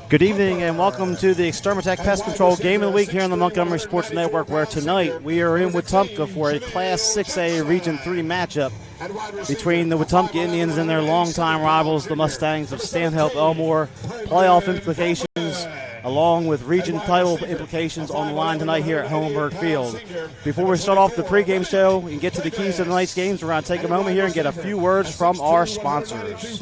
Good evening and welcome to the Extermatech Pest Control Game of the Week here on the Montgomery Sports Network, where tonight we are in Wetumpka for a Class 6A Region 3 matchup between the Wetumpka Indians and their longtime rivals, the Mustangs of Stanhope Elmore. Playoff implications along with region title implications on the line tonight here at Hohenberg Field. Before we start off the pregame show and get to the keys to tonight's games, we're going to take a moment here and get a few words from our sponsors.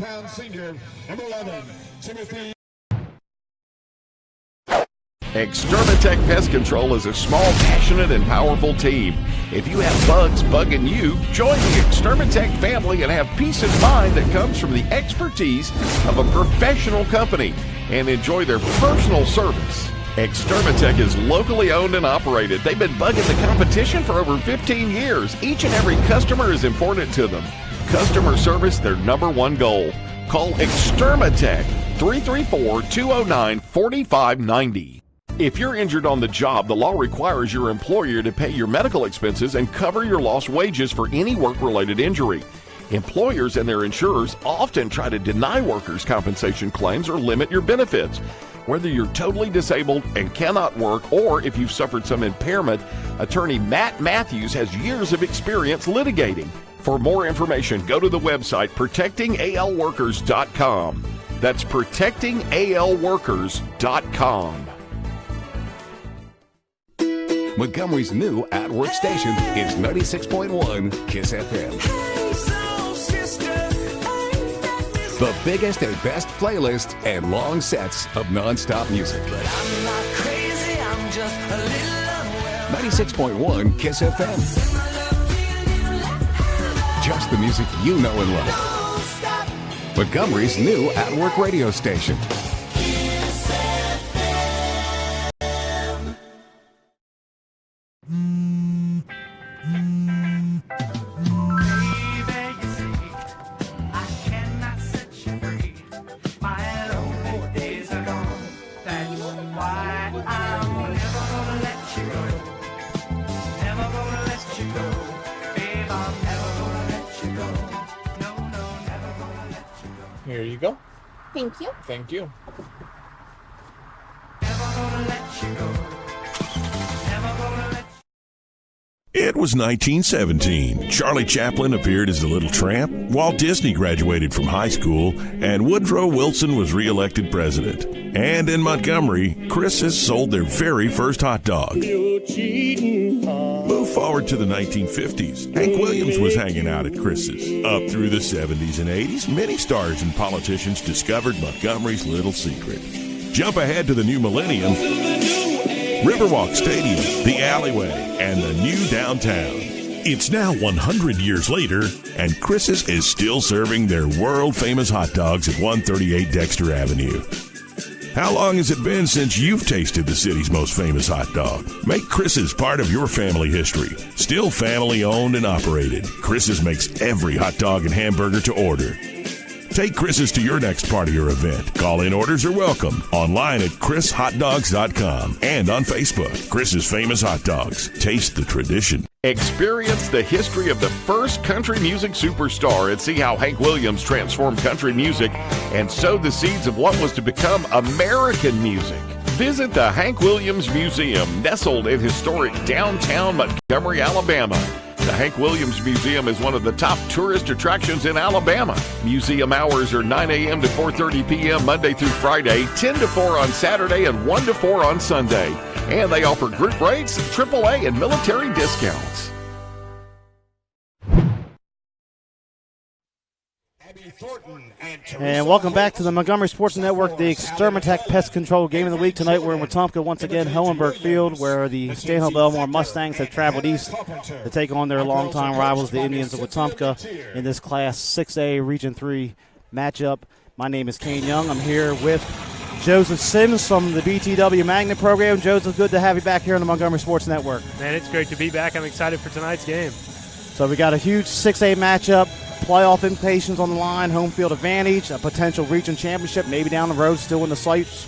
Extermatech Pest Control is a small, passionate, and powerful team. If you have bugs bugging you, join the Extermatech family and have peace of mind that comes from the expertise of a professional company and enjoy their personal service. Extermatech is locally owned and operated. They've been bugging the competition for over 15 years. Each and every customer is important to them. Customer service, their number one goal. Call Extermatech 334-209-4590. If you're injured on the job, the law requires your employer to pay your medical expenses and cover your lost wages for any work-related injury. Employers and their insurers often try to deny workers' compensation claims or limit your benefits. Whether you're totally disabled and cannot work, or if you've suffered some impairment, attorney Matt Matthews has years of experience litigating. For more information, go to the website protectingalworkers.com. That's protectingalworkers.com. Montgomery's new at-work station is 96.1 KISS FM. Hey, soul sister, ain't that this? The biggest and best playlist and long sets of non-stop music. But I'm not crazy, I'm just a little unwell. 96.1 KISS FM. Just the music you know and love. Don't stop. Montgomery's new at-work radio station. KISS FM. Baby, you see, I cannot set you free. My lonely days are gone. That's why I'm never gonna let you go. Never gonna let you go. Babe, I'm never gonna let you go. No, never gonna let you go. Here you go. Thank you. Thank you. Never gonna let you go. Never gonna let you go. It was 1917. Charlie Chaplin appeared as the Little Tramp, Walt Disney graduated from high school, and Woodrow Wilson was reelected president. And in Montgomery, Chris's sold their very first hot dog. Move forward to the 1950s. Hank Williams was hanging out at Chris's. Up through the 70s and 80s, many stars and politicians discovered Montgomery's little secret. Jump ahead to the new millennium. Riverwalk Stadium, the alleyway, and the new downtown. It's now 100 years later, and Chris's is still serving their world-famous hot dogs at 138 Dexter Avenue. How long has it been since you've tasted the city's most famous hot dog? Make Chris's part of your family history. Still family-owned and operated, Chris's makes every hot dog and hamburger to order. Take Chris's to your next party or event. Call-in orders are welcome. Online at chrishotdogs.com and on Facebook. Chris's Famous Hot Dogs. Taste the tradition. Experience the history of the first country music superstar and see how Hank Williams transformed country music and sowed the seeds of what was to become American music. Visit the Hank Williams Museum, nestled in historic downtown Montgomery, Alabama. The Hank Williams Museum is one of the top tourist attractions in Alabama. Museum hours are 9 a.m. to 4:30 p.m. Monday through Friday, 10 to 4 on Saturday, and 1 to 4 on Sunday. And they offer group rates, AAA, and military discounts. And welcome back to the Montgomery Sports Network, the Extermatech Pest Control Game of the Week. Tonight we're in Wetumpka once again, Hohenberg Field, where the Stanhope Elmore Mustangs have traveled east to take on their longtime rivals, the Indians of Wetumpka, in this Class 6A Region 3 matchup. My name is Kane Young. I'm here with Joseph Sims from the BTW Magnet Program. Joseph, good to have you back here on the Montgomery Sports Network. Man, it's great to be back. I'm excited for tonight's game. So we got a huge 6A matchup, playoff implications on the line, home field advantage, a potential region championship, maybe down the road, still in the sights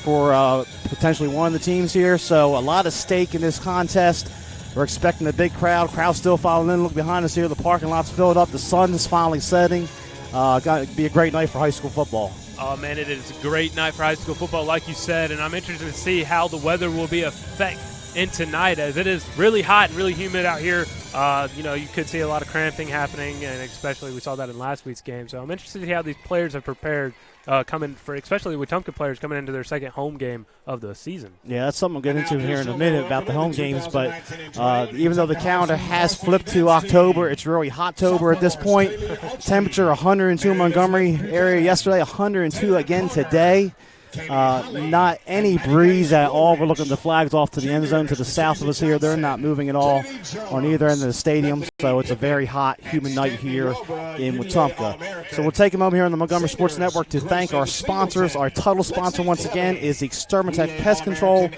for potentially one of the teams here. So a lot at stake in this contest. We're expecting a big crowd. Crowd still filing in. Look behind us here. The parking lot's filled up. The sun is finally setting. Got to be a great night for high school football. Oh, man, it is a great night for high school football, like you said, and I'm interested to see how the weather will be affect in tonight, as it is really hot and really humid out here. You could see a lot of cramping happening, and especially we saw that in last week's game. So I'm interested to see how these players have prepared especially Wetumpka players coming into their second home game of the season. Yeah, that's something we'll get into here in a minute about the home games. But even though the calendar has flipped to October, it's really Hot-tober at this point. Temperature 102 in Montgomery area yesterday, 102 again today. Not any breeze at all. We're looking at the flags off to the end zone to the south of us here. They're not moving at all on either end of the stadium. So it's a very hot, humid night here in Wetumpka. So we'll take a moment here on the Montgomery Sports Network to thank our sponsors. Our title sponsor, once again, is Extermatech Pest Control.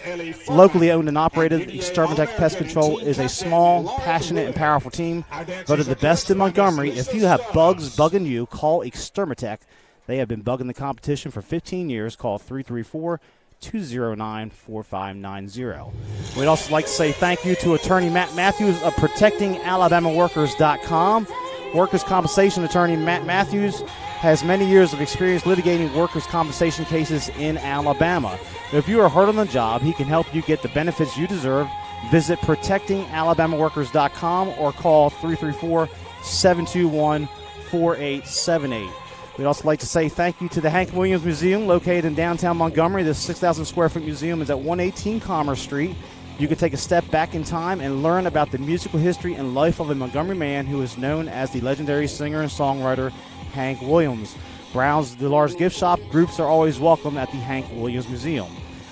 Locally owned and operated, Extermatech Pest Control is a small, passionate, and powerful team. Voted the best in Montgomery. If you have bugs bugging you, call Extermatech. They have been bugging the competition for 15 years. Call 334-209-4590. We'd also like to say thank you to attorney Matt Matthews of ProtectingAlabamaWorkers.com. Workers' compensation attorney Matt Matthews has many years of experience litigating workers' compensation cases in Alabama. If you are hurt on the job, he can help you get the benefits you deserve. Visit ProtectingAlabamaWorkers.com or call 334-721-4878. We'd also like to say thank you to the Hank Williams Museum located in downtown Montgomery. This 6,000 square foot museum is at 118 Commerce Street. You can take a step back in time and learn about the musical history and life of a Montgomery man who is known as the legendary singer and songwriter Hank Williams. Browse the large gift shop. Groups are always welcome at the Hank Williams Museum.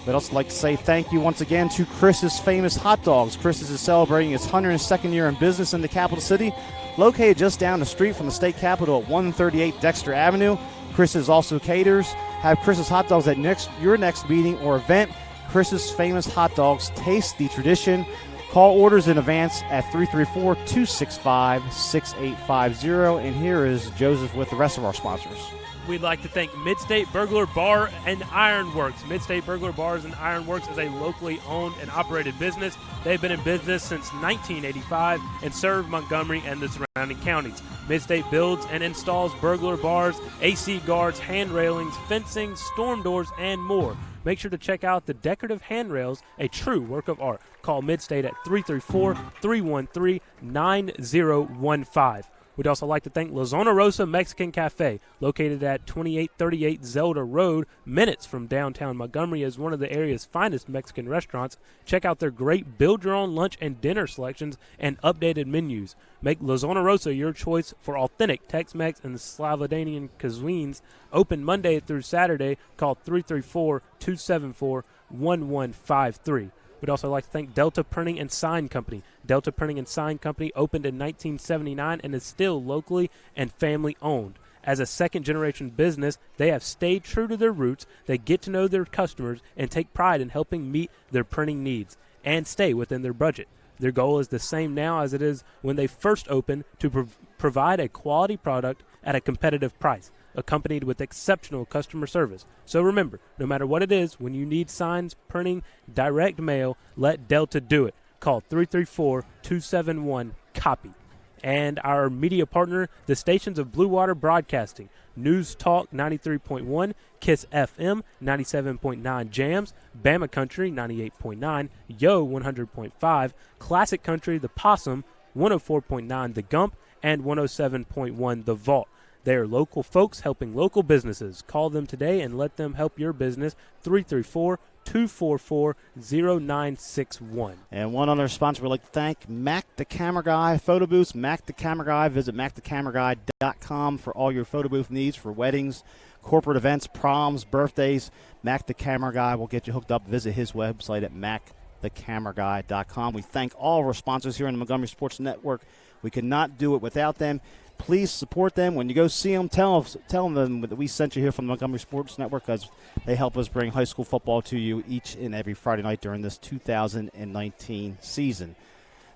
We'd also like to say thank you once again to Chris's Famous Hot Dogs. Chris's is celebrating its 102nd year in business in the capital city. Located just down the street from the state capitol at 138 Dexter Avenue. Chris's also caters. Have Chris's Hot Dogs at your next meeting or event. Chris's Famous Hot Dogs, taste the tradition. Call orders in advance at 334-265-6850. And here is Joseph with the rest of our sponsors. We'd like to thank Midstate Burglar Bar and Ironworks. Midstate Burglar Bars and Ironworks is a locally owned and operated business. They've been in business since 1985 and serve Montgomery and the surrounding counties. Midstate builds and installs burglar bars, AC guards, hand railings, fencing, storm doors, and more. Make sure to check out the decorative handrails, a true work of art. Call Midstate at 334-313-9015. We'd also like to thank La Zona Rosa Mexican Cafe, located at 2838 Zelda Road, minutes from downtown Montgomery, as one of the area's finest Mexican restaurants. Check out their great build-your-own lunch and dinner selections and updated menus. Make La Zona Rosa your choice for authentic Tex-Mex and Slavonian cuisines. Open Monday through Saturday. Call 334-274-1153. We'd also like to thank Delta Printing and Sign Company. Delta Printing and Sign Company opened in 1979 and is still locally and family owned. As a second-generation business, they have stayed true to their roots. They get to know their customers and take pride in helping meet their printing needs and stay within their budget. Their goal is the same now as it is when they first opened, to provide a quality product at a competitive price, accompanied with exceptional customer service. So remember, no matter what it is, when you need signs, printing, direct mail, let Delta do it. Call 334-271-COPY. And our media partner, the stations of Blue Water Broadcasting, News Talk 93.1, Kiss FM 97.9 Jams, Bama Country 98.9, Yo 100.5, Classic Country The Possum 104.9 The Gump, and 107.1 The Vault. They are local folks helping local businesses. Call them today and let them help your business. 334-244-0961. And one other sponsor we'd like to thank, Mac the Camera Guy Photo Booths. Mac the Camera Guy. Visit MacTheCameraGuy.com for all your photo booth needs for weddings, corporate events, proms, birthdays. Mac the Camera Guy will get you hooked up. Visit his website at MacTheCameraGuy.com. We thank all of our sponsors here on the Montgomery Sports Network. We could not do it without them. Please support them. When you go see them, tell them that we sent you here from the Montgomery Sports Network, because they help us bring high school football to you each and every Friday night during this 2019 season.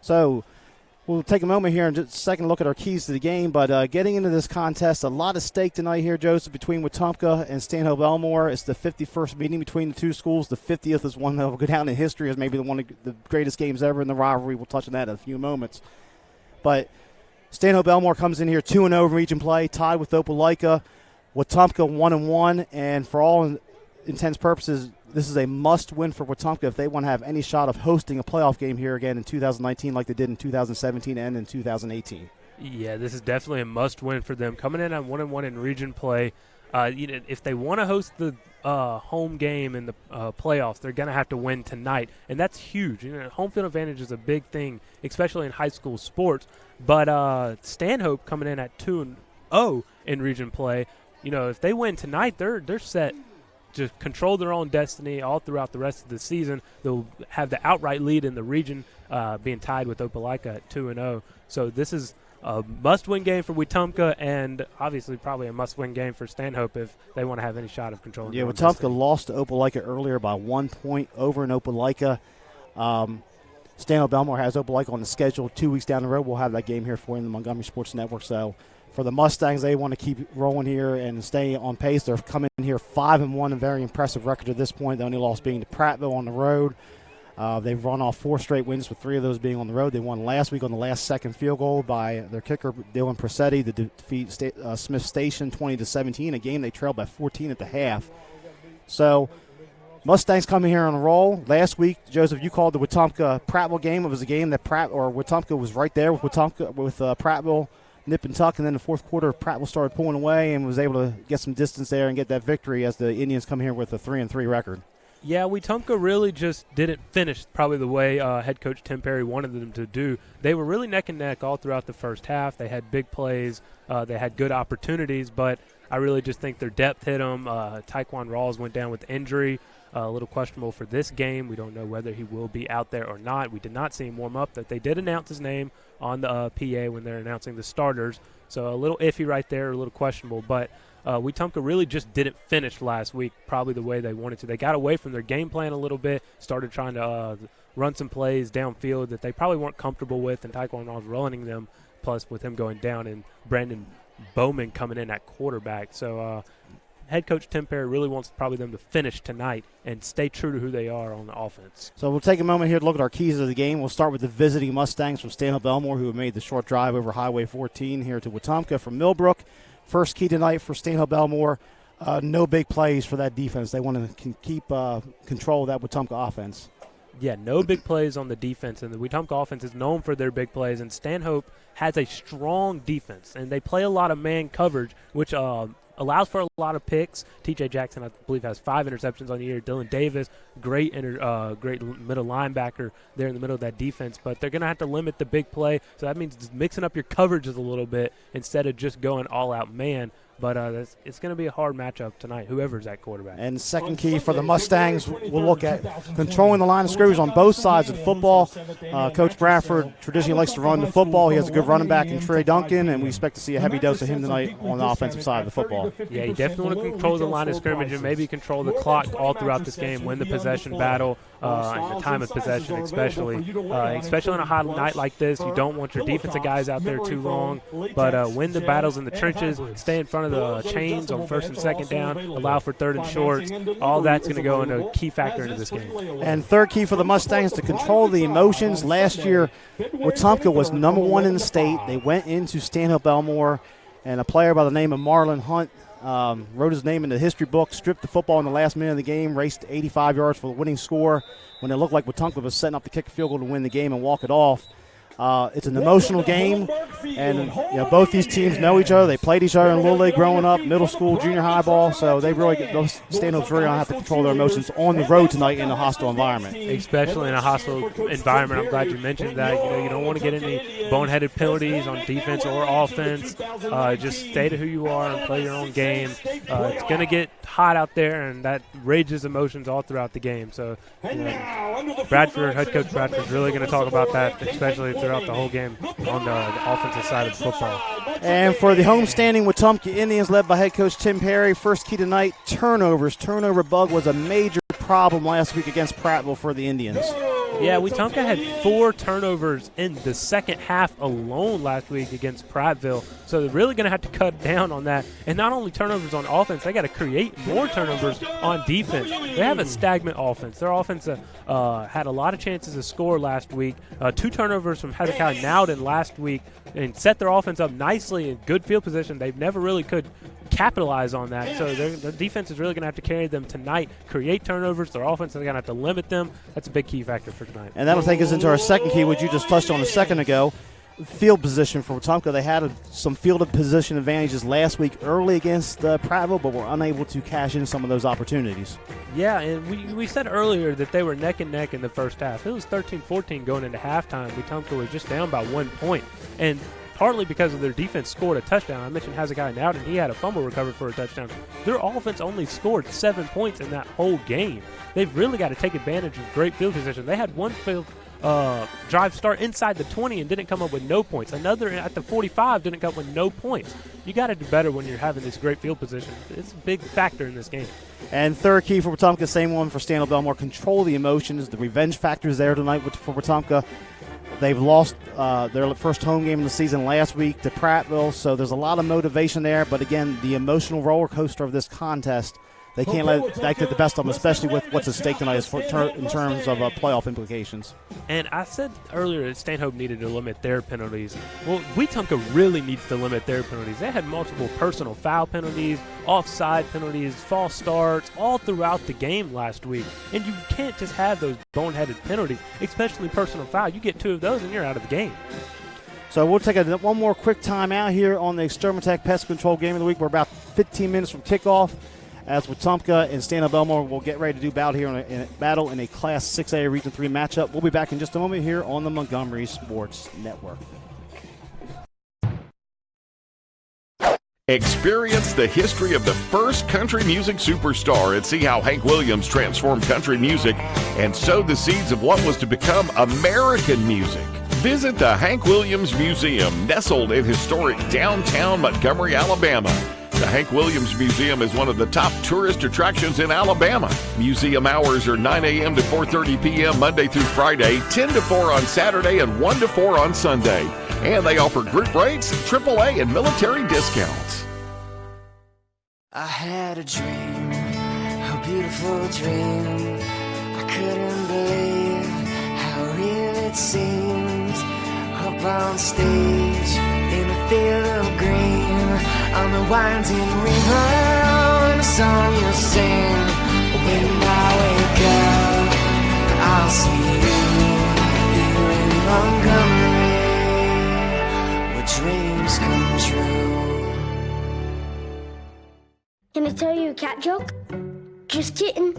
So we'll take a moment here and just a second look at our keys to the game. But getting into this contest, a lot at stake tonight here, Joseph, between Wetumpka and Stanhope Elmore. It's the 51st meeting between the two schools. The 50th is one that will go down in history as maybe one of the greatest games ever in the rivalry. We'll touch on that in a few moments. But Stanhope Elmore comes in here 2-0 in region play, tied with Opelika. Wetumpka 1-1, and for all intents and purposes, this is a must-win for Wetumpka if they want to have any shot of hosting a playoff game here again in 2019 like they did in 2017 and in 2018. Yeah, this is definitely a must-win for them. Coming in on 1-1 in region play, if they want to host the home game in the playoffs, they're going to have to win tonight, and that's huge. Home field advantage is a big thing, especially in high school sports. But Stanhope coming in at 2-0 in region play, if they win tonight, they're set to control their own destiny all throughout the rest of the season. They'll have the outright lead in the region, being tied with Opelika at 2-0. So this is a must-win game for Wetumpka, and obviously probably a must-win game for Stanhope if they want to have any shot of controlling. Yeah, Wetumpka lost to Opelika earlier by 1 point over in Opelika. Stanhope Elmore has Opelika on the schedule 2 weeks down the road. We'll have that game here for you in the Montgomery Sports Network. So for the Mustangs, they want to keep rolling here and stay on pace. They're coming in here 5-1, a very impressive record at this point. The only loss being to Prattville on the road. They've run off 4 straight wins, with 3 of those being on the road. They won last week on the last second field goal by their kicker, Dylan Presetti, to defeat Smith Station 20-17, a game they trailed by 14 at the half. So Mustangs coming here on a roll. Last week, Joseph, you called the Wetumpka-Prattville game. It was a game that Wetumpka was right there with Prattville, nip and tuck, and then the fourth quarter, Prattville started pulling away and was able to get some distance there and get that victory as the Indians come here with a 3-3 record. Yeah, Wetumpka really just didn't finish probably the way head coach Tim Perry wanted them to do. They were really neck and neck all throughout the first half. They had big plays. They had good opportunities, but I really just think their depth hit them. Taekwon Rawls went down with injury, a little questionable for this game. We don't know whether he will be out there or not. We did not see him warm up. That they did announce his name on the PA when they're announcing the starters. So a little iffy right there, a little questionable, but Wetumpka really just didn't finish last week probably the way they wanted to. They got away from their game plan a little bit, started trying to run some plays downfield that they probably weren't comfortable with, and Taekwon was running them, plus with him going down and Brandon Bowman coming in at quarterback. So head coach Tim Perry really wants probably them to finish tonight and stay true to who they are on the offense. So we'll take a moment here to look at our keys of the game. We'll start with the visiting Mustangs from Stanhope Elmore, who have made the short drive over Highway 14 here to Wetumpka from Millbrook. First key tonight for Stanhope Elmore, no big plays for that defense. They want to keep control of that Wetumpka offense. Yeah, no big plays on the defense, and the Wetumpka offense is known for their big plays, and Stanhope has a strong defense, and they play a lot of man coverage, which allows for a lot of picks. T.J. Jackson, I believe, has 5 interceptions on the year. Dylan Davis, great middle linebacker there in the middle of that defense. But they're going to have to limit the big play, so that means just mixing up your coverages a little bit instead of just going all-out man. But it's going to be a hard matchup tonight, whoever's at quarterback. And second key for the Mustangs, we'll look at controlling the line of scrimmage on both sides of the football. Coach Bradford traditionally likes to run the football. He has a good running back in Trey Duncan, and we expect to see a heavy dose of him tonight on the offensive side of the football. Yeah, you definitely want to control the line of scrimmage and maybe control the clock all throughout this game, win the possession battle, and the time of possession especially. Especially on a hot night like this, you don't want your defensive guys out there too long, but win the battles in the trenches, stay in front of the chains on first and second down, allow for third and shorts. All that's going to go into a key factor into this game. And third key for the Mustangs to control the emotions. Last year, Wetumpka was number 1 in the state. They went into Stanhope Elmore, and a player by the name of Marlon Hunt wrote his name in the history book, stripped the football in the last minute of the game, raced 85 yards for the winning score when it looked like Wetumpka was setting up to kick a field goal to win the game and walk it off. It's an emotional game, and both these teams know each other. They played each other in Little League growing up, middle school, junior high ball, so those Stanhope's really going to have to control their emotions on the road tonight in a hostile environment. Especially in a hostile environment. I'm glad you mentioned that. You don't want to get any boneheaded penalties on defense or offense. Just stay to who you are and play your own game. It's going to get hot out there, and that rages emotions all throughout the game. So Bradford, head coach Bradford, is really going to talk about that, especially throughout the whole game on the offensive side of football. And for the homestanding Wetumpka Indians, led by head coach Tim Perry, first key tonight, turnovers. Turnover bug was a major problem last week against Prattville for the Indians. Yeah, Wetumpka had 4 turnovers in the second half alone last week against Prattville, so they're really going to have to cut down on that. And not only turnovers on offense, they got to create more turnovers on defense. They have a stagnant offense. Their offense had a lot of chances to score last week. 2 turnovers from Hezekiah Nowden last week and set their offense up nicely in good field position. They've never really could capitalize on that. So the defense is really going to have to carry them tonight, create turnovers. Their offense is going to have to limit them. That's a big key factor for tonight. And that'll take us into our second key, which you just touched on a second ago. Field position for Wetumpka. They had some field position advantages last week early against Prattville, but were unable to cash in some of those opportunities. Yeah, and we said earlier that they were neck and neck in the first half. It was 13-14 going into halftime. Wetumpka was just down by 1 point. And partly because of their defense scored a touchdown. I mentioned Hezekiah Nowden. He had a fumble recovered for a touchdown. Their offense only scored 7 points in that whole game. They've really got to take advantage of great field position. They had one field drive start inside the 20 and didn't come up with no points. Another at the 45 didn't come up with no points. You got to do better when you're having this great field position. It's a big factor in this game. And third key for Wetumpka, same one for Stanhope Elmore. Control the emotions. The revenge factor is there tonight for Wetumpka. They've lost their first home game of the season last week to Prattville, so there's a lot of motivation there. But again, the emotional roller coaster of this contest, they can't let that get the best of them, especially with what's at stake tonight in terms of playoff implications. And I said earlier that Stanhope needed to limit their penalties. Well, Wetumpka really needs to limit their penalties. They had multiple personal foul penalties, offside penalties, false starts, all throughout the game last week. And you can't just have those boneheaded penalties, especially personal foul. You get 2 of those and you're out of the game. So we'll take one more quick time out here on the Extermatech Pest Control Game of the Week. We're about 15 minutes from kickoff, as Wetumpka and Stanhope Elmore will get ready to do battle here in a Class 6A Region 3 matchup. We'll be back in just a moment here on the Montgomery Sports Network. Experience the history of the first country music superstar and see how Hank Williams transformed country music and sowed the seeds of what was to become American music. Visit the Hank Williams Museum, nestled in historic downtown Montgomery, Alabama. The Hank Williams Museum is one of the top tourist attractions in Alabama. Museum hours are 9 a.m. to 4:30 p.m. Monday through Friday, 10 to 4 on Saturday, and 1 to 4 on Sunday. And they offer group rates, AAA, and military discounts. I had a dream, a beautiful dream. I couldn't believe how real it seemed. Up on stage, in a field of green, on the winding river, and a song you'll sing. When I wake up, I'll see you here in Montgomery, where dreams come true. Can I tell you a cat joke? Just kidding.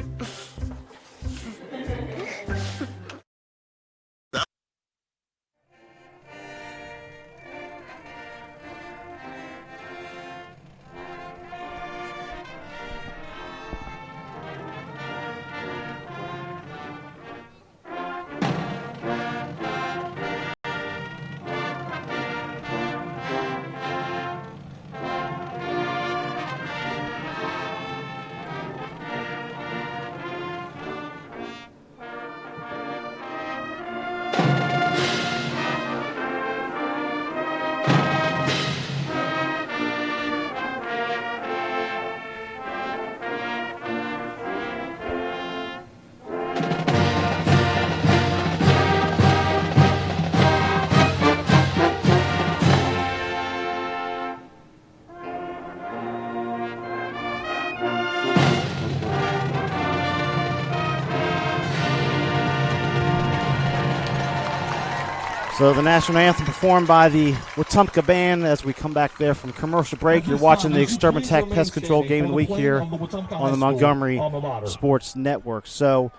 So the national anthem performed by the Wetumpka Band as we come back there from commercial break. You're watching the Extermatech Pest Control Game of the Week here on the Montgomery Sports Network. So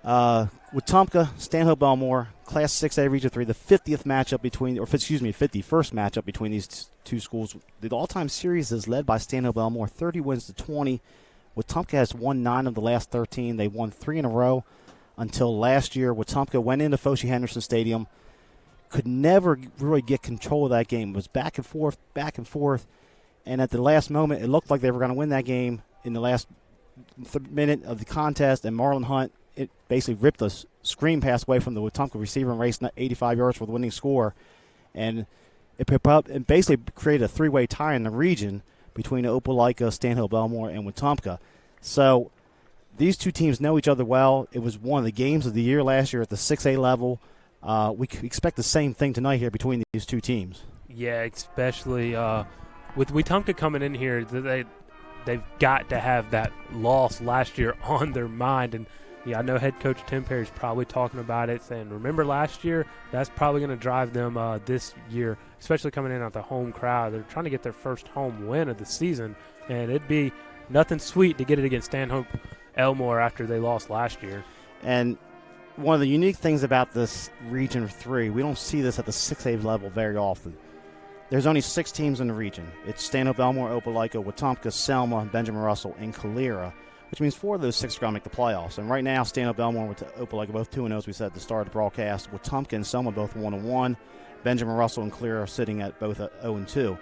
Wetumpka, Stanhope Elmore, Class 6A Region 3, the 50th matchup between, or excuse me, 51st matchup between these two schools. The all-time series is led by Stanhope Elmore, 30 wins to 20. Wetumpka has won 9 of the last 13. They won 3 in a row until last year. Wetumpka went into Foshee Henderson Stadium, could never really get control of that game. It was back and forth, and at the last moment, it looked like they were going to win that game in the last minute of the contest, and Marlon Hunt basically ripped a screen pass away from the Wetumpka receiver and raced 85 yards for the winning score, and it picked up and basically created a three-way tie in the region between Opelika, Stanhope Elmore, and Wetumpka. So these two teams know each other well. It was one of the games of the year last year at the 6A level. We expect the same thing tonight here between these two teams. Yeah, especially with Wetumpka coming in here, they've got to have that loss last year on their mind. And I know head coach Tim Perry's probably talking about it, saying, remember last year? That's probably going to drive them this year, especially coming in at the home crowd. They're trying to get their first home win of the season, and it'd be nothing sweet to get it against Stanhope Elmore after they lost last year. And one of the unique things about this Region 3, we don't see this at the 6A level very often. There's only 6 teams in the region. It's Stanhope Elmore, Opelika, Wetumpka, Selma, Benjamin Russell, and Calera, which means 4 of those 6 are going to make the playoffs. And right now, Stanhope Elmore and Opelika both 2-0, as we said at the start of the broadcast. Wetumpka and Selma both 1-1. Benjamin Russell and Calera are sitting at both at 0-2.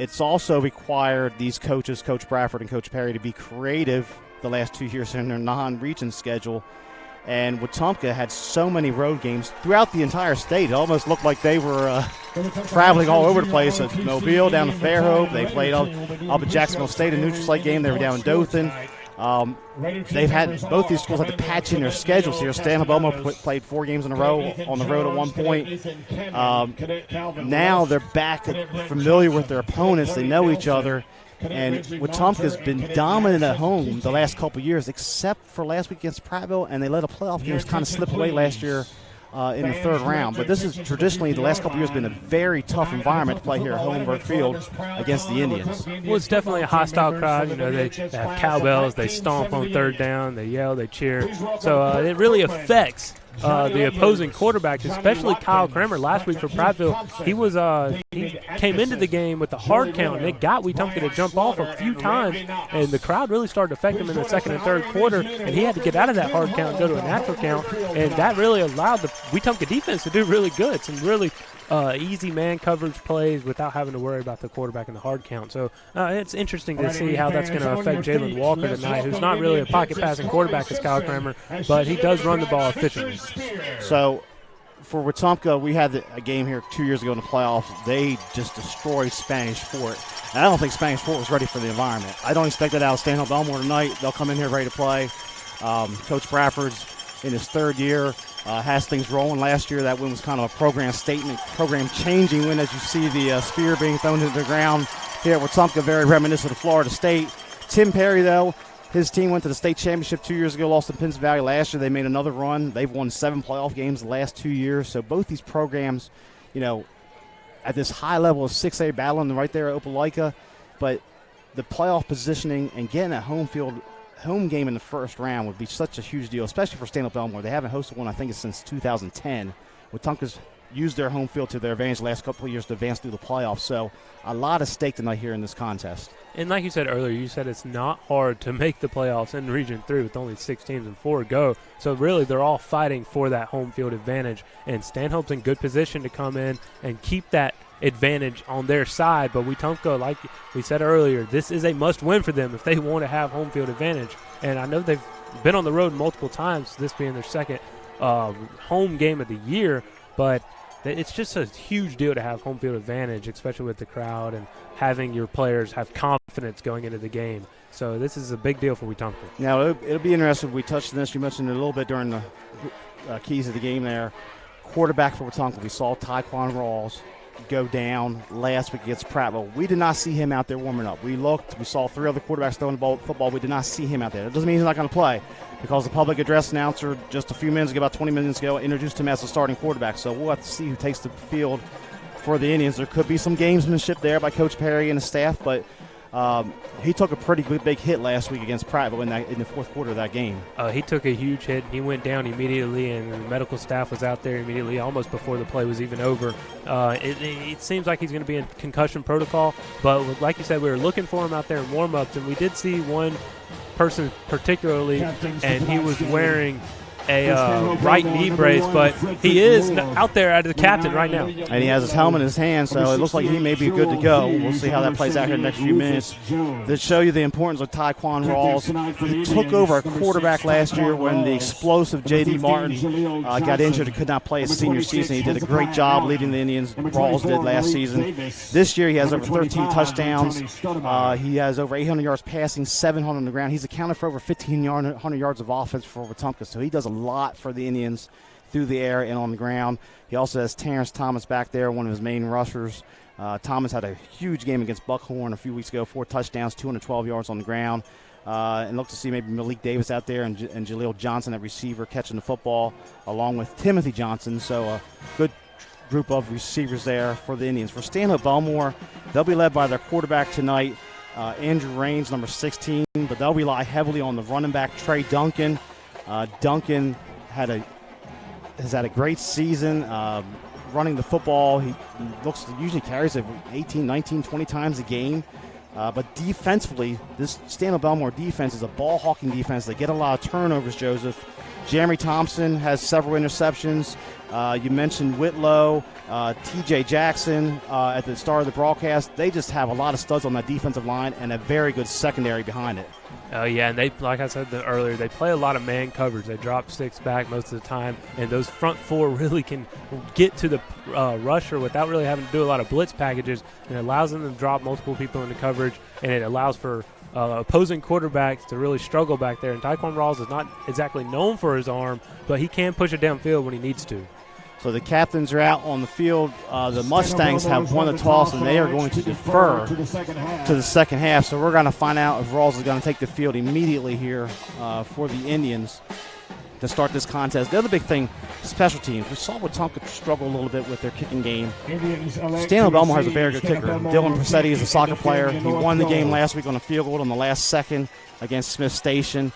It's also required these coaches, Coach Bradford and Coach Perry, to be creative the last 2 years in their non-region schedule. And Wetumpka had so many road games throughout the entire state. It almost looked like they were traveling all over the place. At Mobile, down to Fairhope. They played up at Jacksonville State, a neutral site game. They were down in Dothan. They've had both these schools had to patch in their schedules here. Stanhope Elmore played 4 games in a row on the road at one point. Now they're back familiar with their opponents. They know each other. And Wetumpka's been dominant at home the last couple of years, except for last week against Prattville, and they let a playoff game kind of slip away last year in the 3rd round. But this has traditionally, the last couple of years, been a very tough environment to play here at Holmberg Field against the Indians. Well, it's definitely a hostile crowd. They have cowbells, they stomp on 3rd down, they yell, they cheer. So it really affects the opposing quarterback, especially Kyle Kramer last week for Prattville. He came into the game with a hard count, and it got Wetumpka to jump off a few times, and the crowd really started to affect him in the 2nd and 3rd quarter, and he had to get out of that hard count and go to a natural count, and that really allowed the Wetumpka defense to do really good. Some really easy man coverage plays without having to worry about the quarterback in the hard count. So it's interesting to see how that's going to affect Jalen Walker tonight, who's not really a pocket passing quarterback as Kyle Kramer, but he does run the ball efficiently. So for Wetumpka, we had a game here 2 years ago in the playoffs. They just destroyed Spanish Fort. And I don't think Spanish Fort was ready for the environment. I don't expect that out of Stanhope Elmore tonight. They'll come in here ready to play. Coach Bradford's in his 3rd year. Has things rolling. Last year, that win was kind of a program statement, program-changing win, as you see the spear being thrown into the ground here at Wetumpka, very reminiscent of Florida State. Tim Perry, though, his team went to the state championship 2 years ago, lost to Pinson Valley last year. They made another run. They've won 7 playoff games the last 2 years. So both these programs, at this high level of 6A battling right there at Opelika, but the playoff positioning and getting a home game in the 1st round would be such a huge deal, especially for Stanhope Elmore. They haven't hosted one, I think, since 2010. Wetumpka's used their home field to their advantage the last couple of years to advance through the playoffs. So a lot of stake tonight here in this contest. And like you said earlier, you said it's not hard to make the playoffs in Region 3 with only 6 teams and 4 to go. So really they're all fighting for that home field advantage. And Stanhope's in good position to come in and keep that advantage on their side. But Wetumpka, like we said earlier, this is a must-win for them if they want to have home field advantage. And I know they've been on the road multiple times, this being their 2nd home game of the year, but it's just a huge deal to have home field advantage, especially with the crowd and having your players have confidence going into the game. So this is a big deal for Wetumpka. Now, it'll be interesting. We touched on this. You mentioned it a little bit during the keys of the game there. Quarterback for Wetumpka, we saw Taekwon Rawls go down last week against Prattville. We did not see him out there warming up. We saw 3 other quarterbacks throwing the football. We did not see him out there. That doesn't mean he's not going to play, because the public address announcer just a few minutes ago, about 20 minutes ago, introduced him as the starting quarterback. So we'll have to see who takes the field for the Indians. There could be some gamesmanship there by Coach Perry and the staff, but he took a pretty big hit last week against Prattville in the 4th quarter of that game. He took a huge hit. He went down immediately, and the medical staff was out there immediately, almost before the play was even over. It seems like he's going to be in concussion protocol, but like you said, we were looking for him out there in warm-ups, and we did see one person particularly, and he was wearing a right knee brace, but he is out there as the captain right now. And he has his helmet in his hand, so it looks like he may be good to go. We'll see how that plays out here in the next few minutes. To show you the importance of Taekwon Rawls, he took over a quarterback last year when the explosive J.D. Martin got injured and could not play his senior season. He did a great job leading the Indians. Rawls did last season. This year he has over 13 touchdowns. He has over 800 yards passing, 700 on the ground. He's accounted for over 1,500 yards of offense for Wetumpka, so he does a lot for the Indians through the air and on the ground. He also has Terrence Thomas back there, one of his main rushers. Thomas had a huge game against Buckhorn a few weeks ago, 4 touchdowns, 212 yards on the ground. And look to see maybe Malik Davis out there and Jaleel Johnson at receiver catching the football, along with Timothy Johnson. So a good group of receivers there for the Indians. For Stanhope Elmore, they'll be led by their quarterback tonight, Andrew Raines, number 16, but they'll rely heavily on the running back, Trey Duncan. Duncan has had a great season running the football. He usually carries it 18, 19, 20 times a game. But defensively, this Stanhope Elmore defense is a ball-hawking defense. They get a lot of turnovers, Joseph. Jeremy Thompson has several interceptions. You mentioned Whitlow, T.J. Jackson at the start of the broadcast. They just have a lot of studs on that defensive line and a very good secondary behind it. Oh, yeah, and they, like I said earlier, they play a lot of man coverage. They drop 6 back most of the time, and those front 4 really can get to the rusher without really having to do a lot of blitz packages, and it allows them to drop multiple people into coverage, and it allows for opposing quarterbacks to really struggle back there. And Tyquan Rawls is not exactly known for his arm, but he can push it downfield when he needs to. So the captains are out on the field. The Mustangs have won the toss, and they are going to defer to the second half. So we're going to find out if Rawls is going to take the field immediately here for the Indians to start this contest. The other big thing, special teams. We saw Wetumpka struggle a little bit with their kicking game. Stanhope Elmore has a very good kicker. Dylan Pressetti is a soccer player. He won the game last week on a field goal on the last second against Smith Station.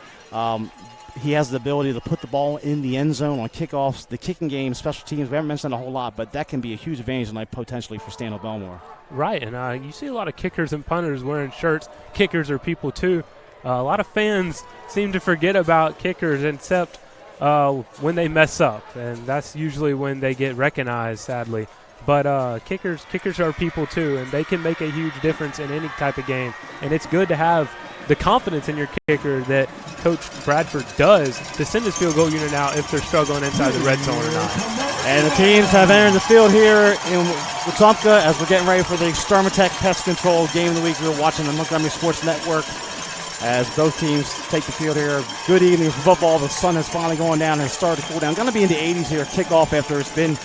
He has the ability to put the ball in the end zone on kickoffs. The kicking game, special teams, we haven't mentioned a whole lot, but that can be a huge advantage tonight potentially for Stanhope Elmore. Right, and you see a lot of kickers and punters wearing shirts. Kickers are people too. A lot of fans seem to forget about kickers except when they mess up, and that's usually when they get recognized, sadly. But kickers are people too, and they can make a huge difference in any type of game. And it's good to have the confidence in your kicker that Coach Bradford does to send his field goal unit out if they're struggling inside the red zone or not. And the teams have entered the field here in Wetumpka as we're getting ready for the Extermatech Pest Control Game of the Week. We're watching the Montgomery Sports Network as both teams take the field here. Good evening for football. The sun is finally going down and started to cool down. Going to be in the 80s here, kickoff after it's been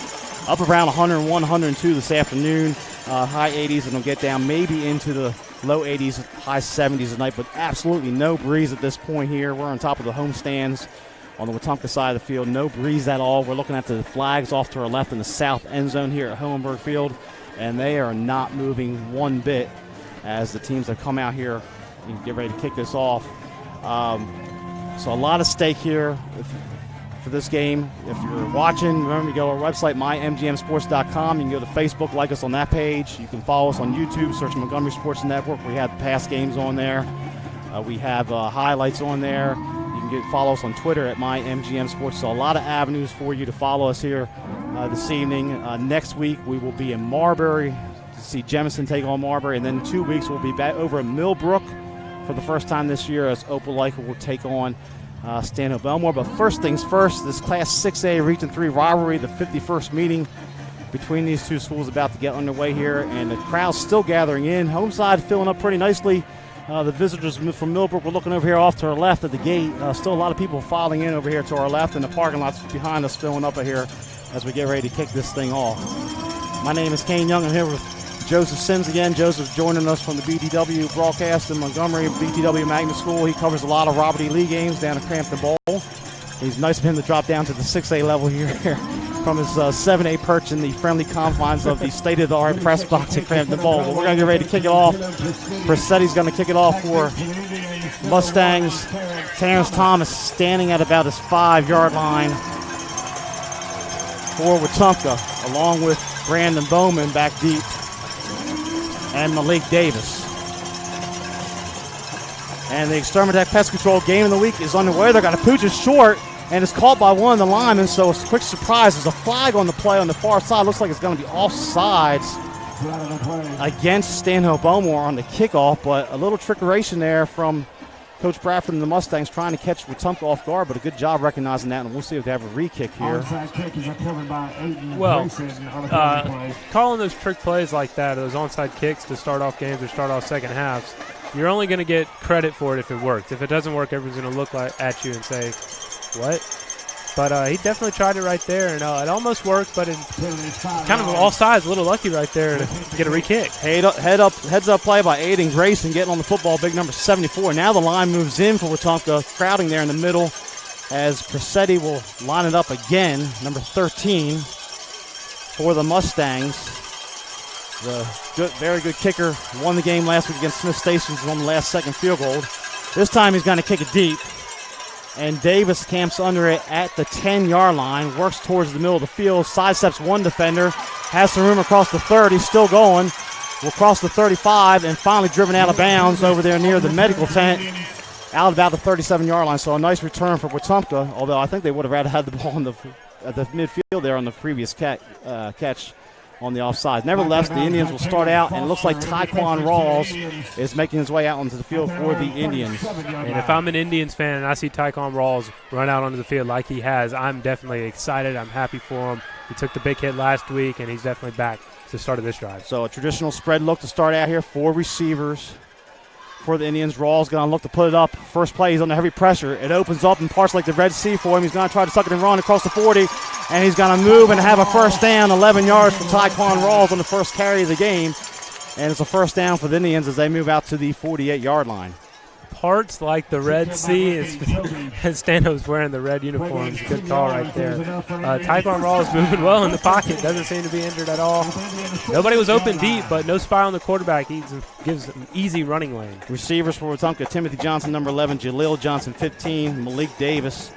up around 101, 102 this afternoon. High 80s, and it'll get down maybe into the low 80s, high 70s tonight, but absolutely no breeze at this point here. We're on top of the home stands on the Wetumpka side of the field. No breeze at all. We're looking at the flags off to our left in the south end zone here at Hohenberg Field, and they are not moving one bit as the teams have come out here and get ready to kick this off. So a lot of stake here for this game. If you're watching, remember to go to our website, mymgmsports.com. You can go to Facebook, like us on that page. You can follow us on YouTube, search Montgomery Sports Network. We have past games on there. We have highlights on there. You can follow us on Twitter at mymgmsports. So a lot of avenues for you to follow us here this evening. Next week we will be in Marbury to see Jemison take on Marbury, and then 2 weeks we'll be back over at Millbrook for the first time this year as Opelika will take on Stanhope Elmore. But first things first, this Class 6A Region 3 rivalry, the 51st meeting between these two schools about to get underway here, and the crowd's still gathering in. Home side filling up pretty nicely. The visitors from Millbrook, we're looking over here off to our left at the gate. Still a lot of people filing in over here to our left, and the parking lot's behind us filling up here as we get ready to kick this thing off. My name is Kane Young. I'm here with Joseph Sims again. Joseph's joining us from the BTW broadcast in Montgomery, BTW Magnet School. He covers a lot of Robert E. Lee games down at Crampton Bowl. It's nice of him to drop down to the 6A level here from his 7A perch in the friendly confines of the state-of-the-art press box at Crampton Bowl. But we're going to get ready to kick it off. Pressetti's going to kick it off for Mustangs. Terrence Thomas standing at about his 5-yard line for Wetumpka, along with Brandon Bowman back deep, and Malik Davis. And the Extermatech Pest Control Game of the Week is underway. They're going to pooch it short, and it's caught by one of the linemen, so a quick surprise. There's a flag on the play on the far side. Looks like it's going to be offsides against Stanhope Elmore on the kickoff, but a little trickeration there from Coach Bradford and the Mustangs trying to catch Wetumpka off guard, but a good job recognizing that, and we'll see if they have a re-kick here. Well, calling those trick plays like that, those onside kicks to start off games or start off second halves, you're only going to get credit for it if it works. If it doesn't work, everyone's going to look at you and say, what? But he definitely tried it right there, and it almost worked, but it's kind of offsides, a little lucky right there to get a re-kick. Heads up play by Aiden Grayson getting on the football, big number 74. Now the line moves in for Wetumpka, crowding there in the middle as Presetti will line it up again, number 13 for the Mustangs. The very good kicker won the game last week against Smith Station on the last second field goal. This time he's going to kick it deep. And Davis camps under it at the 10-yard line, works towards the middle of the field, sidesteps one defender, has some room across the 30, still going, will cross the 35, and finally driven out of bounds over there near the medical tent, out about the 37-yard line. So a nice return for Wetumpka, although I think they would have rather had the ball at the midfield there on the previous catch on the offside. Nevertheless, the Indians will start out, and it looks like Tyquan Rawls is making his way out onto the field for the Indians. And if I'm an Indians fan and I see Tyquan Rawls run out onto the field like he has, I'm definitely excited. I'm happy for him. He took the big hit last week, and he's definitely back to the start of this drive. So a traditional spread look to start out here. 4 receivers for the Indians. Rawls going to look to put it up. First play, he's under heavy pressure. It opens up in parts like the Red Sea for him. He's going to try to suck it and run across the 40, and he's going to move and have a first down, 11 yards for Tyquan Rawls on the first carry of the game. And it's a first down for the Indians as they move out to the 48-yard line. Parts like the Red Sea, and Stanhope's wearing the red uniforms. Good call right there. Tyquan Rawls moving well in the pocket. Doesn't seem to be injured at all. Nobody was open deep, but no spy on the quarterback. He gives an easy running lane. Receivers for Wetumpka: Timothy Johnson, number 11, Jaleel Johnson, 15, Malik Davis,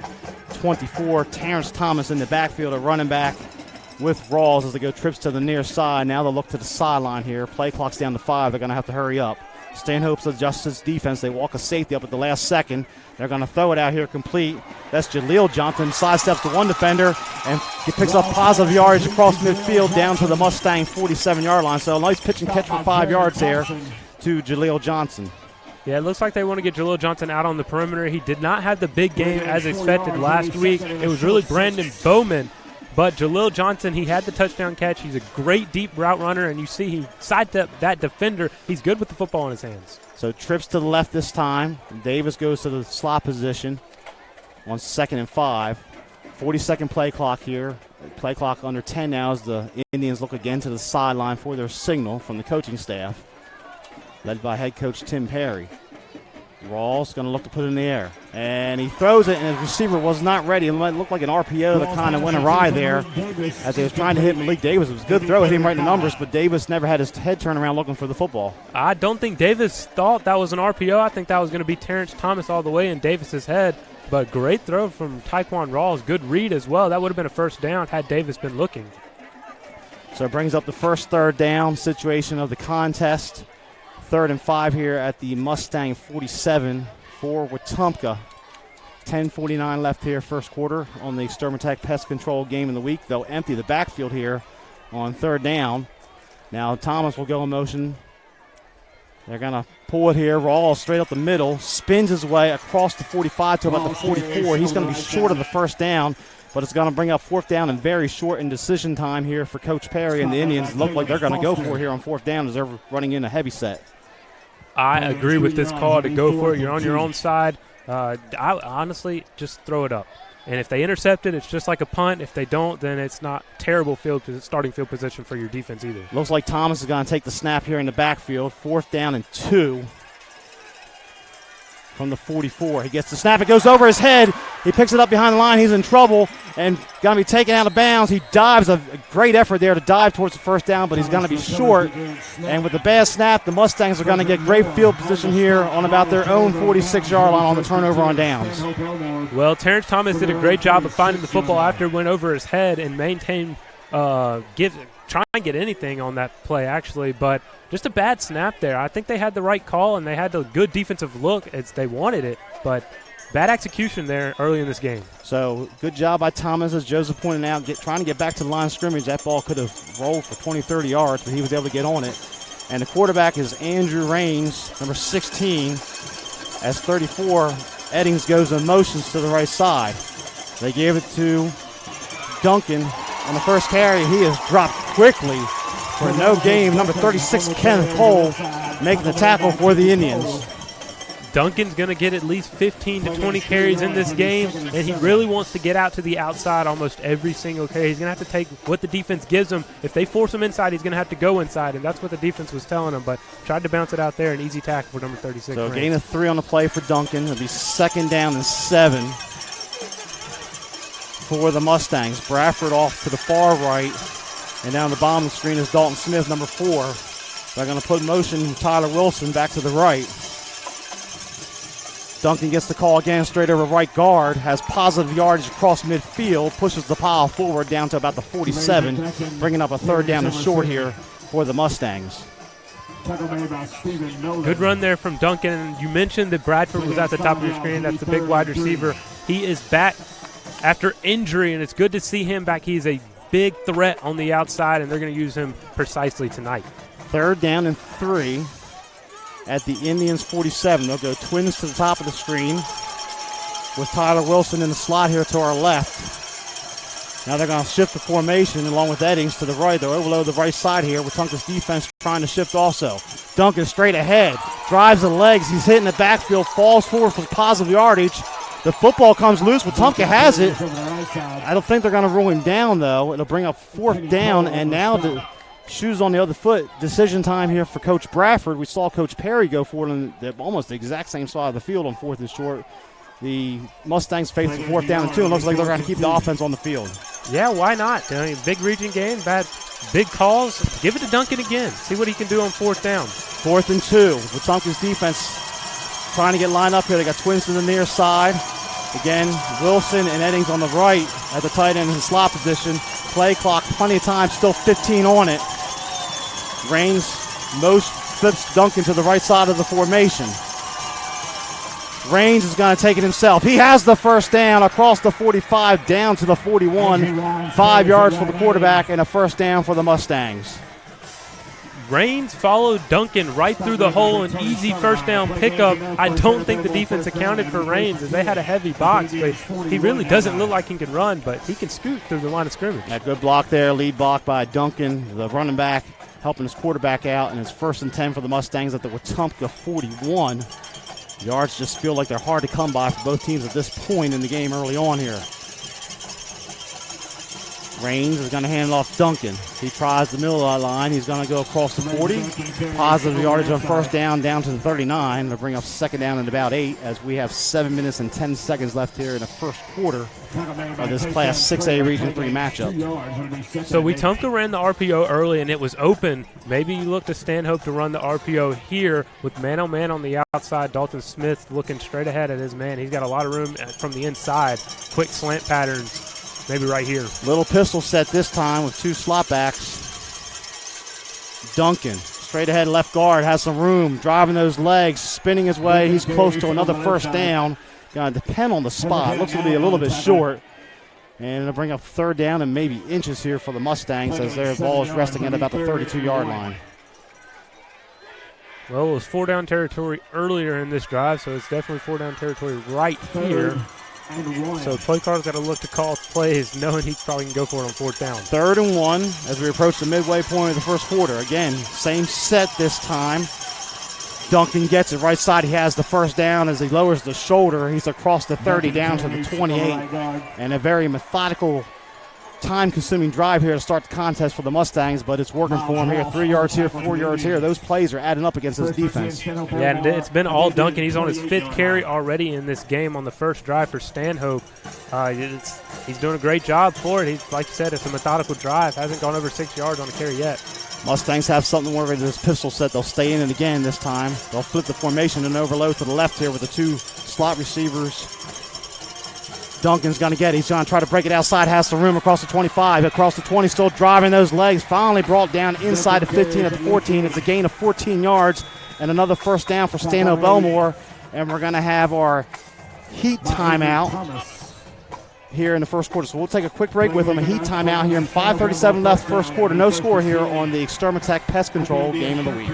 24, Terrence Thomas in the backfield, a running back with Rawls as they go trips to the near side. Now they'll look to the sideline here. Play clock's down to 5. They're going to have to hurry up. Stanhope's adjusts his defense. They walk a safety up at the last second. They're going to throw it out here complete. That's Jaleel Johnson. Sidesteps to one defender, and he picks up positive yardage across midfield down to the Mustang 47-yard line. So a nice pitch and catch for 5 yards there to Jaleel Johnson. Yeah, it looks like they want to get Jaleel Johnson out on the perimeter. He did not have the big game as expected last week. It was really Brandon Bowman. But Jaleel Johnson, he had the touchdown catch. He's a great deep route runner, and you see he sidestepped that defender. He's good with the football in his hands. So trips to the left this time. Davis goes to the slot position on 2nd and 5. 40-second play clock here. Play clock under 10 now as the Indians look again to the sideline for their signal from the coaching staff, led by head coach Tim Perry. Rawls going to look to put it in the air. And he throws it, and his receiver was not ready. It might look like an RPO that kind of went awry there as he was trying to hit Malik Davis. It was a good throw. It hit him right in the numbers, but Davis never had his head turned around looking for the football. I don't think Davis thought that was an RPO. I think that was going to be Terrence Thomas all the way in Davis's head. But great throw from Tyquan Rawls. Good read as well. That would have been a first down had Davis been looking. So it brings up the first 3rd down situation of the contest. 3rd and 5 here at the Mustang 47 for Wetumpka. 10:49 left here, first quarter on the Extermatech Pest Control game of the week. They'll empty the backfield here on 3rd down. Now Thomas will go in motion. They're going to pull it here. Rawls straight up the middle, spins his way across the 45 to about the 44. He's going to be short of the first down, but it's going to bring up 4th down and very short in decision time here for Coach Perry, and the Indians look like they're going to go for it here on 4th down as they're running in a heavy set. I agree with this call to go for it. You're on your own side. I honestly just throw it up. And if they intercept it, it's just like a punt. If they don't, then it's not terrible starting field position for your defense either. Looks like Thomas is going to take the snap here in the backfield. 4th down and 2 from the 44. He gets the snap. It goes over his head. He picks it up behind the line. He's in trouble and going to be taken out of bounds. He dives. A great effort there to dive towards the first down, but he's going to be short. And with the bad snap, the Mustangs are going to get great field position here on about their own 46-yard line on the turnover on downs. Well, Terrence Thomas did a great job of finding the football after it went over his head and maintained, try and get anything on that play, actually, but just a bad snap there. I think they had the right call, and they had the good defensive look as they wanted it, but bad execution there early in this game. So good job by Thomas, as Joseph pointed out, trying to get back to the line of scrimmage. That ball could have rolled for 20, 30 yards, but he was able to get on it. And the quarterback is Andrew Raines, number 16, as 34. Eddings goes in motions to the right side. They gave it to Duncan on the first carry. He is dropped quickly for no gain. Number 36, Kenneth Cole, making the tackle for the Indians. Duncan's going to get at least 15 to 20 carries in this game, and he really wants to get out to the outside almost every single carry. He's going to have to take what the defense gives him. If they force him inside, he's going to have to go inside, and that's what the defense was telling him, but tried to bounce it out there. An easy tackle for number 36. So gain of 3 on the play for Duncan. It'll be 2nd down and 7 for the Mustangs. Bradford off to the far right, and down the bottom of the screen is Dalton Smith, number 4. They're going to put in motion Tyler Wilson back to the right. Duncan gets the call again, straight over right guard, has positive yardage across midfield, pushes the pile forward down to about the 47, bringing up a 3rd down and short here for the Mustangs. Good run there from Duncan. And you mentioned that Bradford was at the top of your screen. That's the big wide receiver. He is back after injury, and it's good to see him back. He's a big threat on the outside, and they're going to use him precisely tonight. 3rd down and 3 at the Indians 47. They'll go twins to the top of the screen with Tyler Wilson in the slot here to our left. Now they're going to shift the formation along with Eddings to the right. They'll overload the right side here with Wetumpka's defense trying to shift also. Duncan straight ahead, drives the legs. He's hitting the backfield, falls forward for positive yardage. The football comes loose. Wetumpka has it. I don't think they're going to rule him down, though. It'll bring up 4th down, and now the shoes on the other foot. Decision time here for Coach Bradford. We saw Coach Perry go for it on almost the exact same side of the field on 4th and short. The Mustangs face the 4th down and 2. It looks like they're going to keep the offense on the field. Yeah, why not? I mean, big region game, big calls. Give it to Duncan again. See what he can do on 4th down. 4th and 2. Wetumpka's defense trying to get lined up here. They got twins to the near side. Again, Wilson and Eddings on the right at the tight end in slot position. Play clock, plenty of time, still 15 on it. Raines most flips Duncan to the right side of the formation. Raines is going to take it himself. He has the 1st down across the 45 down to the 41. 5 yards for the quarterback and a 1st down for the Mustangs. Raines followed Duncan right through the hole, an easy 1st down pickup. I don't think the defense accounted for Raines as they had a heavy box, but he really doesn't look like he can run, but he can scoot through the line of scrimmage. That good block there, lead block by Duncan, the running back, helping his quarterback out, and it's 1st and 10 for the Mustangs at the Wetumpka 41. Yards just feel like they're hard to come by for both teams at this point in the game early on here. Raines is going to hand it off Duncan. He tries the middle of the line. He's going to go across the 40. Positive yardage on 1st down to the 39. They'll bring up 2nd down and about 8 as we have 7 minutes and 10 seconds left here in the 1st quarter of this Class 6A Region 3 matchup. So Wetumpka ran the RPO early and it was open. Maybe you look to Stanhope to run the RPO here with man-on-man on the outside. Dalton Smith looking straight ahead at his man. He's got a lot of room from the inside. Quick slant patterns. Maybe right here. Little pistol set this time with 2 slot backs. Duncan, straight ahead left guard, has some room, driving those legs, spinning his way. He's close to another 1st down. Going to depend on the spot. Looks to be a little bit short. And it'll bring up 3rd down and maybe inches here for the Mustangs as their ball is resting at about the 32-yard line. Well, it was 4-down territory earlier in this drive, so it's definitely 4-down territory right here. So play call's got to look to call plays, knowing he probably can go for it on 4th down. 3rd and 1 as we approach the midway point of the 1st quarter. Again, same set this time. Duncan gets it right side. He has the 1st down as he lowers the shoulder. He's across the 30 down to the 28. And a very methodical, time-consuming drive here to start the contest for the Mustangs, but it's working for him here. 3 yards here, 4 yards here. Those plays are adding up against this defense. Yeah, and it's been all Duncan. He's on his 5th carry already in this game on the 1st drive for Stanhope. He's doing a great job for it. Like you said, it's a methodical drive. Hasn't gone over 6 yards on a carry yet. Mustangs have something where this pistol set. They'll stay in it again this time. They'll flip the formation and overload to the left here with the 2 slot receivers. Duncan's going to get it. He's going to try to break it outside. Has some room across the 25. Across the 20, still driving those legs. Finally brought down inside the 15 at the 14. It's a gain of 14 yards and another 1st down for Stanhope Elmore. And we're going to have our heat timeout here in the 1st quarter. So we'll take a quick break with them. A heat timeout here. 5:37 left 1st quarter. No score here on the Extermatech Pest Control Game of the Week.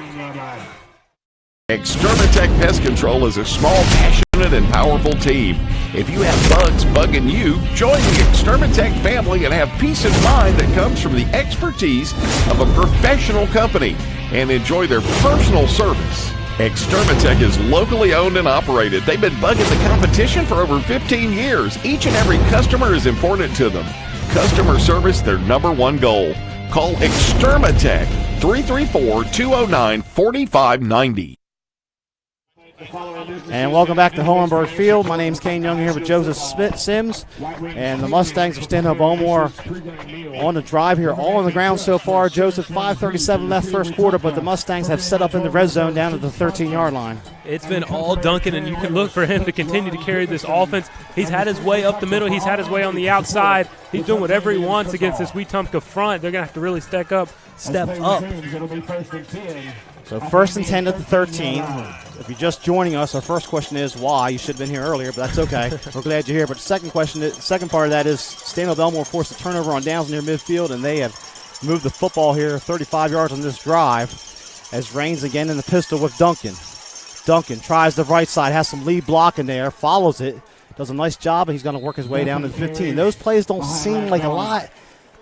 Extermatech Pest Control is a small, passionate, and powerful team. If you have bugs bugging you, join the Extermatech family and have peace of mind that comes from the expertise of a professional company and enjoy their personal service. Extermatech is locally owned and operated. They've been bugging the competition for over 15 years. Each and every customer is important to them. Customer service, their #1 goal. Call Extermatech, 334-209-4590. And welcome back to Hohenberg Field. My name's Kane Young here with Joseph Sims. And the Mustangs of Stanhope Elmore on the drive here, all on the ground so far. Joseph, 5:37 left first quarter, but the Mustangs have set up in the red zone down at the 13-yard line. It's been all Duncan, and you can look for him to continue to carry this offense. He's had his way up the middle. He's had his way on the outside. He's doing whatever he wants against this Wetumpka front. They're going to have to really step up. So 1st and 10 at the 13. If you're just joining us, our first question is why. You should have been here earlier, but that's okay. We're glad you're here. But second part of that is Stanhope Elmore forced a turnover on downs near midfield, and they have moved the football here 35 yards on this drive as Raines again in the pistol with Duncan. Duncan tries the right side, has some lead block in there, follows it, does a nice job, and he's going to work his way down to the 15. Those plays don't seem like a lot,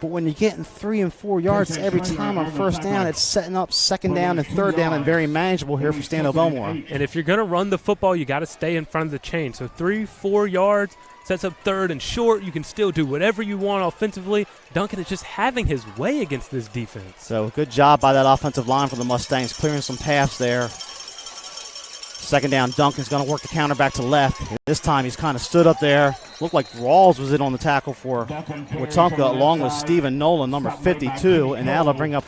but when you're getting 3 and 4 yards every time on first down, it's setting up second down and third down and very manageable here for Stanhope Elmore. And if you're going to run the football, you got to stay in front of the chain. So 3-4 yards sets up third and short. You can still do whatever you want offensively. Duncan is just having his way against this defense. So good job by that offensive line for the Mustangs, clearing some paths there. Second down, Duncan's going to work the counter back to left. This time he's kind of stood up there. Looked like Rawls was in on the tackle for Wetumpka, along with Stephen Nolan, number 52. And that'll bring up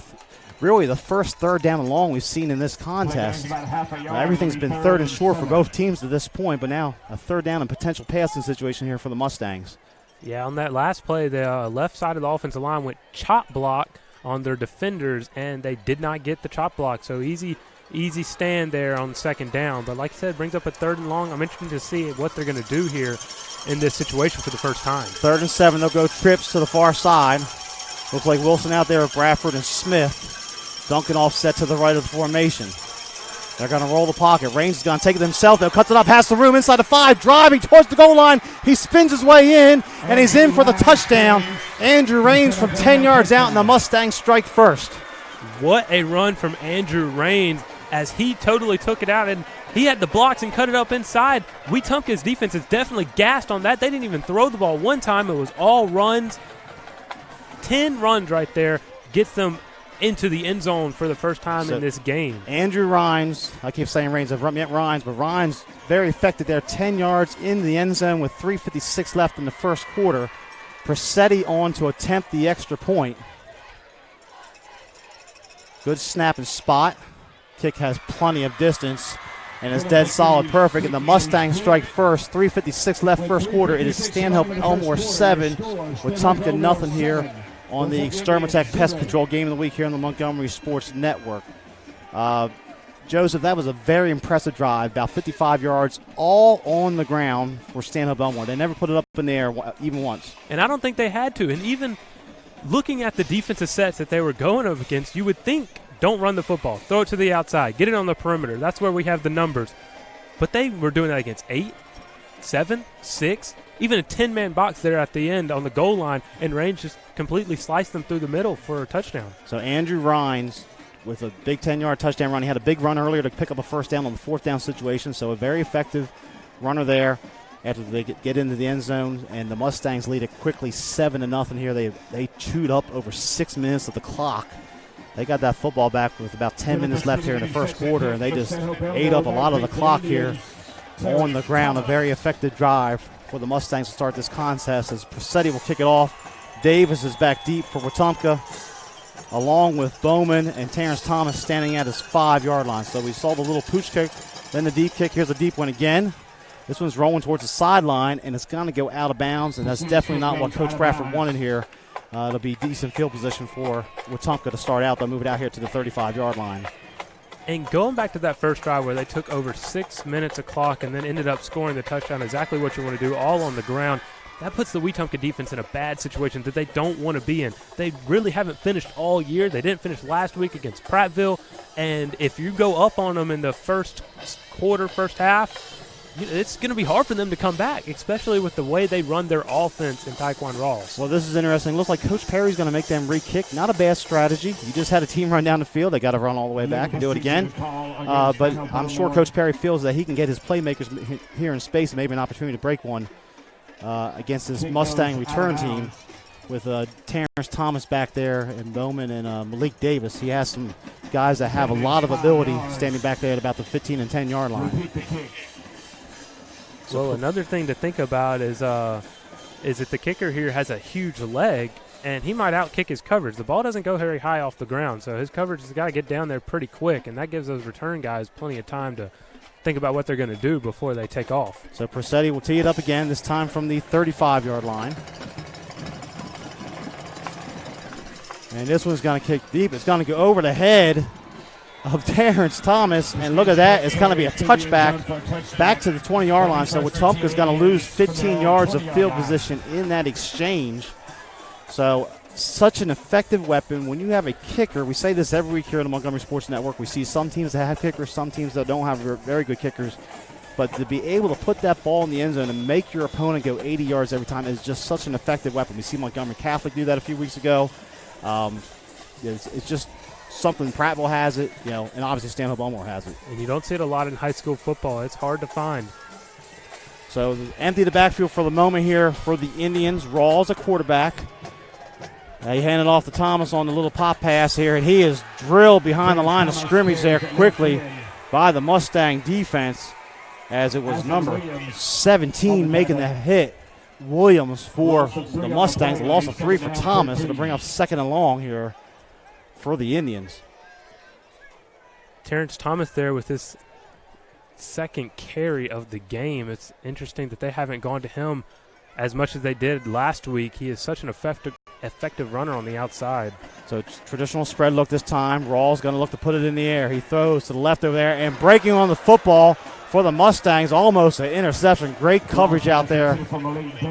really the first third down and long we've seen in this contest. Everything's been third and short for both teams to this point, but now a third down and potential passing situation here for the Mustangs. Yeah, on that last play, the left side of the offensive line went chop block on their defenders, and they did not get the chop block. So easy stand there on second down. But like I said, brings up a third and long. I'm interested to see what they're going to do here in this situation for the first time. 3rd and 7, they'll go trips to the far side. Looks like Wilson out there with Bradford and Smith. Duncan offset to the right of the formation. They're going to roll the pocket. Raines is going to take it himself. They'll cut it up past the room inside the 5, driving towards the goal line. He spins his way in, and he's in for the touchdown. Andrew Raines from 10 yards out, and the Mustangs strike first. What a run from Andrew Raines as he totally took it out, and he had the blocks and cut it up inside. Wetumpka's defense is definitely gassed on that. They didn't even throw the ball one time. It was all runs. 10 runs right there gets them into the end zone for the first time in this game. Andrew Raines, I keep saying Raines, I've run Raines, but Raines very effective there, 10 yards in the end zone with 3:56 left in the first quarter. Presetti on to attempt the extra point. Good snap and spot. Kick has plenty of distance and is dead solid, perfect. And the Mustangs strike first. 3:56 left first quarter. It is Stanhope Elmore 7 with Wetumpka nothing here on the Extermatech Pest Control Game of the Week here on the Montgomery Sports Network. Joseph, that was a very impressive drive, about 55 yards, all on the ground for Stanhope Elmore. They never put it up in the air even once. And I don't think they had to. And even looking at the defensive sets that they were going up against, you would think, don't run the football. Throw it to the outside. Get it on the perimeter. That's where we have the numbers. But they were doing that against 8, 7, 6, even a 10-man box there at the end on the goal line, and Raines just completely sliced them through the middle for a touchdown. So Andrew Raines with a big 10-yard touchdown run. He had a big run earlier to pick up a first down on the fourth down situation, so a very effective runner there after they get into the end zone, and the Mustangs lead it quickly 7-0 here. They chewed up over 6 minutes of the clock. They got that football back with about 10 minutes left here in the first quarter, and they just ate up a lot of the clock here on the ground. A very effective drive for the Mustangs to start this contest as Presetti will kick it off. Davis is back deep for Wetumpka, along with Bowman and Terrence Thomas standing at his 5-yard line. So we saw the little pooch kick, then the deep kick. Here's a deep one again. This one's rolling towards the sideline, and it's going to go out of bounds, and that's definitely not what Coach Bradford wanted here. It'll be decent field position for Wetumpka to start out. They'll move it out here to the 35-yard line. And going back to that first drive where they took over 6 minutes of clock and then ended up scoring the touchdown, exactly what you want to do, all on the ground, that puts the Wetumpka defense in a bad situation that they don't want to be in. They really haven't finished all year. They didn't finish last week against Prattville. And if you go up on them in the first quarter, first half, it's going to be hard for them to come back, especially with the way they run their offense in Taekwon Rawls. Well, this is interesting. Looks like Coach Perry's going to make them re-kick. Not a bad strategy. You just had a team run down the field. They got to run all the way back and do it again. But I'm sure Coach Perry feels that he can get his playmakers here in space and maybe an opportunity to break one against this Mustang return team with Terrence Thomas back there and Bowman and Malik Davis. He has some guys that have a lot of ability standing back there at about the 15 and 10-yard line. Well, another thing to think about is that the kicker here has a huge leg, and he might outkick his coverage. The ball doesn't go very high off the ground, so his coverage has got to get down there pretty quick, and that gives those return guys plenty of time to think about what they're going to do before they take off. So Presetti will tee it up again, this time from the 35-yard line. And this one's going to kick deep. It's going to go over the head of Terrence Thomas, and look at that. It's going to be a touchback back to the 20-yard line. So Wetumpka's going to lose 15 yards of field position in that exchange. So such an effective weapon. When you have a kicker, we say this every week here on the Montgomery Sports Network. We see some teams that have kickers, some teams that don't have very good kickers. But to be able to put that ball in the end zone and make your opponent go 80 yards every time is just such an effective weapon. We see Montgomery Catholic do that a few weeks ago. It's just something. Prattville has it, and obviously Stanhope Elmore has it. And you don't see it a lot in high school football. It's hard to find. So empty the backfield for the moment here for the Indians. Rawls a quarterback. He handed off to Thomas on the little pop pass here, and he is drilled behind the line of scrimmage there quickly by the Mustang defense, as it was number 17 making the hit. Williams for the Mustangs. A loss of 3 for Thomas. It'll bring up 2nd and long here for the Indians. Terrence Thomas there with his second carry of the game. It's interesting that they haven't gone to him as much as they did last week. He is such an effective runner on the outside. So it's traditional spread look this time. Rawls going to look to put it in the air. He throws to the left over there, and breaking on the football for the Mustangs, almost an interception. Great coverage out there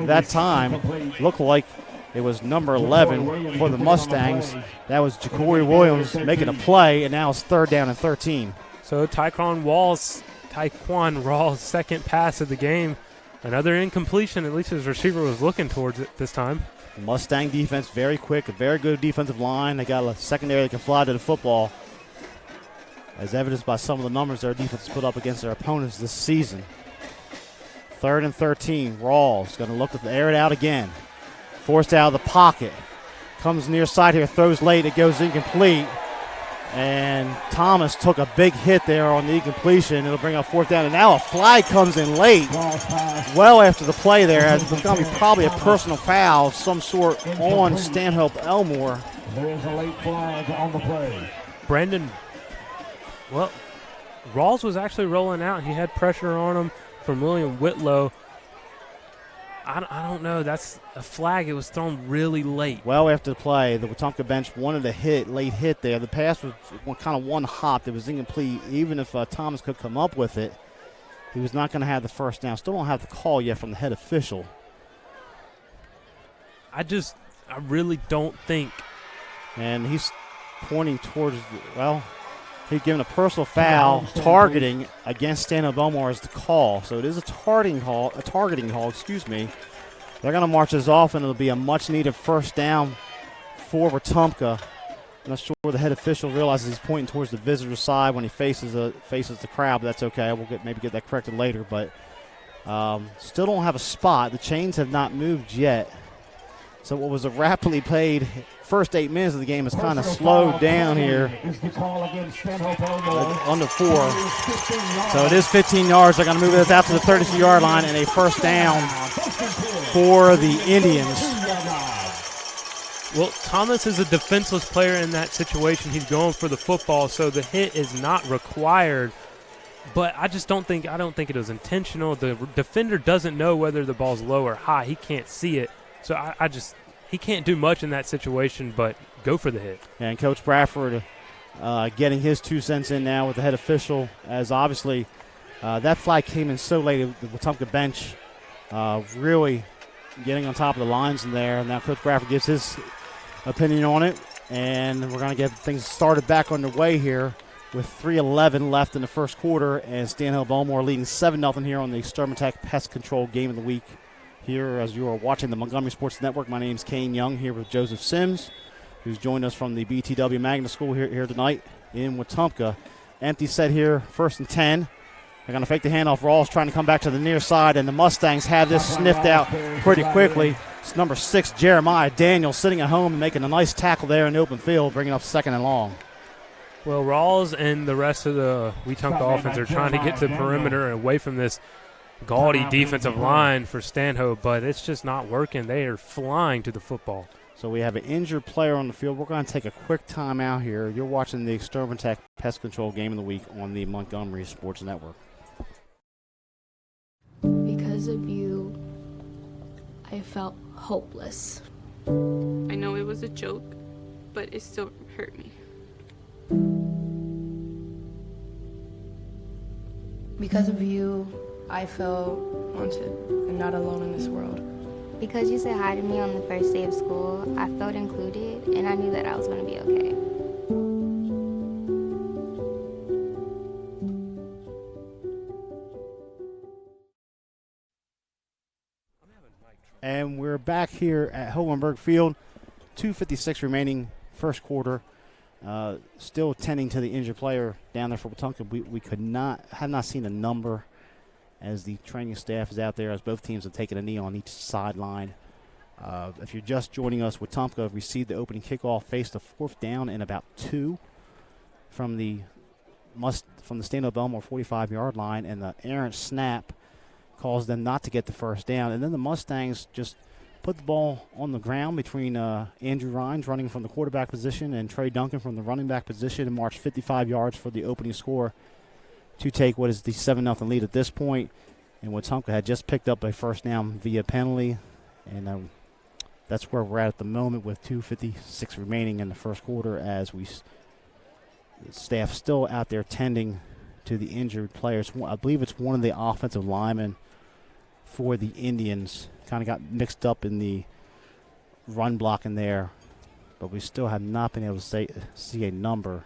that time. Looked like it was number 11 for the Mustangs. That was Ja'Cory Williams making a play, and now it's 3rd down and 13. So Taekwon Rawls' second pass of the game. Another incompletion. At least his receiver was looking towards it this time. Mustang defense very quick, a very good defensive line. They got a secondary that can fly to the football, as evidenced by some of the numbers their defense has put up against their opponents this season. 3rd and 13. Rawls going to look to air it out again. Forced out of the pocket. Comes near side here, throws late. It goes incomplete. And Thomas took a big hit there on the incompletion. It'll bring up 4th down. And now a flag comes in late. Well after the play there. It's going to be probably a personal foul of some sort on Stanhope Elmore. There's a late flag on the play. Brandon, well, Rawls was actually rolling out. He had pressure on him from William Whitlow. I don't know. That's a flag. It was thrown really late. Well after the play, the Wetumpka bench wanted a late hit there. The pass was kind of one hop. It was incomplete. Even if Thomas could come up with it, he was not going to have the first down. Still don't have the call yet from the head official. I really don't think. And he's pointing towards, he's given a personal foul targeting against Stanhope Elmore as the call. So it is a targeting call, They're going to march this off, and it'll be a much-needed first down for Wetumpka. I'm not sure the head official realizes he's pointing towards the visitor side when he faces the crowd, but that's okay. We'll maybe get that corrected later. But still don't have a spot. The chains have not moved yet. So what was a rapidly played first 8 minutes of the game is kind of slowed down here. Under 4. So it is 15 yards. They're going to move this out to the 32-yard line, and a first down for the Indians. Well, Thomas is a defenseless player in that situation. He's going for the football, so the hit is not required. But I don't think it was intentional. The defender doesn't know whether the ball's low or high. He can't see it. So he can't do much in that situation but go for the hit. And Coach Bradford getting his 2 cents in now with the head official, as obviously that flag came in so late. The Wetumpka bench really getting on top of the lines in there. And now Coach Bradford gives his opinion on it. And we're going to get things started back underway here with 3:11 left in the first quarter, and Stanhope Elmore leading 7-0 here on the Extermatech Pest Control Game of the Week. Here, as you are watching the Montgomery Sports Network, my name is Kane Young, here with Joseph Sims, who's joined us from the BTW Magna School here tonight in Wetumpka. Empty set here, 1st and 10. They're going to fake the handoff. Rawls trying to come back to the near side, and the Mustangs have this sniffed out pretty quickly. It's number 6, Jeremiah Daniels, sitting at home and making a nice tackle there in the open field, bringing up 2nd and long. Well, Rawls and the rest of the Wetumpka offense are trying to get to the perimeter and away from this gaudy defensive line for Stanhope, but it's just not working. They are flying to the football. So we have an injured player on the field. We're going to take a quick timeout here. You're watching the Extermatech Pest Control Game of the Week on the Montgomery Sports Network. Because of you, I felt hopeless. I know it was a joke, but it still hurt me. Because of you, I felt wanted and not alone in this world. Because you said hi to me on the first day of school, I felt included, and I knew that I was going to be okay. And we're back here at Hohenberg Field. 2:56 remaining first quarter. Still tending to the injured player down there for Wetumpka. We have not seen a number as the training staff is out there, as both teams have taken a knee on each sideline. If you're just joining us, Wetumpka received the opening kickoff, faced a 4th down and about 2 from the Stanhope Elmore 45-yard line, and the errant snap caused them not to get the first down. And then the Mustangs just put the ball on the ground between Andrew Rhines running from the quarterback position and Trey Duncan from the running back position, and marched 55 yards for the opening score to take what is the 7-0 lead at this point. And Wetumpka had just picked up a first down via penalty, and that's where we're at the moment with 2:56 remaining in the first quarter, as staff still out there tending to the injured players. I believe it's one of the offensive linemen for the Indians kind of got mixed up in the run blocking there, but we still have not been able to see a number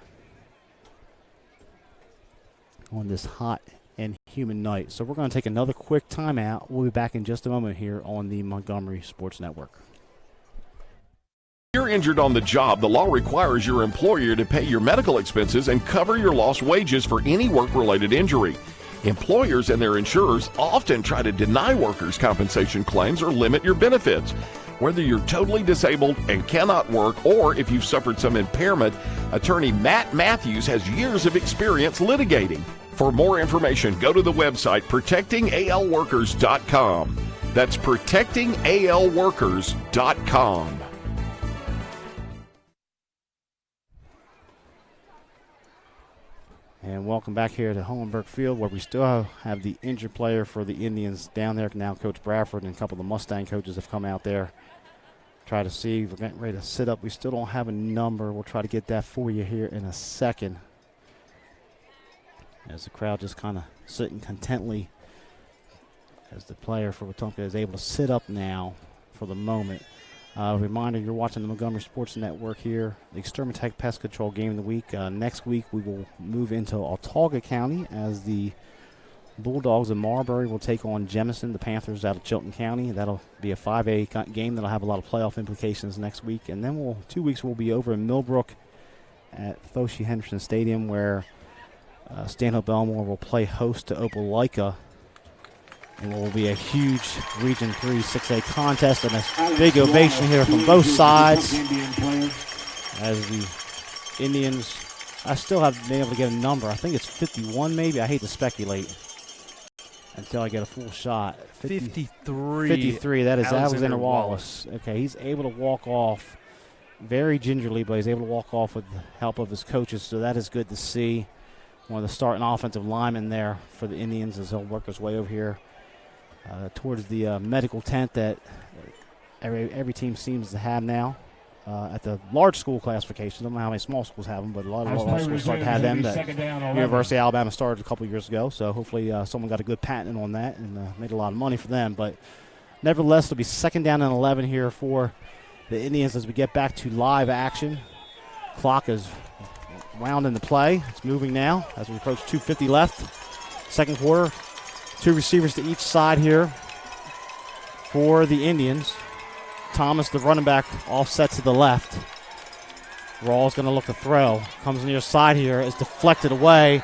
on this hot and humid night. So we're going to take another quick timeout. We'll be back in just a moment here on the Montgomery Sports Network. If you're injured on the job, the law requires your employer to pay your medical expenses and cover your lost wages for any work-related injury. Employers and their insurers often try to deny workers' compensation claims or limit your benefits. Whether you're totally disabled and cannot work, or if you've suffered some impairment, attorney Matt Matthews has years of experience litigating. For more information, go to the website protectingalworkers.com. That's protectingalworkers.com. And welcome back here to Hohenberg Field, where we still have the injured player for the Indians down there. Now Coach Bradford and a couple of the Mustang coaches have come out there. Try to see. We're getting ready to sit up. We still don't have a number. We'll try to get that for you here in a second, as the crowd just kind of sitting contently as the player for Wetumpka is able to sit up now for the moment. Reminder, you're watching the Montgomery Sports Network here, the Extermatech Pest Control Game of the Week. Next week we will move into Autauga County, as the Bulldogs of Marbury will take on Jemison, the Panthers out of Chilton County. That'll be a 5A game that'll have a lot of playoff implications next week. And then 2 weeks we'll be over in Millbrook at Foshee Henderson Stadium, where Stanhope Elmore will play host to Opelika. And it will be a huge Region 3 6A contest, and a big ovation here from both sides as the Indians, I still haven't been able to get a number. I think it's 51 maybe. I hate to speculate until I get a full shot. 53. 53, that is Alexander Wallace. Okay, he's able to walk off very gingerly, but he's able to walk off with the help of his coaches, so that is good to see. One of the starting offensive linemen there for the Indians, as he'll work his way over here towards the medical tent that every team seems to have now at the large school classification. I don't know how many small schools have them, but a lot of large schools start to have them. That University of Alabama started a couple of years ago, so hopefully someone got a good patent on that and made a lot of money for them. But nevertheless, it'll be 2nd down and 11 here for the Indians as we get back to live action. Clock is wound into play. It's moving now as we approach 2:50 left. Second quarter. 2 receivers to each side here for the Indians. Thomas, the running back, offset to the left. Rawls going to look to throw. Comes near side here. Is deflected away.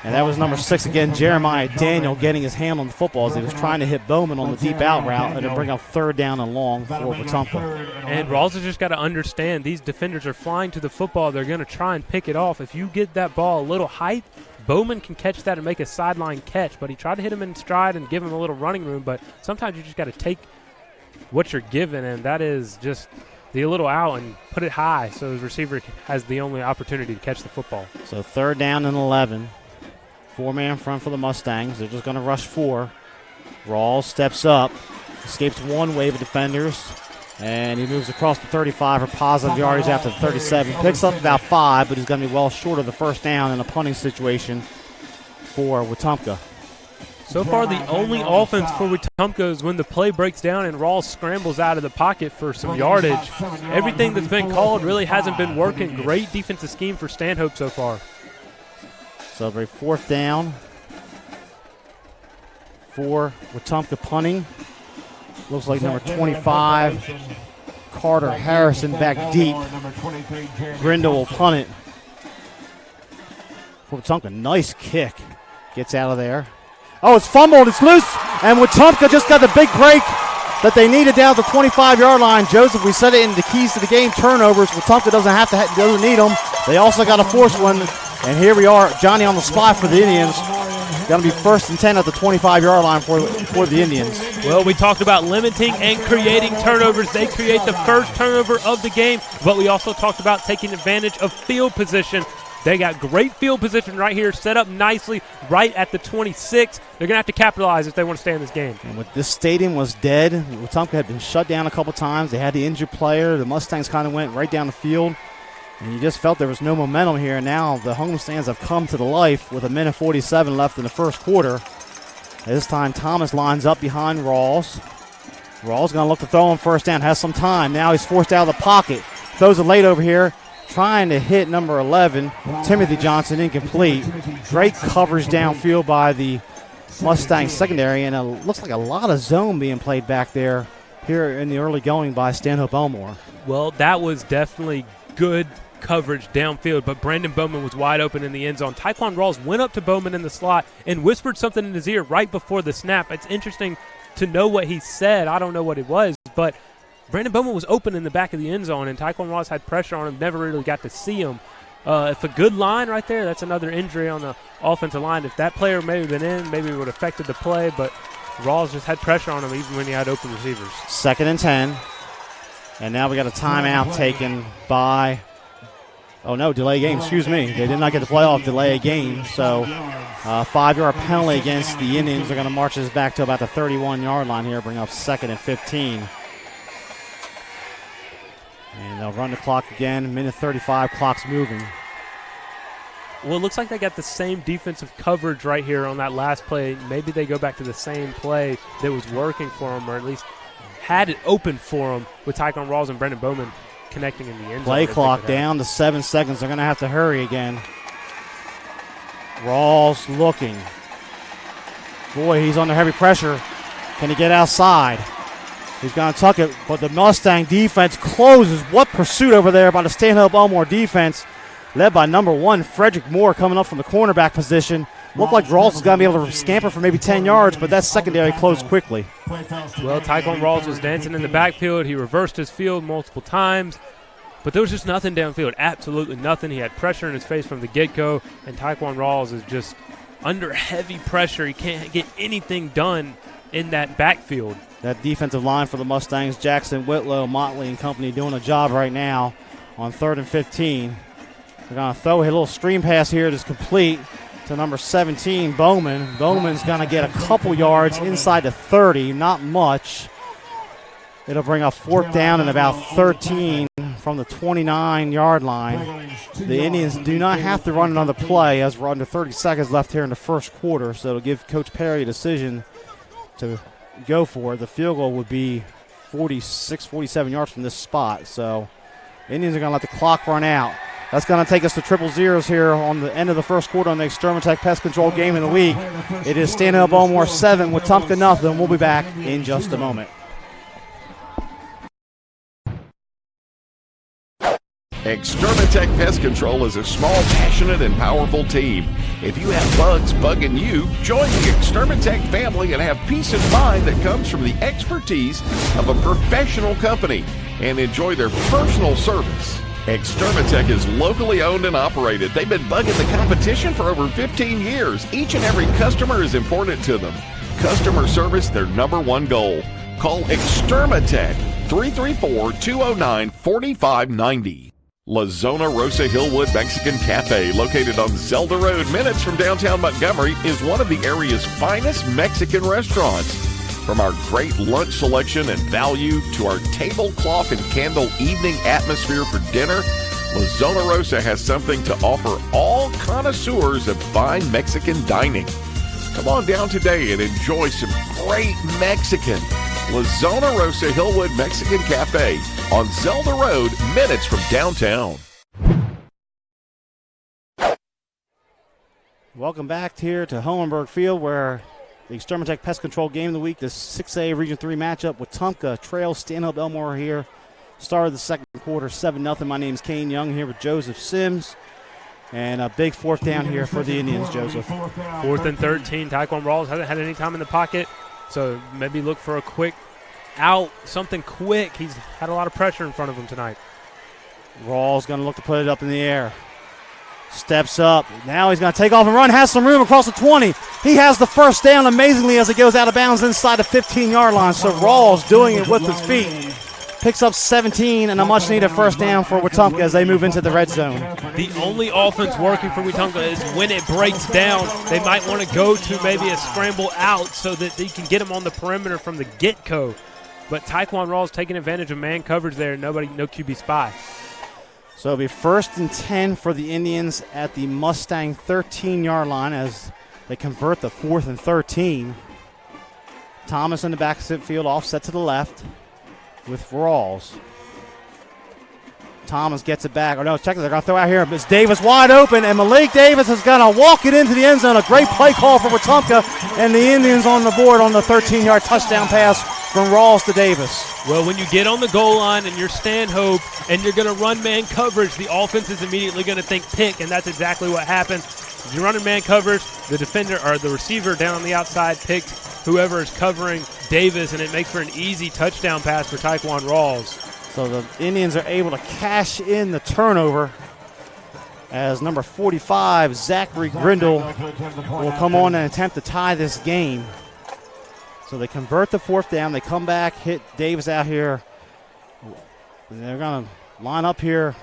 And that was number 6 again, Jeremiah Daniel, getting his hand on the football as he was trying to hit Bowman on the deep out route and to bring up 3rd down and long for Wetumpka. And Rawls has just got to understand these defenders are flying to the football. They're going to try and pick it off. If you get that ball a little height, Bowman can catch that and make a sideline catch. But he tried to hit him in stride and give him a little running room. But sometimes you just got to take what you're given, and that is just the little out and put it high so his receiver has the only opportunity to catch the football. So 3rd down and 11. 4-man front for the Mustangs. They're just going to rush 4. Rawls steps up, escapes one wave of defenders, and he moves across the 35 for positive yardage after the 37. Picks up about 5, but he's going to be well short of the first down in a punting situation for Wetumpka. So far, the only offense for Wetumpka is when the play breaks down and Rawls scrambles out of the pocket for some yardage. Everything that's been called really hasn't been working. Great defensive scheme for Stanhope so far. So a 4th down for Wetumpka punting. Looks like number 25, Carter Harrison back deep. Grindle will punt it for Wetumpka. Nice kick. Gets out of there. Oh, it's fumbled. It's loose. And Wetumpka just got the big break that they needed down at the 25-yard line. Joseph, we said it in the keys to the game, turnovers. Wetumpka doesn't need them. They also got to force one. And here we are, Johnny on the spot for the Indians. Going to be 1st and 10 at the 25-yard line for the Indians. Well, we talked about limiting and creating turnovers. They create the first turnover of the game, but we also talked about taking advantage of field position. They got great field position right here, set up nicely right at the 26. They're going to have to capitalize if they want to stay in this game. And with this stadium was dead, Wetumpka had been shut down a couple times. They had the injured player. The Mustangs kind of went right down the field. And you just felt there was no momentum here. Now the homestands have come to the life with 1:47 left in the first quarter. This time Thomas lines up behind Rawls. Rawls going to look to throw on 1st down. Has some time. Now he's forced out of the pocket. Throws it late over here. Trying to hit number 11, Timothy Johnson, incomplete. Great coverage downfield by the Mustang secondary. And it looks like a lot of zone being played back there here in the early going by Stanhope Elmore. Well, that was definitely good coverage downfield, but Brandon Bowman was wide open in the end zone. Tyquan Rawls went up to Bowman in the slot and whispered something in his ear right before the snap. It's interesting to know what he said. I don't know what it was, but Brandon Bowman was open in the back of the end zone, and Tyquan Rawls had pressure on him, never really got to see him. If a good line right there, that's another injury on the offensive line. If that player maybe been in, maybe it would have affected the play, but Rawls just had pressure on him even when he had open receivers. 2nd and 10. And now we got a timeout taken by, delay game, excuse me. They did not get the playoff, delay a game. So 5-yard penalty against the Indians. They're going to march this back to about the 31-yard line here, bring up 2nd and 15. And they'll run the clock again, 1:35, clock's moving. Well, it looks like they got the same defensive coverage right here on that last play. Maybe they go back to the same play that was working for them, or at least had it open for them with Tyquan Rawls and Brandon Bowman connecting in the end zone. Play clock down to 7 seconds. They're going to have to hurry again. Rawls looking. Boy, he's under heavy pressure. Can he get outside? He's going to tuck it, but the Mustang defense closes. What pursuit over there by the Stanhope Elmore defense, led by number 1, Frederick Moore, coming up from the cornerback position. Looked like Rawls was going to be able to scamper for maybe 10 yards, but that secondary closed quickly. Well, Tyquan Rawls was dancing in the backfield. He reversed his field multiple times, but there was just nothing downfield, absolutely nothing. He had pressure in his face from the get-go, and Tyquan Rawls is just under heavy pressure. He can't get anything done in that backfield. That defensive line for the Mustangs, Jackson, Whitlow, Motley, and company doing a job right now on 3rd and 15. They're going to throw a little screen pass here that's complete to number 17, Bowman. Bowman's going to get a couple yards inside the 30, not much. It'll bring up 4th down and about 13 from the 29-yard line. The Indians do not have to run another play as we're under 30 seconds left here in the first quarter, so it'll give Coach Perry a decision to go for it. The field goal would be 46, 47 yards from this spot, so Indians are going to let the clock run out. That's going to take us to triple zeros here on the end of the first quarter on the Extermatech Pest Control Game of the Week. It is Stanhope Elmore 7, Wetumpka nothing. We'll be back in just a moment. Extermatech Pest Control is a small, passionate, and powerful team. If you have bugs bugging you, join the Extermatech family and have peace of mind that comes from the expertise of a professional company and enjoy their personal service. Extermatech is locally owned and operated. They've been bugging the competition for over 15 years. Each and every customer is important to them. Customer service, their #1 goal. Call Extermatech 334-209-4590. La Zona Rosa Hillwood Mexican Cafe, located on Zelda Road, minutes from downtown Montgomery, is one of the area's finest Mexican restaurants. From our great lunch selection and value to our tablecloth and candle evening atmosphere for dinner, La Zona Rosa has something to offer all connoisseurs of fine Mexican dining. Come on down today and enjoy some great Mexican. La Zona Rosa Hillwood Mexican Cafe on Zelda Road, minutes from downtown. Welcome back here to Hohenberg Field, where the Extermatech Pest Control Game of the Week, the 6A Region 3 matchup with Wetumpka trails Stanhope Elmore here. Started the second quarter 7-0. My name's Kane Young here with Joseph Sims. And a big fourth down here for the Indians, Joseph. 4th and 13. Taekwon Rawls hasn't had any time in the pocket, so maybe look for a quick out, something quick. He's had a lot of pressure in front of him tonight. Rawls going to look to put it up in the air. Steps up. Now he's going to take off and run. Has some room across the 20. He has the first down amazingly as it goes out of bounds inside the 15-yard line. So Rawls doing it with his feet. Picks up 17 and a much-needed first down for Wetumpka as they move into the red zone. The only offense working for Wetumpka is when it breaks down, they might want to go to maybe a scramble out so that they can get him on the perimeter from the get-go. But Taekwon Rawls taking advantage of man coverage there. No QB spy. So it'll be 1st and 10 for the Indians at the Mustang 13-yard line as they convert the 4th and 13. Thomas in the back of the field, offset to the left with Rawls. Thomas gets it back. Oh, no, check it. They're going to throw out here. It's Davis wide open, and Malik Davis is going to walk it into the end zone. A great play call for Wetumpka, and the Indians on the board on the 13-yard touchdown pass from Rawls to Davis. Well, when you get on the goal line and you're Stanhope and you're going to run man coverage, the offense is immediately going to think pick, and that's exactly what happened. If you're running man coverage, the defender or the receiver down on the outside picked whoever is covering Davis, and it makes for an easy touchdown pass for Taekwon Rawls. So the Indians are able to cash in the turnover as number 45, Zachary Grindle, will come on and attempt to tie this game. So they convert the 4th down. They come back, hit Davis out here. And they're going to line up here,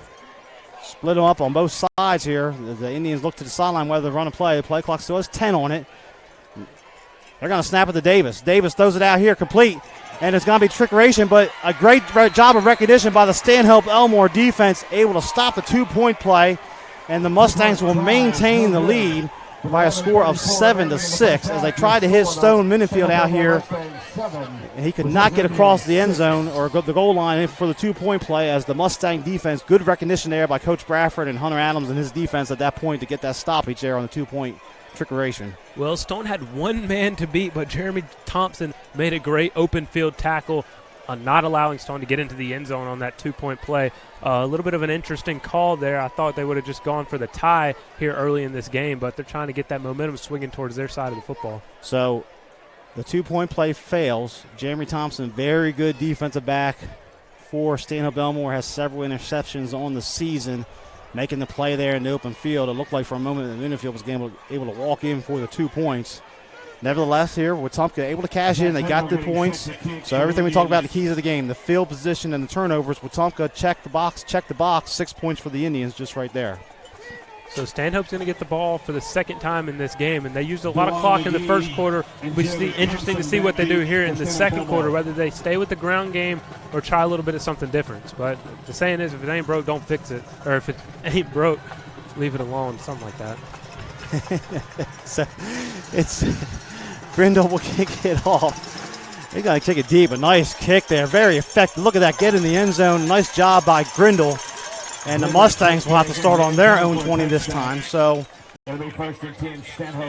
split them up on both sides here. The Indians look to the sideline whether to run a play. The play clock still has 10 on it. They're going to snap it to Davis. Davis throws it out here complete. And it's going to be trickeration, but a great job of recognition by the Stanhope Elmore defense, able to stop the 2-point play. And the Mustangs will maintain the lead by a score of 7-6 as they tried to hit Stone Minifield out here. He could not get across the end zone or the goal line for the 2-point play as the Mustang defense, good recognition there by Coach Bradford and Hunter Adams and his defense at that point to get that stoppage there on the 2-point trickeration. Well, Stone had one man to beat, but Jeremy Thompson made a great open field tackle, not allowing Stone to get into the end zone on that 2-point play. A little bit of an interesting call there. I thought they would have just gone for the tie here early in this game, but they're trying to get that momentum swinging towards their side of the football. So the 2-point play fails. Jeremy Thompson, very good defensive back for Stanhope Elmore, has several interceptions on the season, making the play there in the open field. It looked like for a moment that Minifield was able to walk in for the 2 points. Nevertheless, here, Wetumpka able to cash in. They got the points. So everything we talked about, the keys of the game, the field position and the turnovers, Wetumpka check the box. 6 points for the Indians just right there. So Stanhope's going to get the ball for the second time in this game, and they used a lot of clock in the first quarter. It's interesting to see what they do here in the second quarter, whether they stay with the ground game or try a little bit of something different. But the saying is, if it ain't broke, don't fix it. Or if it ain't broke, leave it alone, something like that. So it's Grindle will kick it off. They got to kick it deep. A nice kick there. Very effective. Look at that. Get in the end zone. Nice job by Grindle. And the Mustangs will have to start on their own 20 this time. So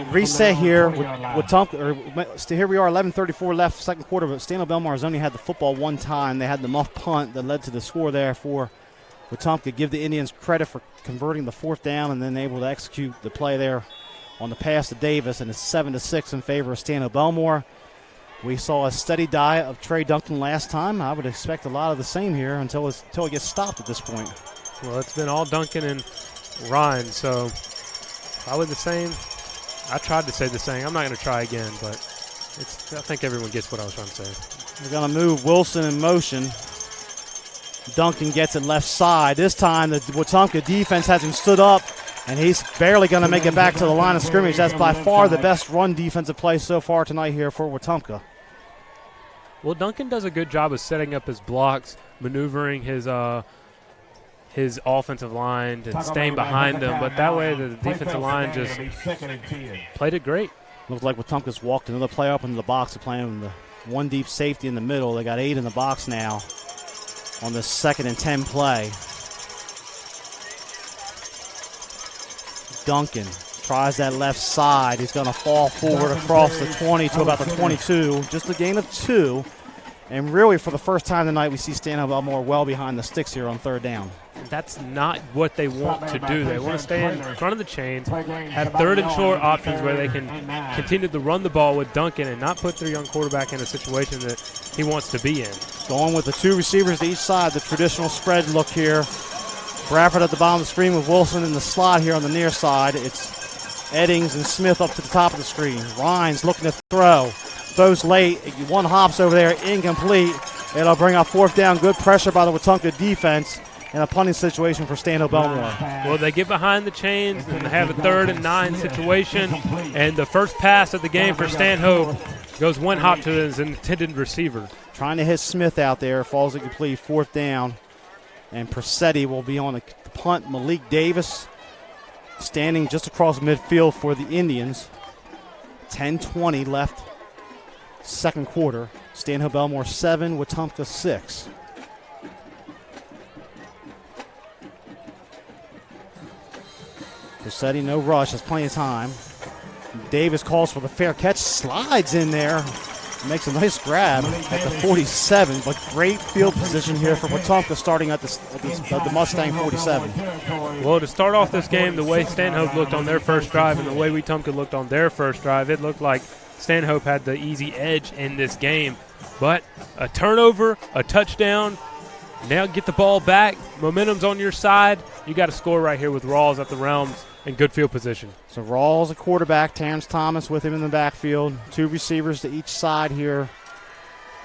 reset here with Wetumpka. Here we are, 11:34 left, second quarter. But Stanhope Elmore has only had the football one time. They had the muff punt that led to the score there for Wetumpka. Give the Indians credit for converting the fourth down and then able to execute the play there on the pass to Davis. And it's 7-6 in favor of Stanhope Elmore. We saw a steady diet of Trey Duncan last time. I would expect a lot of the same here until it gets stopped at this point. Well, it's been all Duncan and Ryan, so probably the same. I tried to say the same. I'm not going to try again, but I think everyone gets what I was trying to say. We're going to move Wilson in motion. Duncan gets it left side. This time the Wetumpka defense has him stood up, and he's barely going to make it back to the line of scrimmage. That's by far the best run defensive play so far tonight here for Wetumpka. Well, Duncan does a good job of setting up his blocks, maneuvering his offensive line and staying behind them, but that way the defensive line just played it great. Looks like Wetumpka's walked another player up into the box. They're playing the one deep safety in the middle. They got 8 in the box now on the 2nd and 10 play. Duncan tries that left side. He's going to fall forward across the 20 to about the 22. Just a gain of 2. And really, for the first time tonight, we see Stanhope Elmore well behind the sticks here on third down. That's not what they want to do. They want to stay in front of the chains, have third and short options where they can continue to run the ball with Duncan and not put their young quarterback in a situation that he wants to be in. Going with the 2 receivers to each side, the traditional spread look here. Bradford at the bottom of the screen with Wilson in the slot here on the near side. It's Eddings and Smith up to the top of the screen. Rhines looking to throw. Throws late. One hops over there, incomplete. It'll bring up fourth down. Good pressure by the Wetumpka defense and a punting situation for Stanhope Elmore. Well, they get behind the chains and they have a 3rd and 9 situation. And the first pass of the game for Stanhope goes one hop to his intended receiver. Trying to hit Smith out there. Falls incomplete. Fourth down. And Persetti will be on the punt. Malik Davis standing just across midfield for the Indians. 10:20 left. Second quarter. Stanhope Elmore 7, Wetumpka 6. Persetti, no rush, has plenty of time. Davis calls for the fair catch, slides in there, makes a nice grab at the 47, but great field position here for Wetumpka starting at the Mustang 47. Well, to start off this game, the way Stanhope looked on their first drive and the way Wetumpka looked on their first drive, it looked like Stanhope had the easy edge in this game. But a turnover, a touchdown, now get the ball back, momentum's on your side. You got to score right here with Rawls at the realms and good field position. So Rawls, a quarterback, Terrence Thomas with him in the backfield. 2 receivers to each side here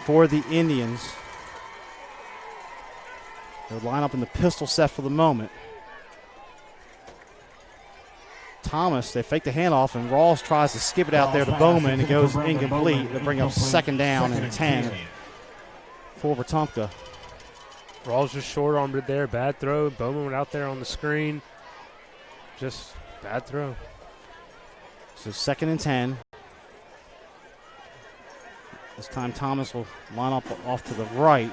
for the Indians. They'll line up in the pistol set for the moment. Thomas, they fake the handoff, and Rawls tries to skip it out there to Bowman. It goes incomplete. They'll bring up 2nd down and 10 for Wetumpka. Rawls just short-armed it there. Bad throw. Bowman went out there on the screen. Just bad throw. So 2nd and 10. This time Thomas will line up off to the right.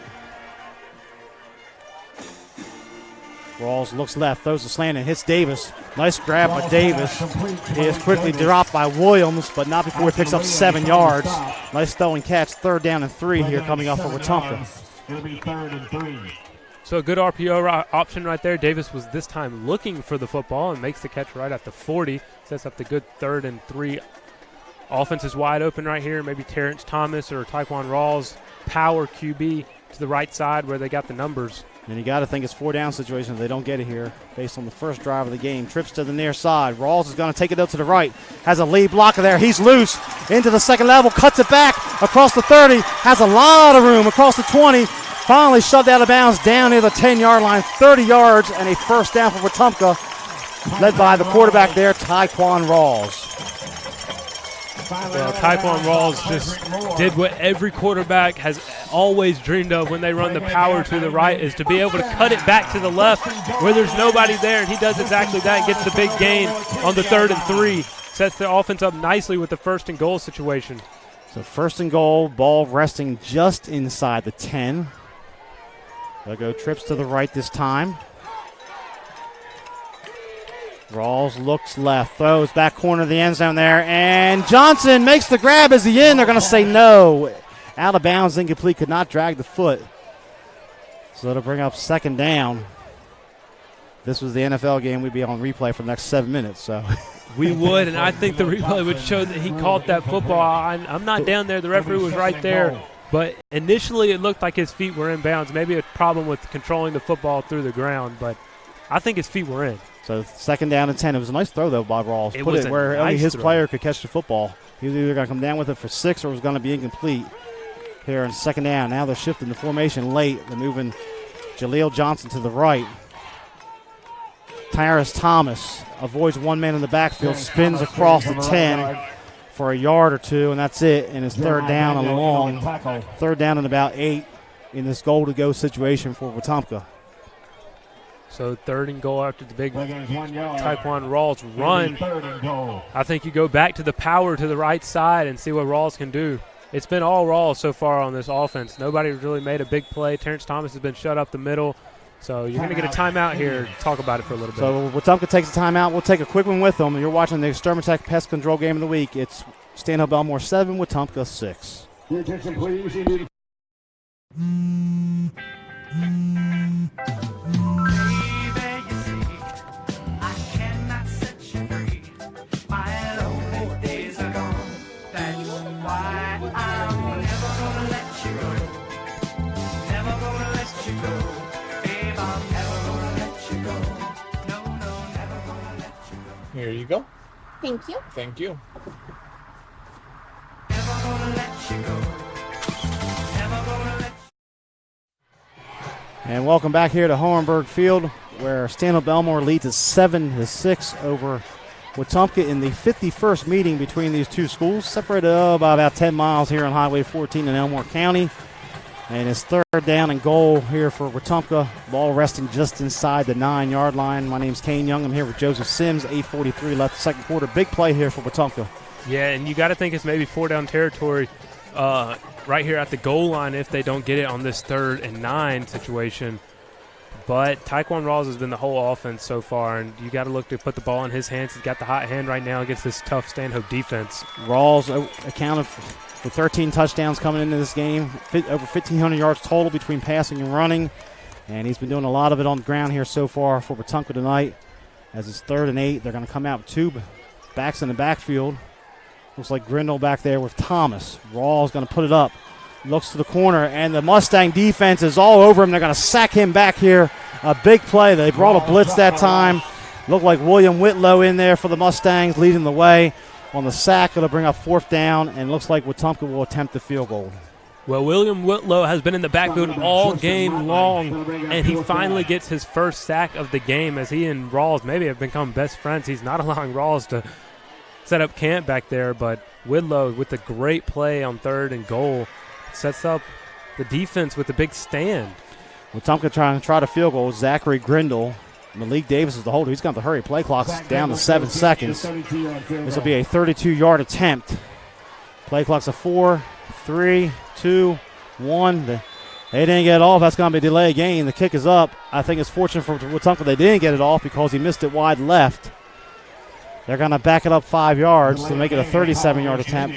Rawls looks left, throws the slant and hits Davis. Nice grab by Davis. He is quickly dropped by Williams, but not before he picks up 7 yards. Nice throwing catch, 3rd down and 3 here coming up for Wetumpka. It'll be 3rd and 3. So a good RPO option right there. Davis was this time looking for the football and makes the catch right at the 40. Sets up the good 3rd and 3. Offense is wide open right here. Maybe Terrence Thomas or Tyquan Rawls, power QB to the right side where they got the numbers. And you got to think it's 4-down situation if they don't get it here based on the first drive of the game. Trips to the near side. Rawls is going to take it out to the right. Has a lead blocker there. He's loose into the second level. Cuts it back across the 30. Has a lot of room across the 20. Finally shoved out of bounds down near the 10-yard line. 30 yards and a first down for Wetumpka, led by the quarterback there, Tyquan Rawls. Well, Tyquan Rawls just did what every quarterback has always dreamed of when they run the power to the right, is to be able to cut it back to the left where there's nobody there, and he does exactly that, gets the big gain on the 3rd and 3, sets the offense up nicely with the 1st and goal situation. So 1st and goal, ball resting just inside the 10. They'll go trips to the right this time. Rawls looks left, throws back corner of the end zone there, and Johnson makes the grab. Is he in? They're going to say no. Out of bounds, incomplete, could not drag the foot. So it'll bring up second down. This was the NFL game. We'd be on replay for the next 7 minutes. So we would, and I think the replay would show that he caught that football. I'm not down there. The referee was right there. But initially it looked like his feet were in bounds. Maybe a problem with controlling the football through the ground, but I think his feet were in. So second down and 10. It was a nice throw, though, by Rawls. It Put was it a where only nice his throw. player could catch the football. He was either going to come down with it for 6 or it was going to be incomplete here in second down. Now they're shifting the formation late. They're moving Jaleel Johnson to the right. Tyrus Thomas avoids one man in the backfield, spins across the 10 for a yard or two, and that's it. And it's third down and long. Third down and about 8 in this goal-to-go situation for Wetumpka. So third and goal after the big Taekwon Rawls run. I think you go back to the power to the right side and see what Rawls can do. It's been all Rawls so far on this offense. Nobody really made a big play. Terrence Thomas has been shut up the middle. So you're going to get a timeout here. Talk about it for a little bit. So Wetumpka takes a timeout. We'll take a quick one with them. You're watching the Extermatech Pest Control Game of the Week. It's Stanhope Elmore 7, Wetumpka 6. Your attention, please. You need Here you go. Thank you. Thank you. And welcome back here to Hohenberg Field, where Stanhope Elmore leads at 7-6 over Wetumpka in the 51st meeting between these two schools, separated by about 10 miles here on Highway 14 in Elmore County. And it's third down and goal here for Wetumpka. Ball resting just inside the 9-yard line. My name's Kane Young. I'm here with Joseph Sims. 8:43 left the second quarter. Big play here for Wetumpka. Yeah, and you got to think it's maybe 4-down territory right here at the goal line if they don't get it on this 3rd and 9 situation. But Taekwon Rawls has been the whole offense so far, and you got to look to put the ball in his hands. He's got the hot hand right now against this tough Stanhope defense. Rawls accounted for 13 touchdowns coming into this game, over 1,500 yards total between passing and running, and he's been doing a lot of it on the ground here so far for Wetumpka tonight. As it's 3rd and 8, they're going to come out with 2 backs in the backfield. Looks like Grindle back there with Thomas. Rawls going to put it up. Looks to the corner, and the Mustang defense is all over him. They're going to sack him back here. A big play. They brought a blitz that time. Looked like William Whitlow in there for the Mustangs leading the way. On the sack, it'll bring up 4th down, and looks like Wetumpka will attempt the field goal. Well, William Whitlow has been in the backfield all game long, and he finally gets his first sack of the game as he and Rawls maybe have become best friends. He's not allowing Rawls to set up camp back there, but Whitlow with a great play on 3rd and goal sets up the defense with a big stand. Wetumpka trying to try to field goal. Zachary Grindle. Malik Davis is the holder. He's got the hurry. Play clock's down to 7 seconds. This will be a 32-yard attempt. Play clock's a 4, 3, 2, 1. They didn't get it off. That's going to be a delay game. The kick is up. I think it's fortunate for Wetumpka they didn't get it off because he missed it wide left. They're going to back it up 5 yards to make it a 37-yard attempt.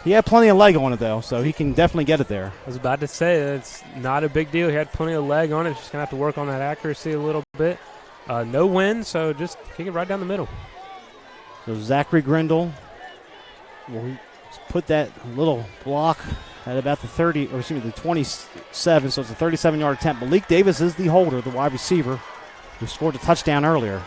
He had plenty of leg on it, though, so he can definitely get it there. I was about to say, it's not a big deal. He had plenty of leg on it. Just going to have to work on that accuracy a little bit. No win, so just kick it right down the middle. So Zachary Grindle will put that little block at about the 30, or excuse me, the 27, so it's a 37-yard attempt. Malik Davis is the holder, the wide receiver, who scored a touchdown earlier.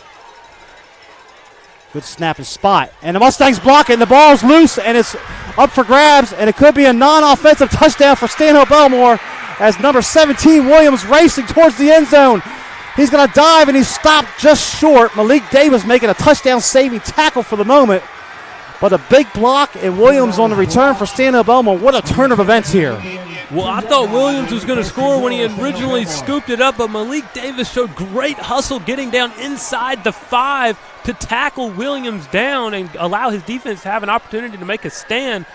Good snap and spot. And the Mustangs block it, and the ball's loose, and it's up for grabs, and it could be a non-offensive touchdown for Stanhope Elmore as number 17, Williams, racing towards the end zone. He's going to dive, and he's stopped just short. Malik Davis making a touchdown-saving tackle for the moment. But a big block, and Williams on the return for Stanhope Elmore. What a turn of events here. Well, I thought Williams was going to score when he originally scooped it up, but Malik Davis showed great hustle getting down inside the 5 to tackle Williams down and allow his defense to have an opportunity to make a stand.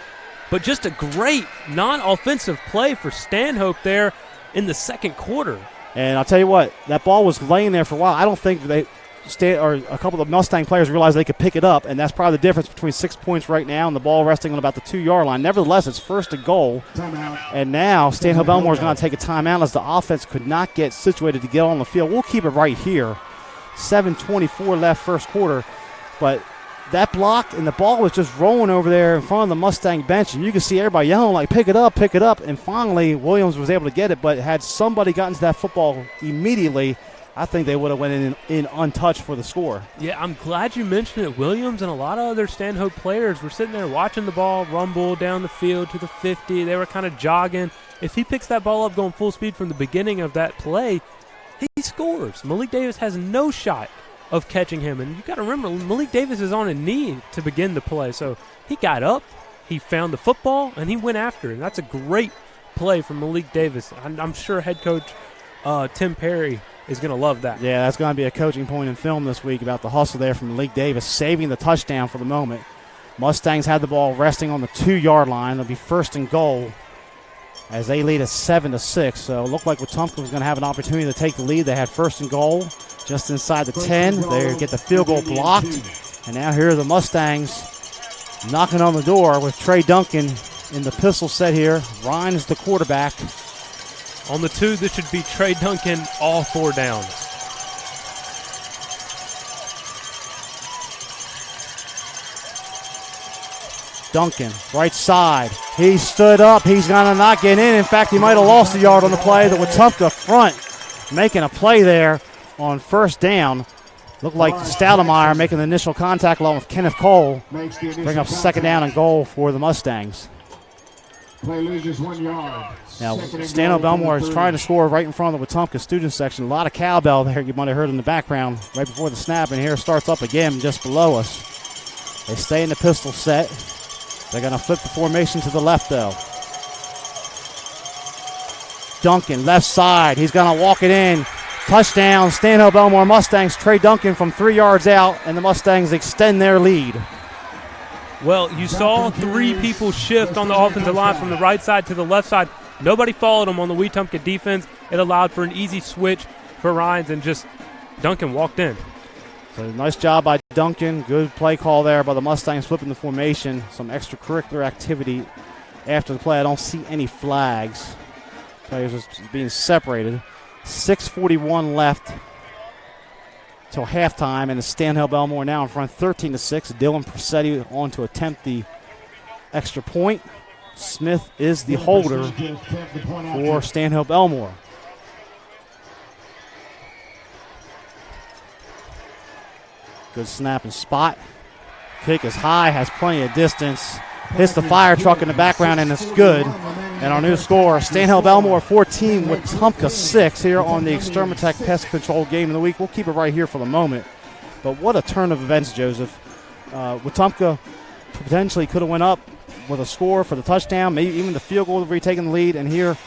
But just a great non-offensive play for Stanhope there in the second quarter. And I'll tell you what, that ball was laying there for a while. I don't think a couple of Mustang players realized they could pick it up, and that's probably the difference between 6 points right now and the ball resting on about the 2-yard line. Nevertheless, it's first and goal, and now Stanhope Elmore is going to take a timeout as the offense could not get situated to get on the field. We'll keep it right here. 7:24 left first quarter, but that block and the ball was just rolling over there in front of the Mustang bench, and you can see everybody yelling like, pick it up, and finally Williams was able to get it, but had somebody gotten to that football immediately, I think they would have went in untouched for the score. Yeah, I'm glad you mentioned it. Williams and a lot of other Stanhope players were sitting there watching the ball rumble down the field to the 50. They were kind of jogging. If he picks that ball up going full speed from the beginning of that play, he scores. Malik Davis has no shot of catching him. And you got to remember, Malik Davis is on a knee to begin the play. So he got up, he found the football, and he went after it. And that's a great play from Malik Davis. I'm sure head coach Tim Perry is going to love that. Yeah, that's going to be a coaching point in film this week about the hustle there from Malik Davis, saving the touchdown for the moment. Mustangs had the ball resting on the 2-yard line. It'll be first and goal as they lead at 7-6. So it looked like Wetumpka was going to have an opportunity to take the lead. They had first and goal just inside the 10. They get the field goal blocked. And now here are the Mustangs knocking on the door with Trey Duncan in the pistol set here. Ryan is the quarterback. On the 2, this should be Trey Duncan all 4 downs. Duncan, right side. He stood up. He's going to not get in. In fact, he might have lost a yard on the play. The Wetumpka front making a play there on first down. Looked like Stoudemire making the initial contact along with Kenneth Cole. Bring up second down and goal for the Mustangs. Play loses 1 yard. Now, Stanhope Elmore is trying to score right in front of the Wetumpka student section. A lot of cowbell there you might have heard in the background right before the snap, and here starts up again just below us. They stay in the pistol set. They're going to flip the formation to the left, though. Duncan, left side. He's going to walk it in. Touchdown, Stanhope Elmore Mustangs. Trey Duncan from 3 yards out, and the Mustangs extend their lead. Well, you saw 3 people shift on the offensive line from the right side to the left side. Nobody followed them on the Wetumpka defense. It allowed for an easy switch for Ryans, and just Duncan walked in. So nice job by Duncan. Good play call there by the Mustangs flipping the formation. Some extracurricular activity after the play. I don't see any flags. Players just being separated. 6:41 left till halftime, and it's Stanhope Elmore now in front 13-6. Dylan Pressetti on to attempt the extra point. Smith is the holder for Stanhope Elmore. Good snap and spot. Kick is high, has plenty of distance. Hits the fire truck in the background, and it's good. And our new score, Stanhope Elmore 14, Wetumpka 6 here on the Extermatech Pest Control Game of the Week. We'll keep it right here for the moment. But what a turn of events, Joseph. Wetumpka potentially could have went up with a score for the touchdown, maybe even the field goal to retake the lead. And here,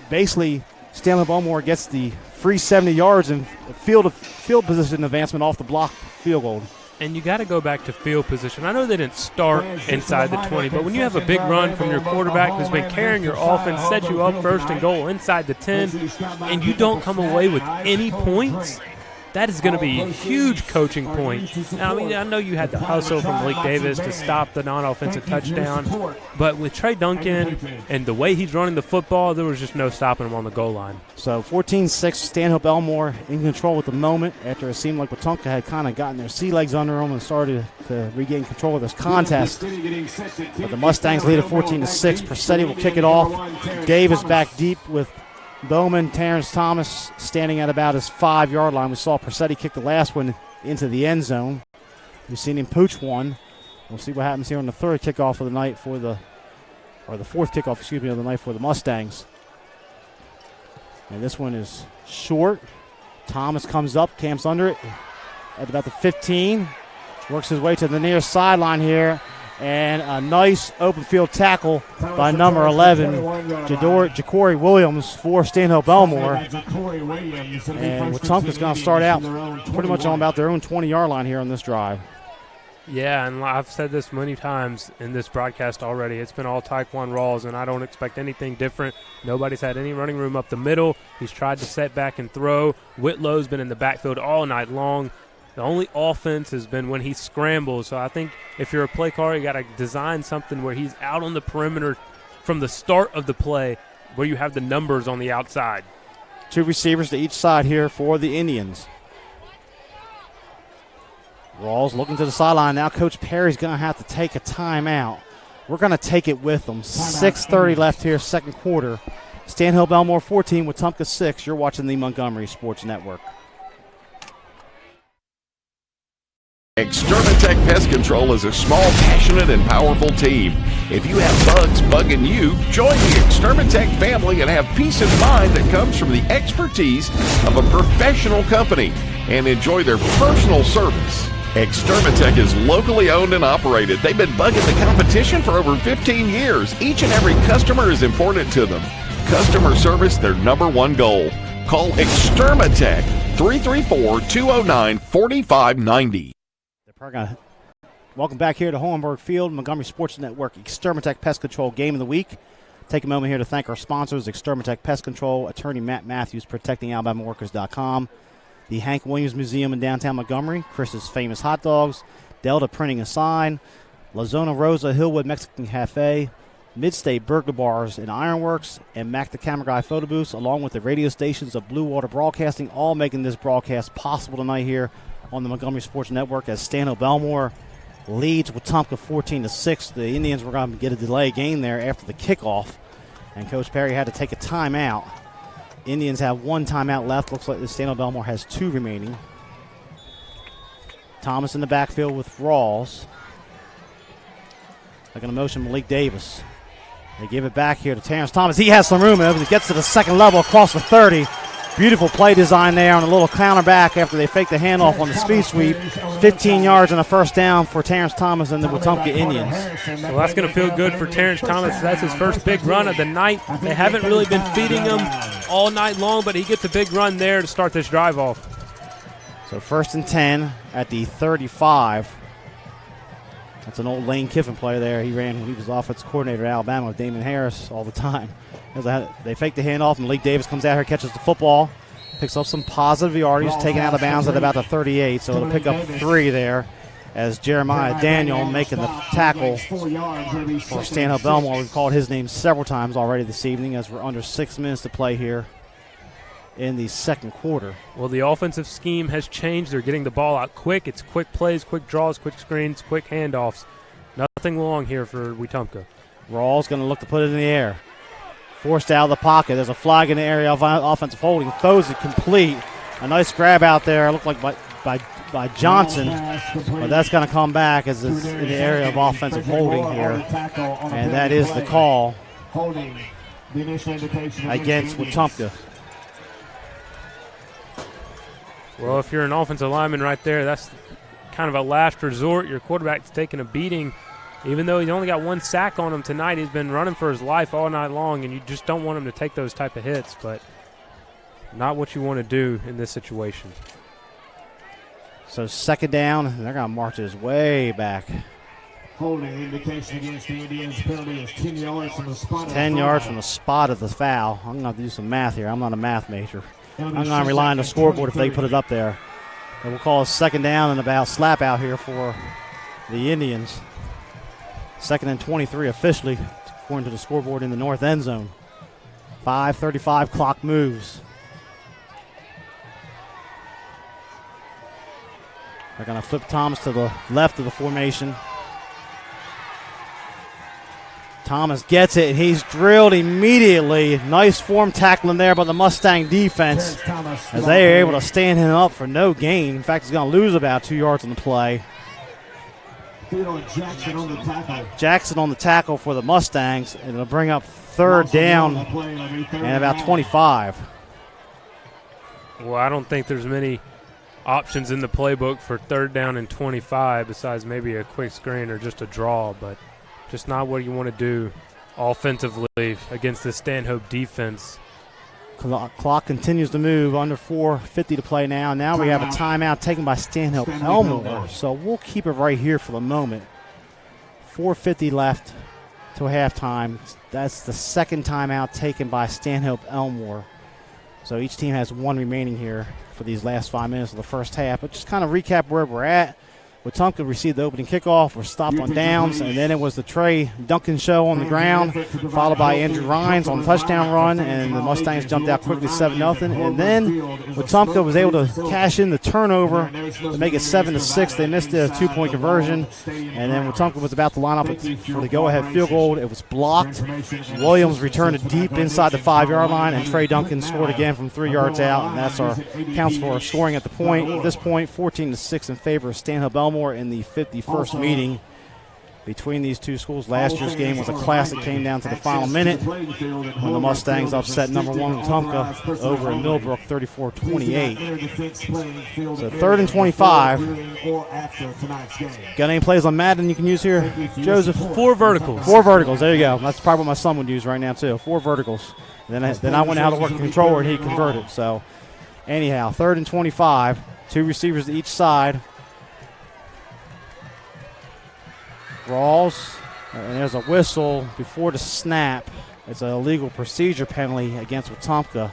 basically, Stanhope Elmore gets the free 70 yards and field position advancement off the block field goal. And you got to go back to field position. I know they didn't start inside the 20, but when you have a big run from your quarterback who's been carrying your offense, set you up first and goal inside the 10, and you don't come away with any points, that is going to be a huge coaching point. Now, I mean, I know you had the hustle from Malik Davis to stop the non-offensive touchdown, but with Trey Duncan and the way he's running the football, there was just no stopping him on the goal line. So 14-6, Stanhope Elmore in control at the moment after it seemed like Wetumpka had kind of gotten their sea legs under them and started to regain control of this contest. But the Mustangs lead at 14-6. Pressetti will kick it off. Davis back deep with Bowman, Terrence Thomas standing at about his 5-yard line. We saw Pressetti kick the last one into the end zone. We've seen him pooch one. We'll see what happens here on the third kickoff of the night for the fourth kickoff, of the night for the Mustangs. And this one is short. Thomas comes up, camps under it at about the 15. Works his way to the near sideline here. And a nice open field tackle by number 11, Ja'Cory Williams for Stanhope Elmore. And Wetumpka's going to start out pretty much on about their own 20-yard line here on this drive. Yeah, and I've said this many times in this broadcast already. It's been all Taekwon Rawls, and I don't expect anything different. Nobody's had any running room up the middle. He's tried to set back and throw. Whitlow's been in the backfield all night long. The only offense has been when he scrambles. So I think if you're a play caller, you got to design something where he's out on the perimeter from the start of the play, where you have the numbers on the outside. 2 receivers to each side here for the Indians. Rawls looking to the sideline. Now Coach Perry's going to have to take a timeout. We're going to take it with them. 6:30 left here, second quarter. Stanhope Elmore 14, Wetumpka 6. You're watching the Montgomery Sports Network. Extermatech Pest Control is a small, passionate, and powerful team. If you have bugs bugging you, join the Extermatech family and have peace of mind that comes from the expertise of a professional company, and enjoy their personal service. Extermatech is locally owned and operated. They've been bugging the competition for over 15 years. Each and every customer is important to them. Customer service, their #1 goal. Call Extermatech 334-209-4590. Welcome back here to Hohenberg Field, Montgomery Sports Network, Extermatech Pest Control Game of the Week. Take a moment here to thank our sponsors, Extermatech Pest Control, attorney Matt Matthews, protectingalabamaworkers.com, the Hank Williams Museum in downtown Montgomery, Chris's Famous Hot Dogs, Delta Printing a Sign, La Zona Rosa Hillwood Mexican Cafe, Midstate Burglar Bars and Ironworks, and Mac the Camera Guy Photo Booths, along with the radio stations of Blue Water Broadcasting, all making this broadcast possible tonight here on the Montgomery Sports Network as Stanhope Elmore leads Wetumpka 14-6. The Indians were going to get a delay game there after the kickoff, and Coach Perry had to take a timeout. Indians have 1 timeout left. Looks like the Stanhope Elmore has 2 remaining. Thomas in the backfield with Rawls. They're going to motion Malik Davis. They give it back here to Terrence Thomas. He has some room. He gets to the second level across the 30. Beautiful play design there on a little counter back after they fake the handoff on the speed sweep. 15 yards and a first down for Terrence Thomas and the Wetumpka Indians. Well, that's going to feel good for Terrence Thomas. That's his first big run of the night. They haven't really been feeding him all night long, but he gets a big run there to start this drive off. So 1st and 10 at the 35. That's an old Lane Kiffin play there. He ran when he was offensive coordinator at Alabama with Damon Harris all the time. They fake the handoff, and Malik Davis comes out here, catches the football, picks up some positive yardage, taken out of bounds at about the 38, so it'll pick up 3 there as Jeremiah Daniel making the tackle for Stanhope Elmore. We've called his name several times already this evening as we're under 6 minutes to play here in the second quarter. Well, the offensive scheme has changed. They're getting the ball out quick. It's quick plays, quick draws, quick screens, quick handoffs. Nothing long here for Wetumpka. Rawls going to look to put it in the air. Forced out of the pocket. There's a flag in the area of offensive holding. Throws it complete. A nice grab out there. Looked like by Johnson. But that's going to come back as it's in the area of offensive holding here. And that is the call against Wetumpka. Well, if you're an offensive lineman right there, that's kind of a last resort. Your quarterback's taking a beating. Even though he's only got 1 sack on him tonight, he's been running for his life all night long, and you just don't want him to take those type of hits, but not what you want to do in this situation. So 2nd down, and they're going to march this way back. Holding indication against the Indians. Penalty is 10 yards from the spot. 10 yards from the spot of the foul. I'm going to have to do some math here. I'm not a math major. I'm going to rely on the scoreboard if they put it up there. And we'll call a 2nd down and about slap out here for the Indians. 2nd and 23 officially, according to the scoreboard in the north end zone. 5:35 clock moves. They're going to flip Thomas to the left of the formation. Thomas gets it, and he's drilled immediately. Nice form tackling there by the Mustang defense as they are able to stand him up for no gain. In fact, he's going to lose about 2 yards on the play. Jackson on the tackle. Jackson on the tackle for the Mustangs, and it'll bring up 3rd down and about 25. Well, I don't think there's many options in the playbook for 3rd down and 25 besides maybe a quick screen or just a draw, but just not what you want to do offensively against the Stanhope defense. Clock continues to move. Under 4:50 to play now. Now we have a timeout taken by Stanhope Elmore. So we'll keep it right here for the moment. 4:50 left to halftime. That's the second timeout taken by Stanhope Elmore. So each team has one remaining here for these last 5 minutes of the first half. But just kind of recap where we're at. Wetumpka received the opening kickoff, were stopped on downs, and then it was the Trey Duncan show on the ground, followed by Andrew Rhines on the touchdown run, and the Mustangs jumped out quickly 7-0. And then Wetumpka was able to cash in the turnover to make it 7-6. They missed the 2-point conversion, and then Wetumpka was about to line up for the go-ahead field goal. It was blocked. Williams returned it deep inside the 5-yard line, and Trey Duncan scored again from 3 yards out, and that's our counts for our scoring at the point. At this point, 14-6 in favor of Stanhope Elmore in the 51st meeting between these two schools. Last year's game was a classic. Came down to the final minute when the Mustangs upset number 1 Wetumpka over in Millbrook 34-28. So 3rd and 25. Got any plays on Madden you can use here, Joseph? 4 verticals. 4 verticals. There you go. That's probably what my son would use right now too. 4 verticals. And then I went out to work the controller and he converted. So anyhow, 3rd and 25. 2 receivers to each side. Rawls, and there's a whistle before the snap. It's an illegal procedure penalty against Wetumpka.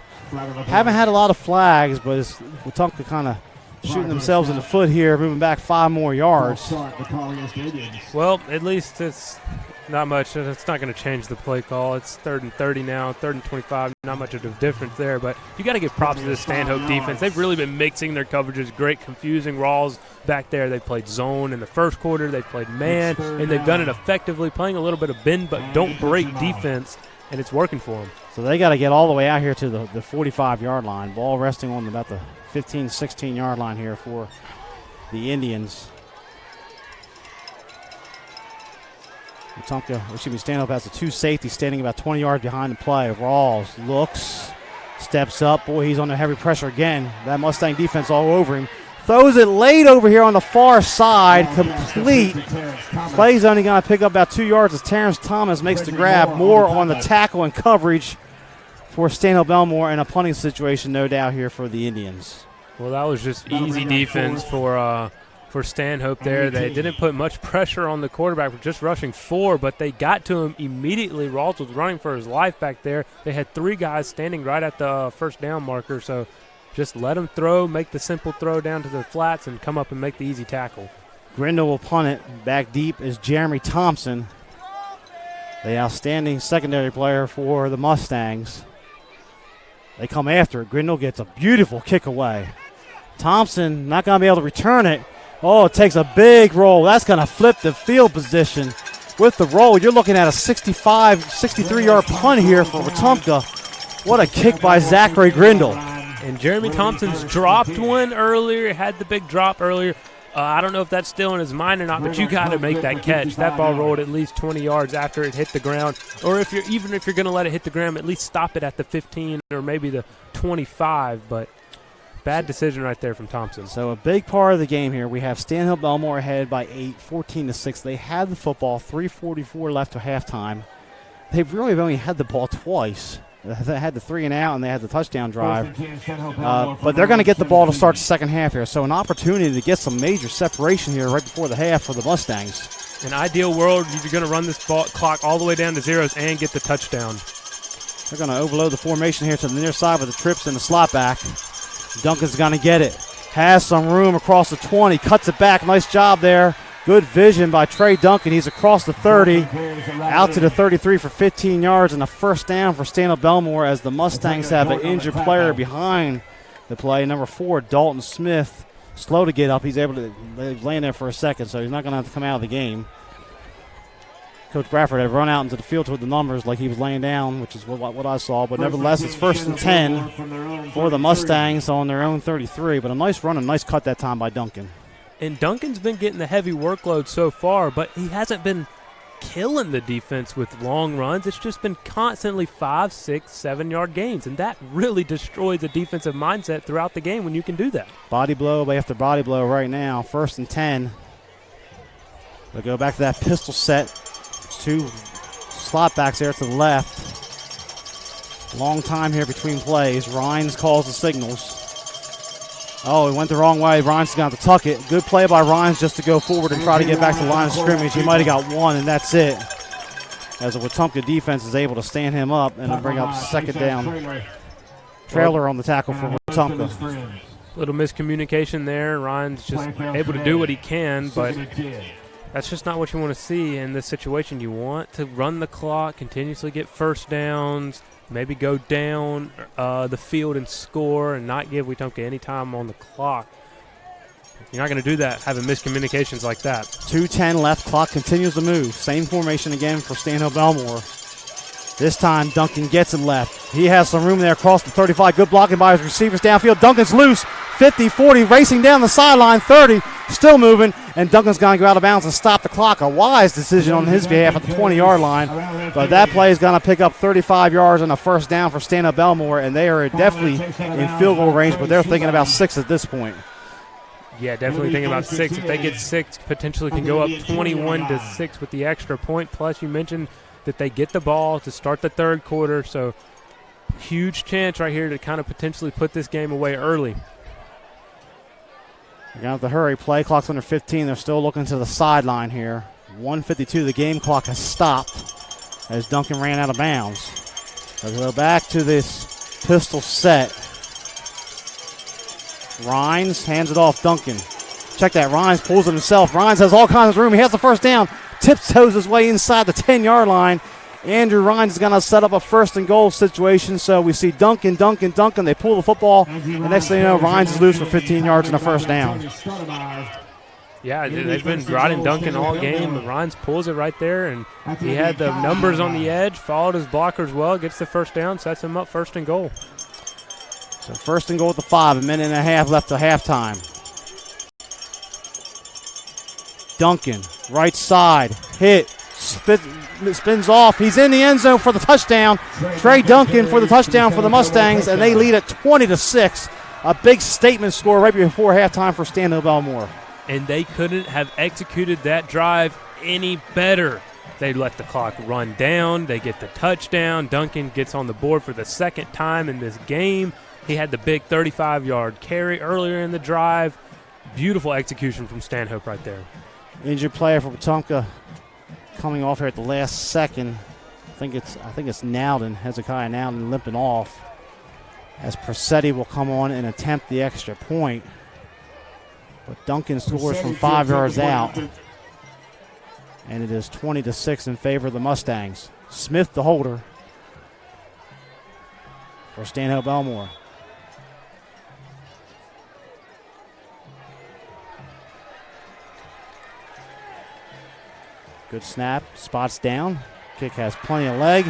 Haven't had a lot of flags, but it's Wetumpka kind of shooting themselves in the foot here, moving back 5 more yards. Well, at least it's not much. It's not going to change the play call. It's 3rd and 30 now, 3rd and 25. Not much of a difference there, but you got to give props to the Stanhope defense. They've really been mixing their coverages. Great, confusing Rawls back there. They played zone in the first quarter. They played man, and they've done it effectively, playing a little bit of bend but don't break defense, and it's working for them. So they got to get all the way out here to the 45-yard line. Ball resting on about the 15, 16-yard line here for the Indians. Stanhope has a 2 safety standing about 20 yards behind the play. Rawls looks, steps up. Boy, he's under heavy pressure again. That Mustang defense all over him. Throws it late over here on the far side, complete. Play's only going to pick up about 2 yards as Terrence Thomas makes the grab. More on the tackle and coverage for Stanhope Elmore, and a punting situation, no doubt, here for the Indians. Well, that was just easy defense for Stanhope there. They didn't put much pressure on the quarterback for just rushing 4, but they got to him immediately. Rawls was running for his life back there. They had 3 guys standing right at the first down marker, so just let him throw, make the simple throw down to the flats, and come up and make the easy tackle. Grindle will punt it. Back deep is Jeremy Thompson, the outstanding secondary player for the Mustangs. They come after it. Grindle gets a beautiful kick away. Thompson not going to be able to return it. Oh, it takes a big roll. That's going to flip the field position with the roll. You're looking at a 63-yard punt here for Wetumpka. What a kick by Zachary Grindle. And Jeremy Thompson's dropped one earlier, had the big drop earlier. I don't know if that's still in his mind or not, but you got to make that catch. That ball rolled at least 20 yards after it hit the ground. Or if you're going to let it hit the ground, at least stop it at the 15 or maybe the 25. But bad decision right there from Thompson. So a big part of the game here. We have Stanhope Elmore ahead by 8, 14-6. They had the football, 3:44 left to halftime. They've really only had the ball twice. They had the 3 and out, and they had the touchdown drive. But they're going to get the ball to start the second half here. So an opportunity to get some major separation here right before the half for the Mustangs. In an ideal world, you're going to run this clock all the way down to zeros and get the touchdown. They're going to overload the formation here to the near side with the trips and the slot back. Duncan's going to get it. Has some room across the 20. Cuts it back. Nice job there. Good vision by Trey Duncan. He's across the 30, out to the 33 for 15 yards, and a first down for Stanhope Elmore as the Mustangs have an injured player behind the play. Number 4, Dalton Smith, slow to get up. He's able to lay in there for a second, so he's not going to have to come out of the game. Coach Bradford had run out into the field toward the numbers like he was laying down, which is what I saw. But nevertheless, it's 1st and 10 for the Mustangs on their own 33. But a nice run and nice cut that time by Duncan. And Duncan's been getting the heavy workload so far, but he hasn't been killing the defense with long runs. It's just been constantly 5, 6, 7-yard gains, and that really destroys the defensive mindset throughout the game when you can do that. Body blow after body blow right now. 1st and 10. They'll go back to that pistol set. 2 slot backs there to the left. Long time here between plays. Rhines calls the signals. Oh, he went the wrong way. Rhines got to tuck it. Good play by Rhines just to go forward and try to get back to the line of scrimmage. He might have got one, and that's it. As the Wetumpka defense is able to stand him up and bring up second down. Trailer on the tackle for Wetumpka. Little miscommunication there. Ryan's just able to do what he can, but that's just not what you want to see in this situation. You want to run the clock, continuously get first downs, maybe go down the field and score and not give Wetumpka any time on the clock. You're not going to do that having miscommunications like that. 2:10 left. Clock continues to move. Same formation again for Stanhope Elmore. This time Duncan gets it left. He has some room there across the 35. Good blocking by his receivers downfield. Duncan's loose. 50, 40, racing down the sideline. 30, still moving. And Duncan's going to go out of bounds and stop the clock. A wise decision on his behalf at the 20-yard line. But that play is going to pick up 35 yards and a first down for Stanhope Elmore. And they are definitely in field goal range, but they're thinking about 6 at this point. Yeah, definitely thinking about 6. If they get 6, potentially can go up 21-6 with the extra point. Plus, you mentioned that they get the ball to start the third quarter, so huge chance right here to kind of potentially put this game away early. They're going to have to hurry. Play clock's under 15. They're still looking to the sideline here. 1:52. The game clock has stopped as Duncan ran out of bounds. They'll go back to this pistol set. Rhines hands it off Duncan. Check that. Rhines pulls it himself. Rhines has all kinds of room. He has the first down. Tiptoes his way inside the 10-yard line. Andrew Rhines is going to set up a first and goal situation. So we see Duncan. They pull the football. The next thing you know, Rhines is loose for 15 yards and a first down. Yeah, they've been riding Duncan all game. Rhines pulls it right there, and he had the numbers on the edge, followed his blockers well, gets the first down, sets him up first and goal. So first and goal at the 5, a minute and a half left to halftime. Duncan, right side, hit, spins off. He's in the end zone for the touchdown. Trey Duncan for the touchdown for the Mustangs, and they lead at 20-6. A big statement score right before halftime for Stanhope Elmore. And they couldn't have executed that drive any better. They let the clock run down. They get the touchdown. Duncan gets on the board for the second time in this game. He had the big 35-yard carry earlier in the drive. Beautiful execution from Stanhope right there. Injured player for Wetumpka coming off here at the last second. I think it's Nowden, Hezekiah Nowden limping off. As Presetti will come on and attempt the extra point. But Duncan scores from 5 yards out. And it is 20-6 in favor of the Mustangs. Smith the holder for Stanhope Elmore. Good snap, spots down. Kick has plenty of leg.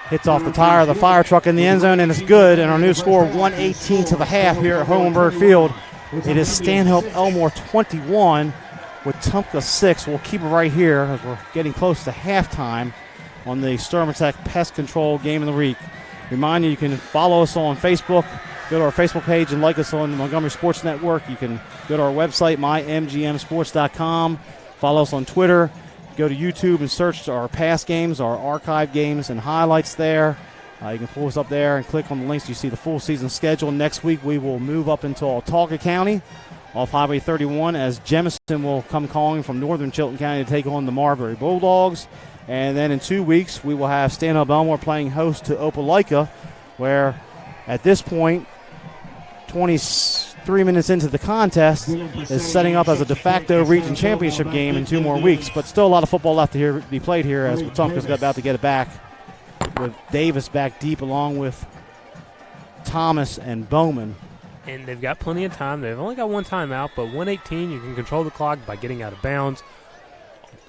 Hits off the tire of the fire truck in the end zone, and it's good. And our new score, 1:18 to the half here at Hohenberg Field. It is Stanhope Elmore 21 with Wetumpka 6. We'll keep it right here as we're getting close to halftime on the Sturmatech Pest Control Game of the Week. Remind you can follow us on Facebook. Go to our Facebook page and like us on the Montgomery Sports Network. You can go to our website, mymgmsports.com. Follow us on Twitter. Go to YouTube and search our past games, our archive games, and highlights there. You can pull us up there and click on the links. You see the full season schedule. Next week, we will move up into Autauga County off Highway 31 as Jemison will come calling from northern Chilton County to take on the Marbury Bulldogs. And then in 2 weeks, we will have Stanhope Elmore playing host to Opelika, where at this point, 23 minutes into the contest, is setting up as a de facto region championship game in 2 more weeks. But still a lot of football left to be played here as Wetumpka's about to get it back with Davis back deep along with Thomas and Bowman. And they've got plenty of time. They've only got one timeout, but 1:18, you can control the clock by getting out of bounds.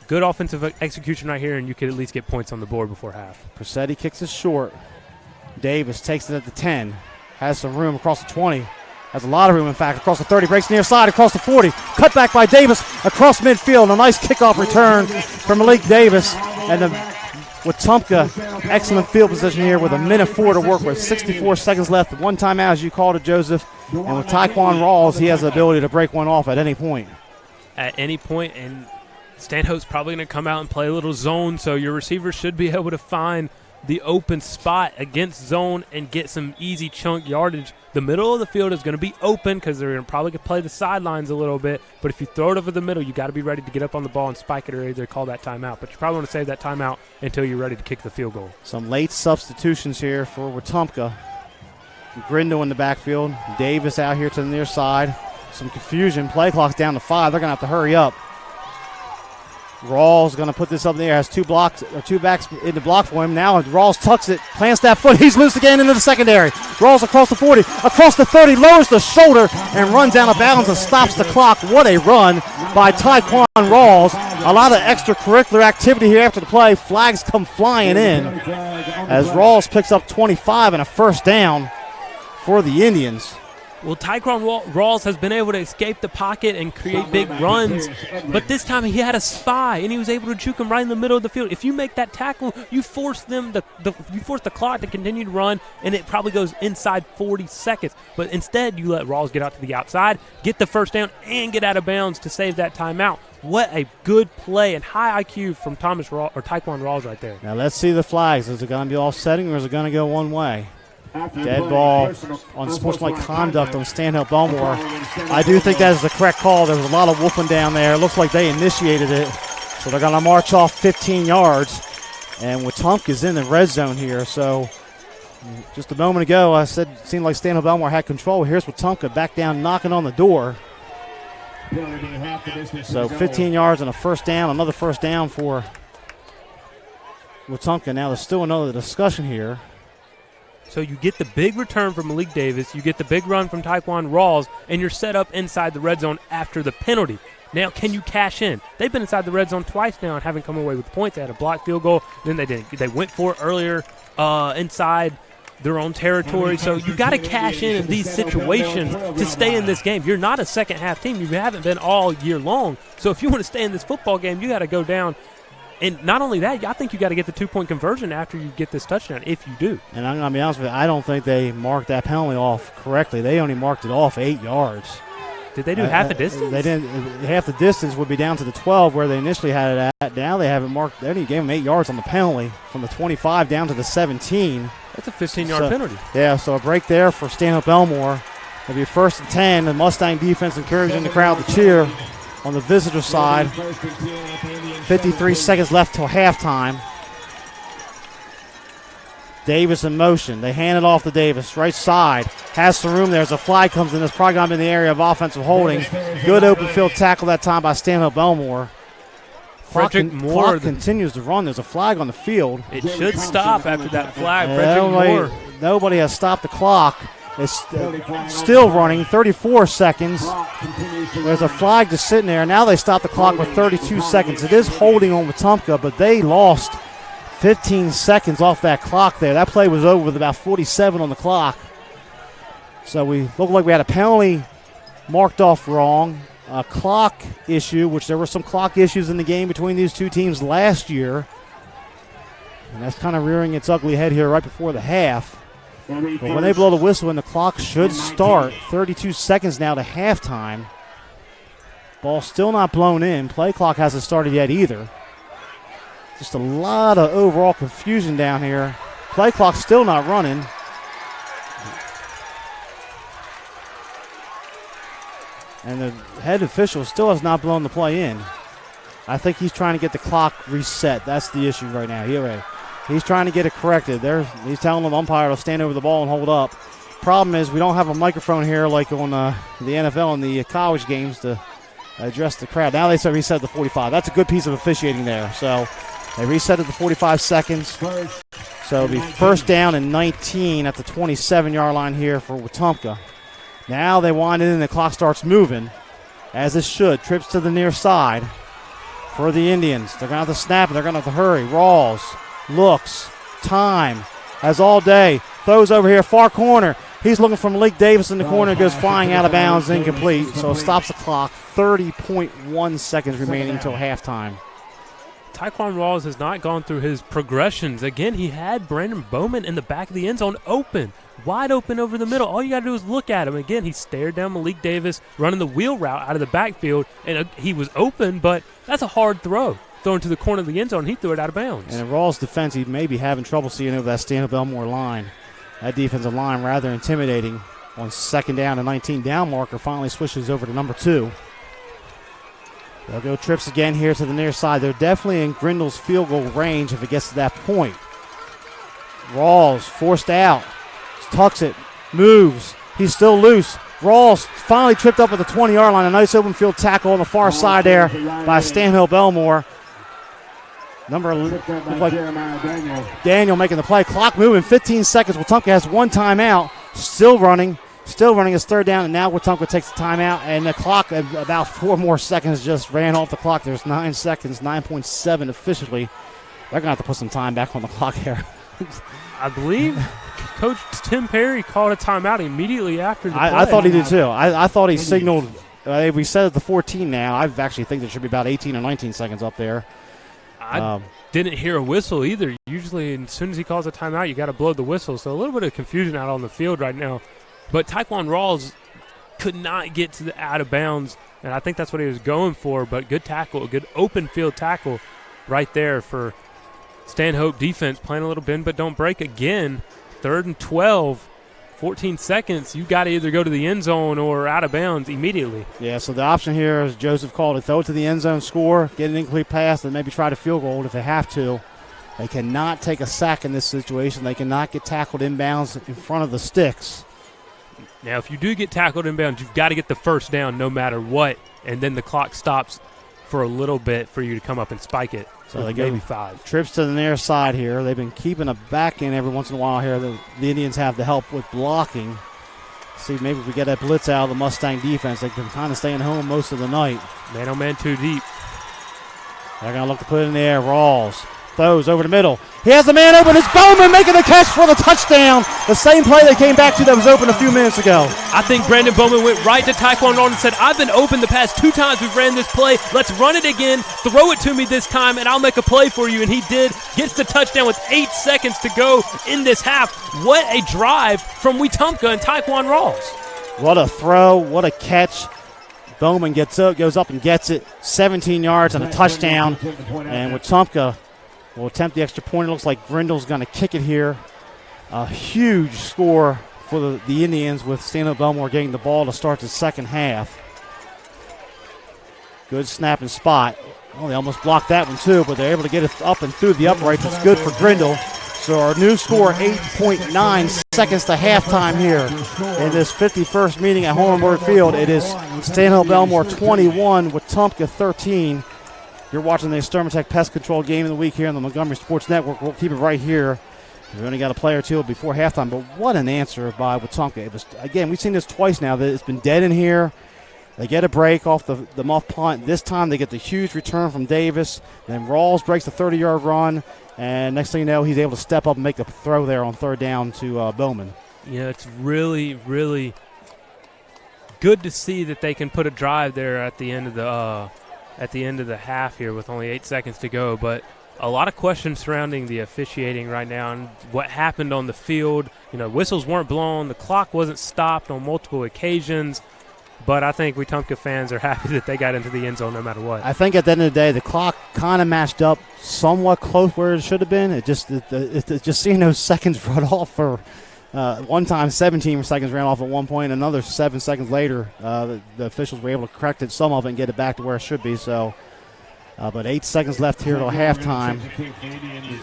Good offensive execution right here, and you could at least get points on the board before half. Presetti kicks it short. Davis takes it at the 10. Has some room across the 20. Has a lot of room, in fact, across the 30. Breaks near side across the 40. Cut back by Davis across midfield. A nice kickoff return from Malik Davis. And the Wetumpka, excellent field position here with 1:04 to work with. 64 seconds left. One timeout, as you called it, Joseph. And with Taekwon Rawls, he has the ability to break one off at any point. At any point, and Stanhope's probably going to come out and play a little zone, so your receivers should be able to find the open spot against zone and get some easy chunk yardage. The middle of the field is going to be open because they're going to probably play the sidelines a little bit. But if you throw it over the middle, you got to be ready to get up on the ball and spike it or either call that timeout. But you probably want to save that timeout until you're ready to kick the field goal. Some late substitutions here for Wetumpka. Grindo in the backfield. Davis out here to the near side. Some confusion. Play clock's down to 5. They're going to have to hurry up. Rawls going to put this up in the air. Has two backs in the block for him. Now Rawls tucks it, plants that foot. He's loose again into the secondary. Rawls across the 40, across the 30, lowers the shoulder and runs out of bounds and stops the clock. What a run by Tyquan Rawls. A lot of extracurricular activity here after the play. Flags come flying in as Rawls picks up 25 and a first down for the Indians. Well, Tyquan Rawls has been able to escape the pocket and create big runs, but this time he had a spy, and he was able to juke him right in the middle of the field. If you make that tackle, you force you force the clock to continue to run, and it probably goes inside 40 seconds. But instead, you let Rawls get out to the outside, get the first down, and get out of bounds to save that timeout. What a good play and high IQ from Tyquan Rawls right there. Now let's see the flags. Is it going to be offsetting, or is it going to go one way? Dead ball on sportsmanlike conduct on Stanhope Elmore. I do think that is the correct call. There was a lot of whooping down there. It looks like they initiated it. So they're going to march off 15 yards. And Wetumpka is in the red zone here. So just a moment ago, I said it seemed like Stanhope Elmore had control. Here's Wetumpka back down, knocking on the door. So 15 yards and a first down. Another first down for Wetumpka. Now there's still another discussion here. So you get the big return from Malik Davis, you get the big run from Tyquan Rawls, and you're set up inside the red zone after the penalty. Now, can you cash in? They've been inside the red zone twice now and haven't come away with points. They had a blocked field goal, then they didn't. They went for it earlier inside their own territory. So you got to cash in these situations to stay in this game. You're not a second-half team. You haven't been all year long. So if you want to stay in this football game, you got to go down. And not only that, I think you got to get the 2-point conversion after you get this touchdown, if you do. And I'm going to be honest with you, I don't think they marked that penalty off correctly. They only marked it off 8 yards. Did they do half a distance? They didn't. Half the distance would be down to the 12 where they initially had it at. Now they haven't marked. They only gave them 8 yards on the penalty from the 25 down to the 17. That's a 15-yard penalty. Yeah, so a break there for Stanhope Elmore. It'll be 1st and 10. The Mustang defense encouraging the crowd to cheer on the visitor side. 53 seconds left till halftime. Davis in motion. They hand it off to Davis. Right side. Has some room there as a flag comes in. It's probably going to be in the area of offensive holding. Good open field tackle that time by Stanhope Elmore. Clock continues to run. There's a flag on the field. It should stop after that flag. Frederick Moore. Nobody has stopped the clock. It's still running, 34 seconds. There's a flag just sitting there. Now they stop the clock with 32 seconds. It is holding on Wetumpka, but they lost 15 seconds off that clock there. That play was over with about 47 on the clock. So we looked like we had a penalty marked off wrong, a clock issue, which there were some clock issues in the game between these two teams last year. And that's kind of rearing its ugly head here right before the half. But when they blow the whistle and the clock should start, 32 seconds now to halftime. Ball still not blown in. Play clock hasn't started yet either. Just a lot of overall confusion down here. Play clock still not running. And the head official still has not blown the play in. I think he's trying to get the clock reset. That's the issue right now. He's trying to get it corrected. He's telling the umpire to stand over the ball and hold up. Problem is we don't have a microphone here like on the NFL and the college games to address the crowd. Now they reset the 45. That's a good piece of officiating there. So they reset it to 45 seconds. So it'll be 1st down and 19 at the 27-yard line here for Wetumpka. Now they wind it in. The clock starts moving, as it should. Trips to the near side for the Indians. They're going to have to snap it. They're going to have to hurry. Rawls looks, time, has all day, throws over here, far corner. He's looking for Malik Davis in the corner, goes flying out of bounds, incomplete. So it stops the clock, 30.1 seconds remaining until halftime. Tyquan Rawls has not gone through his progressions. Again, he had Brandon Bowman in the back of the end zone open, wide open over the middle. All you got to do is look at him. Again, he stared down Malik Davis running the wheel route out of the backfield, and he was open, but that's a hard throw. thrown to the corner of the end zone. He threw it out of bounds. And in Rawls' defense, he may be having trouble seeing over that Stanhope Elmore line. That defensive line rather intimidating. On 2nd down and 19, down marker finally switches over to number 2. They'll go trips again here to the near side. They're definitely in Grindel's field goal range if it gets to that point. Rawls forced out. Tucks it. Moves. He's still loose. Rawls finally tripped up at the 20-yard line. A nice open field tackle on the far side there by Stanhope Elmore. Like Daniel making the play. Clock moving. 15 seconds. Wetumpka has one timeout. Still running his 3rd down, and now Wetumpka takes the timeout, and the clock, about 4 more seconds just ran off the clock. There's 9 seconds, 9.7 officially. They're going to have to put some time back on the clock here. I believe Coach Tim Perry called a timeout immediately after the play. I thought he did too. I thought he signaled, we said at the 14 now. I actually think there should be about 18 or 19 seconds up there. I didn't hear a whistle either. Usually as soon as he calls a timeout, you got to blow the whistle. So a little bit of confusion out on the field right now. But Taekwon Rawls could not get to the out of bounds, and I think that's what he was going for. But good tackle, a good open field tackle right there for Stanhope defense, playing a little bend but don't break again. 3rd and 12, 14 seconds. You got to either go to the end zone or out of bounds immediately. Yeah, so the option here, as Joseph called it, throw it to the end zone, score, get an incomplete pass, and maybe try to field goal if they have to. They cannot take a sack in this situation. They cannot get tackled inbounds in front of the sticks. Now, if you do get tackled inbounds, you've got to get the 1st down no matter what, and then the clock stops for a little bit for you to come up and spike it. So they maybe go 5. Trips to the near side here. They've been keeping a back in every once in a while here. The Indians have the help with blocking. See, maybe if we get that blitz out of the Mustang defense, they've been kind of staying home most of the night. Man-oh-man too deep. They're going to look to put it in the air. Rawls throws over the middle. He has the man open. It's Bowman making the catch for the touchdown. The same play they came back to that was open a few minutes ago. I think Brandon Bowman went right to Taekwon Rawls and said, I've been open the past 2 times we've ran this play. Let's run it again. Throw it to me this time, and I'll make a play for you. And he did. Gets the touchdown with 8 seconds to go in this half. What a drive from Wetumpka and Taekwon Rawls. What a throw. What a catch. Bowman goes up and gets it. 17 yards and a touchdown. And Wetumpka will attempt the extra point. It looks like Grindel's going to kick it here. A huge score for the Indians with Stanhope Elmore getting the ball to start the second half. Good snap and spot. Well, they almost blocked that one too, but they're able to get it up and through the uprights. It's good for Grindel. So our new score, 8.9 seconds to halftime here in this 51st meeting at Hohenberg Field. It is Stanhope Elmore 21, Wetumpka 13. You're watching the Extermatech Pest Control Game of the Week here on the Montgomery Sports Network. We'll keep it right here. We've only got a play or two before halftime, but what an answer by Wetumpka. It was, again, we've seen this twice now. That it's been dead in here. They get a break off the muff punt. This time they get the huge return from Davis. Then Rawls breaks the 30-yard run, and next thing you know, he's able to step up and make a throw there on 3rd down to Bowman. Yeah, it's really, really good to see that they can put a drive there at the end of the half here with only 8 seconds to go. But a lot of questions surrounding the officiating right now and what happened on the field. You know, whistles weren't blown. The clock wasn't stopped on multiple occasions. But I think Wetumpka fans are happy that they got into the end zone no matter what. I think at the end of the day, the clock kind of matched up somewhat close where it should have been. It just seeing those seconds run off for one time 17 seconds ran off at one point. Another 7 seconds later, the officials were able to correct it, some of it, and get it back to where it should be. So, but 8 seconds left here till halftime.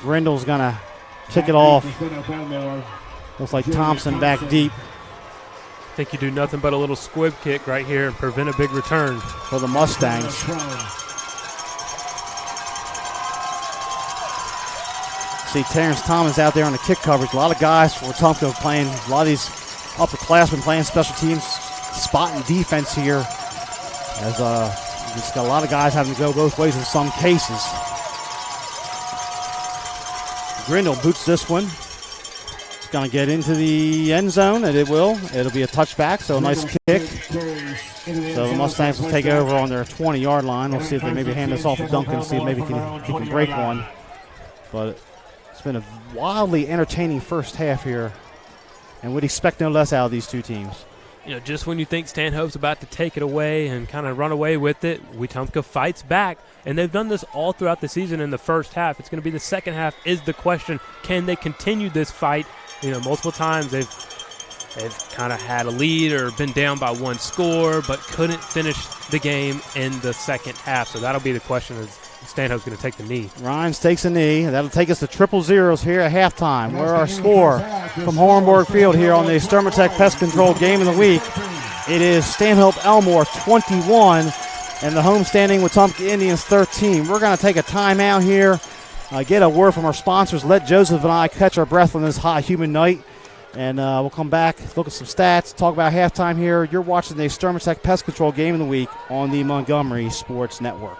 Grindel's going to kick it off. Looks like Thompson back deep. I think you do nothing but a little squib kick right here and prevent a big return for the Mustangs. See Terrence Thomas out there on the kick coverage. A lot of guys for Wetumpka playing, a lot of these upperclassmen playing special teams, spotting defense here. As it's got a lot of guys having to go both ways in some cases. Grindel boots this one. It's going to get into the end zone, and it will. It'll be a touchback, so a nice kick. So the Mustangs will take over on their 20-yard line. We'll see if they maybe hand this off to Duncan, see if maybe he can break one. But it's been a wildly entertaining first half here, and we'd expect no less out of these two teams. just when you think Stanhope's about to take it away and kind of run away with it, Wetumpka fights back. And they've done this all throughout the season in the first half. It's going to be the second half is the question. Can they continue this fight? Multiple times they've kind of had a lead or been down by one score, but couldn't finish the game in the second half. So that'll be the question is Stanhope's going to take the knee. Rhines takes a knee. That'll take us to 0-0 here at halftime. Where our score from Hornburg Field here on the Extermatech Pest Control Game of the Week. It is Stanhope Elmore 21 and the homestanding Wetumpka Indians 13. We're going to take a timeout here, get a word from our sponsors, let Joseph and I catch our breath on this hot, humid night, and we'll come back, look at some stats, talk about halftime here. You're watching the Extermatech Pest Control Game of the Week on the Montgomery Sports Network.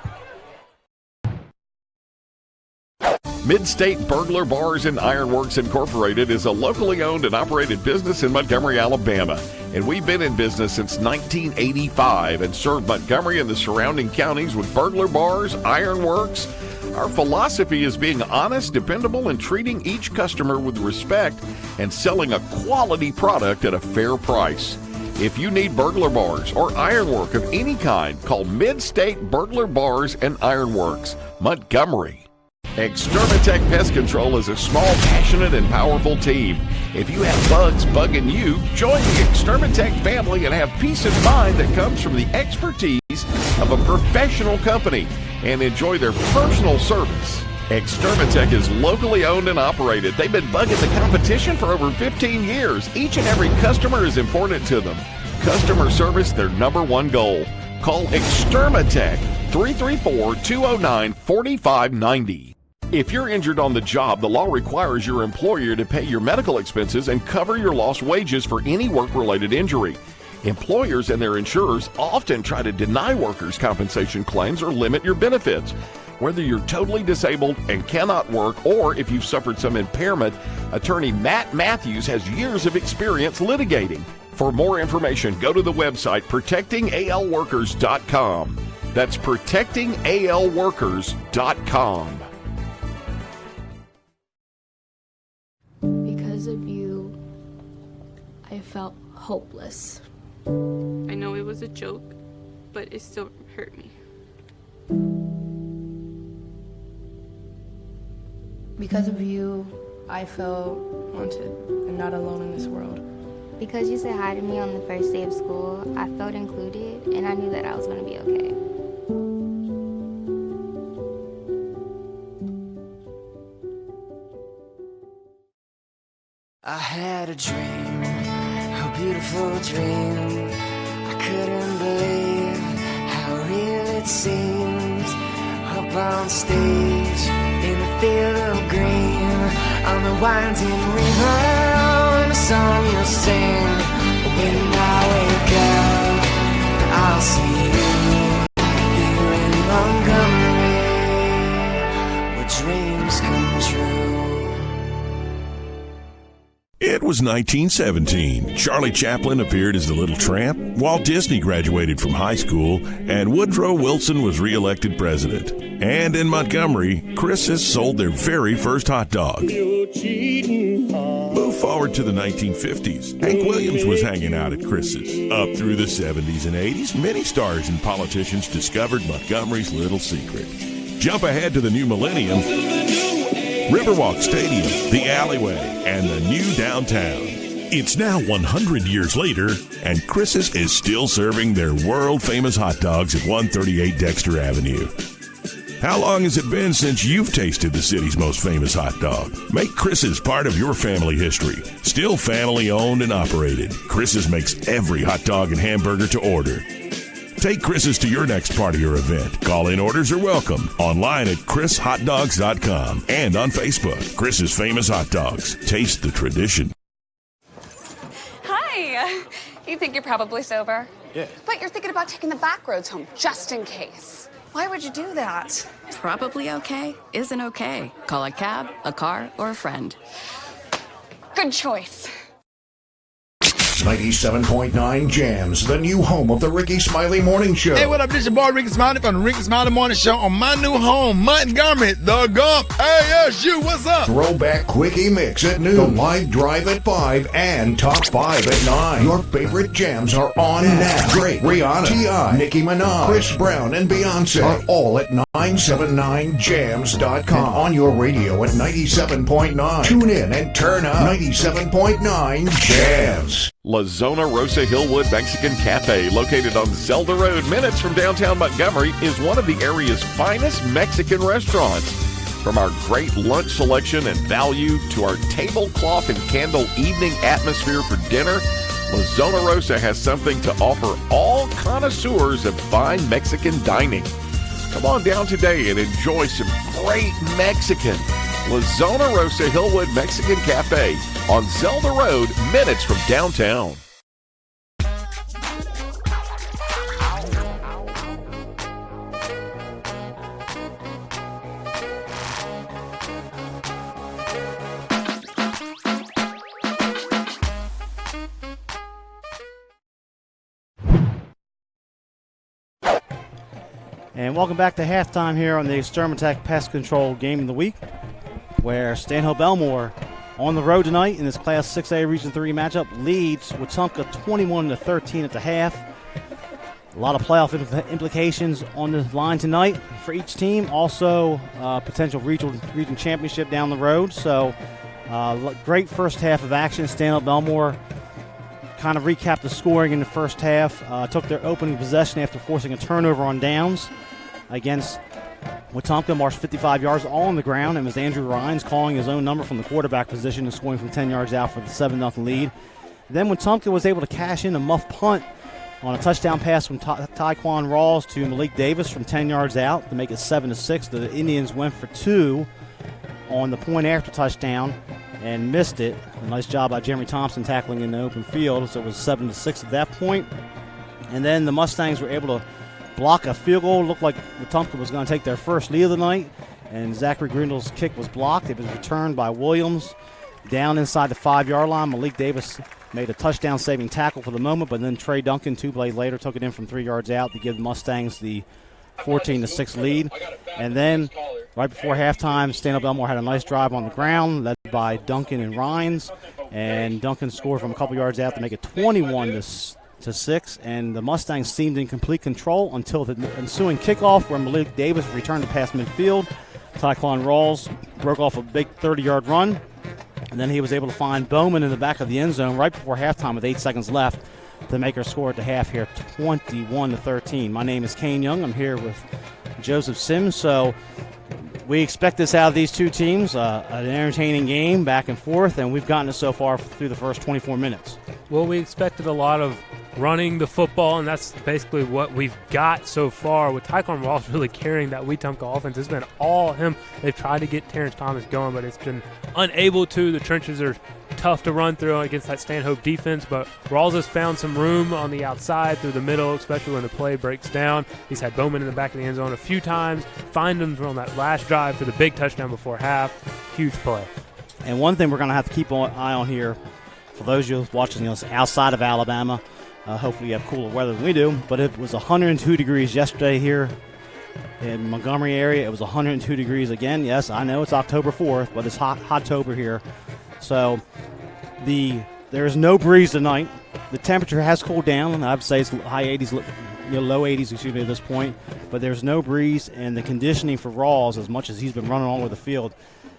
Midstate Burglar Bars and Ironworks Incorporated is a locally owned and operated business in Montgomery, Alabama. And we've been in business since 1985 and served Montgomery and the surrounding counties with burglar bars, ironworks. Our philosophy is being honest, dependable, and treating each customer with respect and selling a quality product at a fair price. If you need burglar bars or ironwork of any kind, call Midstate Burglar Bars and Ironworks, Montgomery. Extermatech Pest Control is a small, passionate, and powerful team. If you have bugs bugging you, join the Extermatech family and have peace of mind that comes from the expertise of a professional company and enjoy their personal service. Extermatech is locally owned and operated. They've been bugging the competition for over 15 years. Each and every customer is important to them. Customer service, their number one goal. Call Extermatech 334-209-4590. If you're injured on the job, the law requires your employer to pay your medical expenses and cover your lost wages for any work-related injury. Employers and their insurers often try to deny workers' compensation claims or limit your benefits. Whether you're totally disabled and cannot work or if you've suffered some impairment, attorney Matt Matthews has years of experience litigating. For more information, go to the website protectingalworkers.com. That's protectingalworkers.com. Because of you, I felt hopeless. I know it was a joke, but it still hurt me. Because of you, I felt wanted and not alone in this world. Because you said hi to me on the first day of school, I felt included, and I knew that I was going to be okay. I had a dream, a beautiful dream. I couldn't believe how real it seemed. Up on stage, in a field of green, on the winding river, and a song you'll sing. When I wake up, I'll see you here in Montgomery, where dreams come true. It was 1917. Charlie Chaplin appeared as the Little Tramp, Walt Disney graduated from high school, and Woodrow Wilson was reelected president. And in Montgomery, Chris's sold their very first hot dog. Move forward to the 1950s. Hank Williams was hanging out at Chris's. Up through the 70s and 80s, many stars and politicians discovered Montgomery's little secret. Jump ahead to the new millennium. Riverwalk Stadium, the alleyway, and the new downtown. It's now 100 years later, and Chris's is still serving their world-famous hot dogs at 138 Dexter Avenue. How long has it been since you've tasted the city's most famous hot dog? Make Chris's part of your family history. Still family-owned and operated, Chris's makes every hot dog and hamburger to order. Take Chris's to your next party or event. Call-in orders are welcome. Online at chrishotdogs.com and on Facebook. Chris's Famous Hot Dogs. Taste the tradition. Hi. You think you're probably sober? Yeah. But you're thinking about taking the back roads home, just in case. Why would you do that? Probably okay isn't okay. Call a cab, a car, or a friend. Good choice. 97.9 Jams, the new home of the Ricky Smiley Morning Show. Hey, what up? This your boy Ricky Smiley from the Ricky Smiley Morning Show on my new home, Montgomery, the Gump. ASU, what's up? Throwback Quickie Mix at noon, the Live Drive at 5, and Top 5 at 9. Your favorite jams are on now. Drake, Rihanna, T.I., Nicki Minaj, Chris Brown, and Beyonce are all at 979jams.com. And on your radio at 97.9. Tune in and turn up 97.9 Jams. La Zona Rosa Hillwood Mexican Cafe, located on Zelda Road, minutes from downtown Montgomery, is one of the area's finest Mexican restaurants. From our great lunch selection and value to our tablecloth and candle evening atmosphere for dinner, La Zona Rosa has something to offer all connoisseurs of fine Mexican dining. Come on down today and enjoy some great Mexican. La Zona Rosa Hillwood Mexican Cafe on Zelda Road, minutes from downtown. And welcome back to halftime here on the Extermatech Pest Control Game of the Week, where Stanhope Elmore on the road tonight in this Class 6A Region 3 matchup leads Wetumpka 21-13 at the half. A lot of playoff implications on the line tonight for each team. Also, potential region championship down the road. So, great first half of action. Stanhope Elmore kind of recapped the scoring in the first half. Took their opening possession after forcing a turnover on downs against Wetumpka, marched 55 yards all on the ground, and was Andrew Rhines calling his own number from the quarterback position and scoring from 10 yards out for the 7-0 lead. Then Wetumpka was able to cash in a muff punt on a touchdown pass from Taekwon Rawls to Malik Davis from 10 yards out to make it 7-6. The Indians went for 2 on the point after touchdown and missed it. A nice job by Jeremy Thompson tackling in the open field, so it was 7-6 at that point. And then the Mustangs were able to block a field goal. Looked like Wetumpka was going to take their first lead of the night, and Zachary Grindle's kick was blocked. It was returned by Williams down inside the 5-yard line. Malik Davis made a touchdown-saving tackle for the moment, but then Trey Duncan, 2 plays later, took it in from 3 yards out to give the Mustangs the 14-6 lead. And then right before halftime, Stanhope Elmore had a nice drive on the ground, led by Duncan and Rhines, and Duncan scored from a couple yards out to make it 21-6. And the Mustangs seemed in complete control until the ensuing kickoff, where Malik Davis returned to pass midfield. Taekwon Rawls broke off a big 30-yard run, and then he was able to find Bowman in the back of the end zone right before halftime with 8 seconds left to make our score at the half here, 21-13. My name is Kane Young. I'm here with Joseph Sims. So we expect this out of these two teams, an entertaining game back and forth, and we've gotten it so far through the first 24 minutes. Well, we expected a lot of running the football, and that's basically what we've got so far, with Taekwon Rawls really carrying that Wetumpka offense. It's been all him. They've tried to get Terrence Thomas going, but it's been unable to. The trenches are tough to run through against that Stanhope defense, but Rawls has found some room on the outside through the middle, especially when the play breaks down. He's had Bowman in the back of the end zone a few times, find him on that last drive for the big touchdown before half. Huge play. And one thing we're going to have to keep an eye on here, for those of you watching us outside of Alabama, hopefully you have cooler weather than we do, but it was 102 degrees yesterday here in Montgomery area. It was 102 degrees again. Yes, I know it's October 4th, but it's hot-tober here. So there's no breeze tonight. The temperature has cooled down. I would say it's high 80s, low 80s, at this point. But there's no breeze, and the conditioning for Rawls, as much as he's been running all over the field,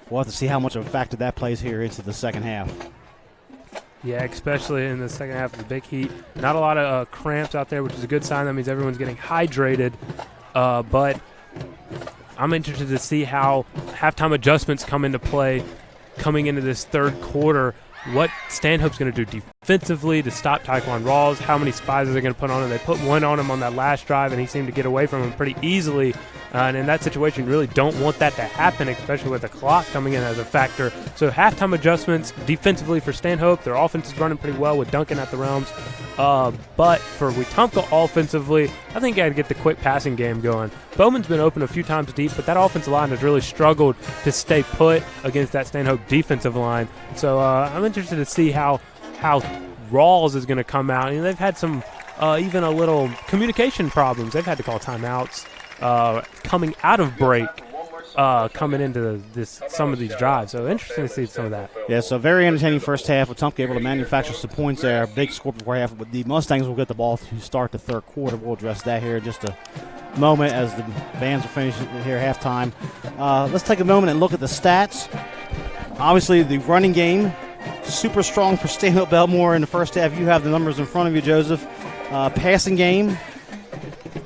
we'll have to see how much of a factor that plays here into the second half. Yeah, especially in the second half of the big heat. Not a lot of cramps out there, which is a good sign. That means everyone's getting hydrated. But I'm interested to see how halftime adjustments come into play coming into this third quarter. What Stanhope's going to do defensively to stop Taekwon Rawls. How many spies are they going to put on him? They put one on him on that last drive, and he seemed to get away from him pretty easily. And in that situation, you really don't want that to happen, especially with the clock coming in as a factor. So halftime adjustments defensively for Stanhope. Their offense is running pretty well with Duncan at the realms. But for Wetumpka offensively, I think you got to get the quick passing game going. Bowman's been open a few times deep, but that offensive line has really struggled to stay put against that Stanhope defensive line. So I'm interested to see how Rawls is going to come out. And they've had some even a little communication problems. They've had to call timeouts coming out of break. Coming into some of these drives. So interesting to see some of that. Yeah, so very entertaining first half. Wetumpka able to manufacture some points there. Big score before half. But the Mustangs will get the ball to start the third quarter. We'll address that here in just a moment as the bands are finishing here halftime. Let's take a moment and look at the stats. Obviously, the running game, super strong for Stanhope Elmore in the first half. You have the numbers in front of you, Joseph. Passing game.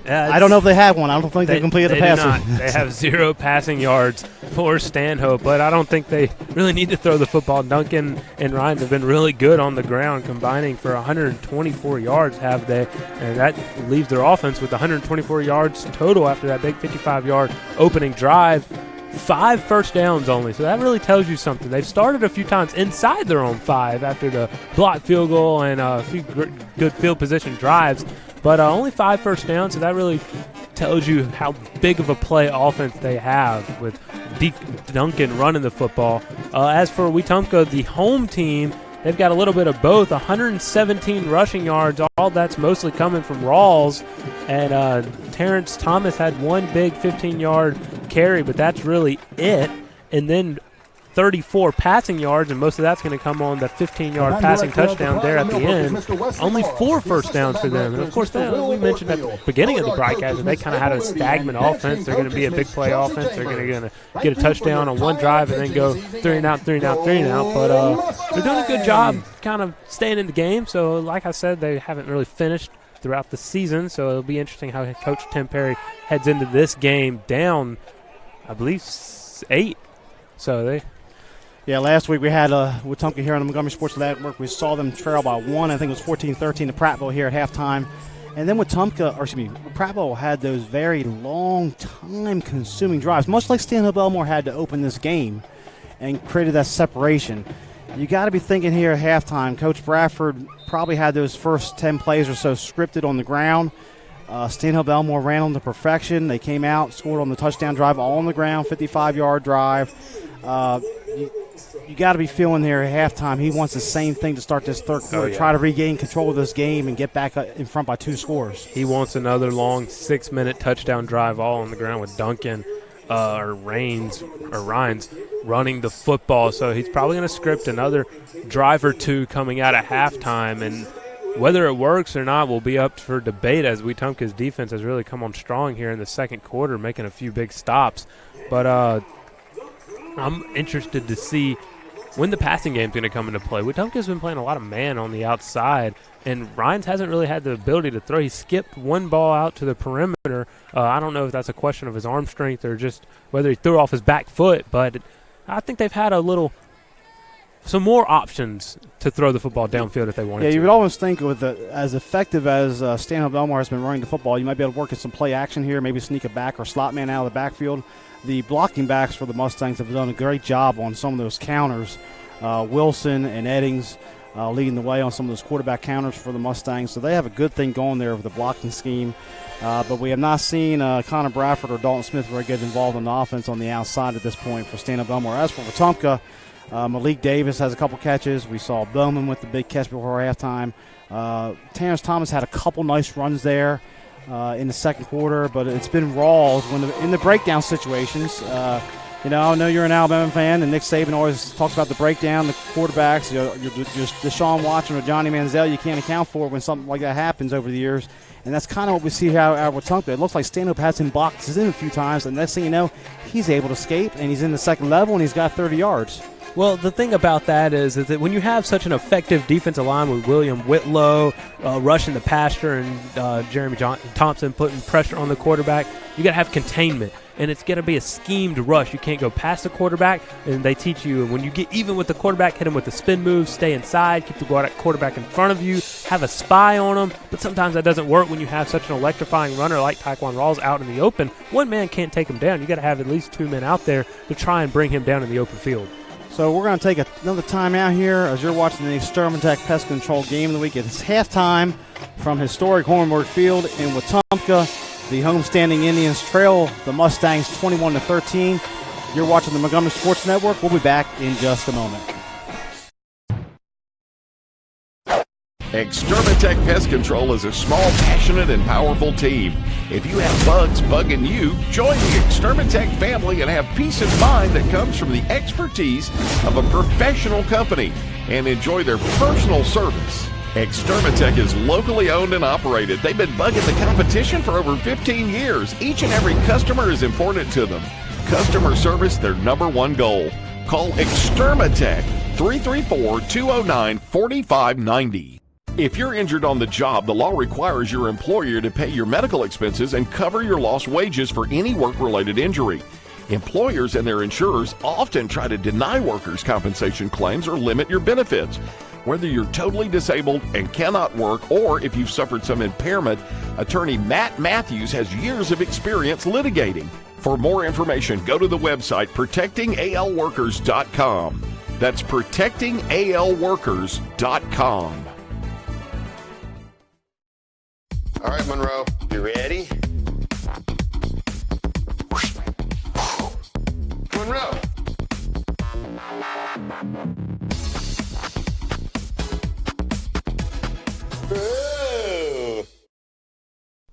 I don't know if they had one. I don't think they completed the passing. They have 0 passing yards for Stanhope, but I don't think they really need to throw the football. Duncan and Ryan have been really good on the ground, combining for 124 yards, have they? And that leaves their offense with 124 yards total after that big 55-yard opening drive. 5 first downs only, so that really tells you something. They've started a few times inside their own 5 after the blocked field goal and a few good field position drives. But only 5 first downs, so that really tells you how big of a play offense they have with Duncan running the football. As for Wetumpka, the home team, they've got a little bit of both. 117 rushing yards, all that's mostly coming from Rawls. And Terrence Thomas had one big 15-yard carry, but that's really it. And then 34 passing yards, and most of that's going to come on the 15-yard passing touchdown there at the end. Only 4 first downs for them. And, of course, we mentioned at the beginning of the broadcast that they kind of had a stagnant offense. They're going to be a big play offense. They're going to get a touchdown on one drive and then go 3 and out, 3 and out, 3 and out. But they're doing a good job kind of staying in the game. So, like I said, they haven't really finished throughout the season. So it'll be interesting how Coach Tim Perry heads into this game down, I believe, 8. So they... Yeah, last week we had Wetumpka here on the Montgomery Sports Network. We saw them trail by 1. I think it was 14-13 to Prattville here at halftime. And then Prattville had those very long, time-consuming drives, much like Stanhope Elmore had to open this game and created that separation. You got to be thinking here at halftime, Coach Bradford probably had those first 10 plays or so scripted on the ground. Stanhope Elmore ran them to perfection. They came out, scored on the touchdown drive, all on the ground, 55-yard drive. You got to be feeling there at halftime. He wants the same thing to start this third quarter, try to regain control of this game and get back in front by 2 scores. He wants another long 6-minute touchdown drive all on the ground with Duncan or Rhines running the football. So he's probably going to script another drive or 2 coming out at halftime. And whether it works or not will be up for debate, as Wetumpka's defense has really come on strong here in the second quarter, making a few big stops. But I'm interested to see when the passing game is going to come into play. Wetumpka's been playing a lot of man on the outside, and Rhines hasn't really had the ability to throw. He skipped one ball out to the perimeter. I don't know if that's a question of his arm strength or just whether he threw off his back foot, but I think they've had some more options to throw the football downfield if they wanted to. Yeah, you would always think with as effective as Stanhope Elmore has been running the football, you might be able to work in some play action here, maybe sneak a back or slot man out of the backfield. The blocking backs for the Mustangs have done a great job on some of those counters. Wilson and Eddings leading the way on some of those quarterback counters for the Mustangs. So they have a good thing going there with the blocking scheme. But we have not seen Connor Bradford or Dalton Smith really get involved in the offense on the outside at this point for Stanhope Elmore. As for Wetumpka, Malik Davis has a couple catches. We saw Bowman with the big catch before halftime. Terrence Thomas had a couple nice runs there in the second quarter, but it's been Rawls in the breakdown situations. I know you're an Alabama fan, and Nick Saban always talks about the breakdown, the quarterbacks. You're just Deshaun Watson or Johnny Manziel. You can't account for when something like that happens over the years, and that's kind of what we see out at Wetumpka. It looks like Stanhope has him boxes in a few times, and next thing you know, he's able to escape, and he's in the second level, and he's got 30 yards. Well, the thing about that is that when you have such an effective defensive line with William Whitlow rushing the passer and Jeremy Thompson putting pressure on the quarterback, you got to have containment. And it's going to be a schemed rush. You can't go past the quarterback, and they teach you when you get even with the quarterback, hit him with the spin move, stay inside, keep the quarterback in front of you, have a spy on him. But sometimes that doesn't work when you have such an electrifying runner like Taekwon Rawls out in the open. One man can't take him down. You got to have at least 2 men out there to try and bring him down in the open field. So we're going to take another timeout here as you're watching the Extermatech Pest Control Game of the Week. It's halftime from historic Hornburg Field in Wetumpka. The homestanding Indians trail the Mustangs 21-13. You're watching the Montgomery Sports Network. We'll be back in just a moment. Extermatech Pest Control is a small, passionate, and powerful team. If you have bugs bugging you, join the Extermatech family and have peace of mind that comes from the expertise of a professional company and enjoy their personal service. Extermatech is locally owned and operated. They've been bugging the competition for over 15 years. Each and every customer is important to them. Customer service, their #1 goal. Call Extermatech 334-209-4590. If you're injured on the job, the law requires your employer to pay your medical expenses and cover your lost wages for any work-related injury. Employers and their insurers often try to deny workers' compensation claims or limit your benefits. Whether you're totally disabled and cannot work or if you've suffered some impairment, attorney Matt Matthews has years of experience litigating. For more information, go to the website protectingalworkers.com. That's protectingalworkers.com. All right, Monroe, you ready? Monroe!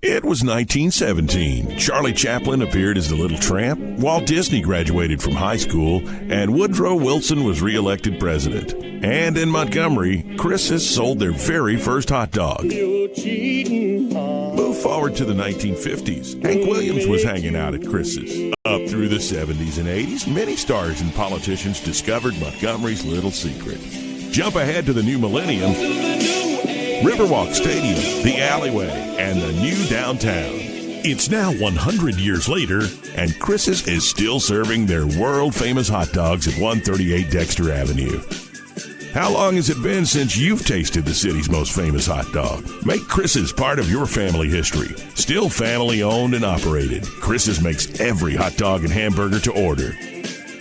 It was 1917. Charlie Chaplin appeared as the Little Tramp, Walt Disney graduated from high school, and Woodrow Wilson was reelected president. And in Montgomery, Chris's sold their very first hot dog. Move forward to the 1950s. Hank Williams was hanging out at Chris's. Up through the 70s and 80s, many stars and politicians discovered Montgomery's little secret. Jump ahead to the new millennium. Riverwalk Stadium, the alleyway, and the new downtown. It's now 100 years later, and Chris's is still serving their world-famous hot dogs at 138 Dexter Avenue. How long has it been since you've tasted the city's most famous hot dog? Make Chris's part of your family history. Still family-owned and operated, Chris's makes every hot dog and hamburger to order.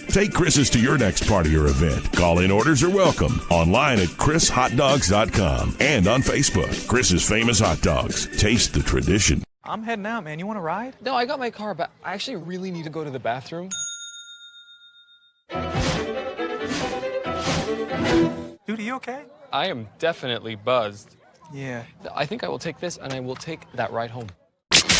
Take Chris's to your next party or event. Call-in orders are welcome. Online at chrishotdogs.com and on Facebook. Chris's Famous Hot Dogs. Taste the tradition. I'm heading out, man. You want to ride? No, I got my car, but I actually really need to go to the bathroom. Dude, are you okay? I am definitely buzzed. Yeah. I think I will take this, and I will take that ride home.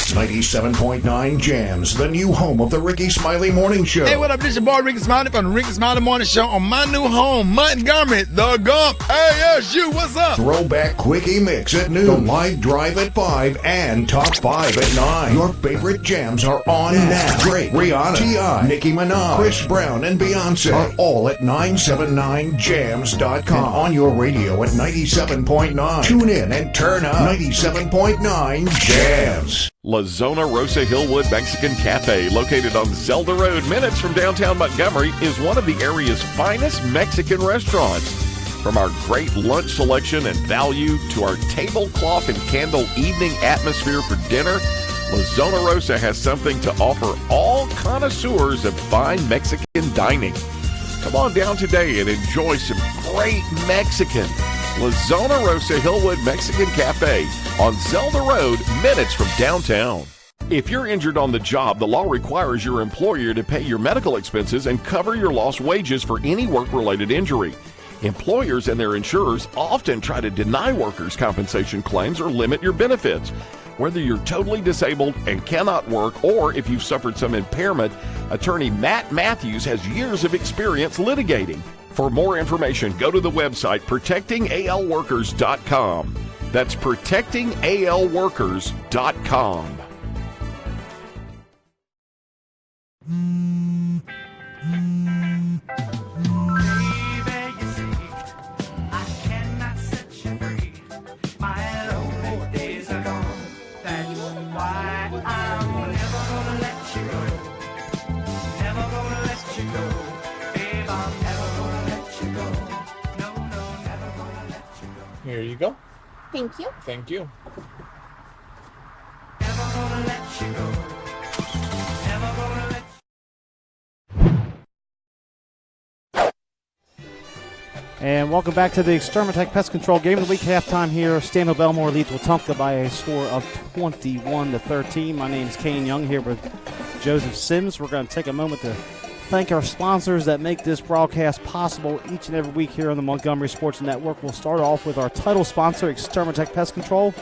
97.9 Jams, the new home of the Ricky Smiley Morning Show. Hey, what up? This your boy Ricky Smiley from the Ricky Smiley Morning Show on my new home, Montgomery, the Gump. ASU, what's up? Throwback Quickie Mix at noon, the Live Drive at 5, and Top 5 at 9. Your favorite jams are on now. Drake, Rihanna, T.I., Nicki Minaj, Chris Brown, and Beyonce are all at 979jams.com. And on your radio at 97.9. Tune in and turn up 97.9 Jams. La Zona Rosa Hillwood Mexican Cafe, located on Zelda Road, minutes from downtown Montgomery, is one of the area's finest Mexican restaurants. From our great lunch selection and value to our tablecloth and candle evening atmosphere for dinner, La Zona Rosa has something to offer all connoisseurs of fine Mexican dining. Come on down today and enjoy some great Mexican. La Zona Rosa Hillwood Mexican Cafe on Zelda Road, minutes from downtown. If you're injured on the job, the law requires your employer to pay your medical expenses and cover your lost wages for any work-related injury. Employers and their insurers often try to deny workers' compensation claims or limit your benefits. Whether you're totally disabled and cannot work or if you've suffered some impairment, attorney Matt Matthews has years of experience litigating. For more information, go to the website protectingalworkers.com. That's protectingalworkers.com. Here you go. Thank you. Thank you. And welcome back to the Extermatech Pest Control Game of the Week halftime here. Stanhope Elmore leads Wetumpka by a score of 21-13. My name's Kane Young here with Joseph Sims. We're going to take a moment to thank our sponsors that make this broadcast possible each and every week here on the Montgomery Sports Network. We'll start off with our title sponsor, Extermatech Pest Control.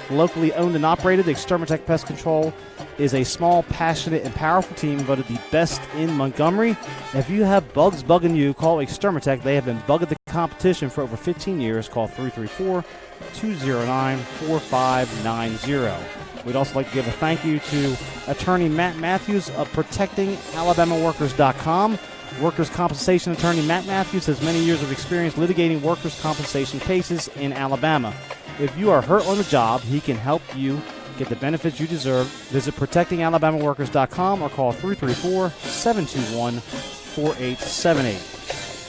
Locally owned and operated, Extermatech Pest Control is a small, passionate, and powerful team voted the best in Montgomery. If you have bugs bugging you, call Extermatech. They have been bugging the competition for over 15 years. Call 334-209-4590. We'd also like to give a thank you to attorney Matt Matthews of ProtectingAlabamaWorkers.com. Workers' compensation attorney Matt Matthews has many years of experience litigating workers' compensation cases in Alabama. If you are hurt on the job, he can help you get the benefits you deserve. Visit ProtectingAlabamaWorkers.com or call 334-721-4878.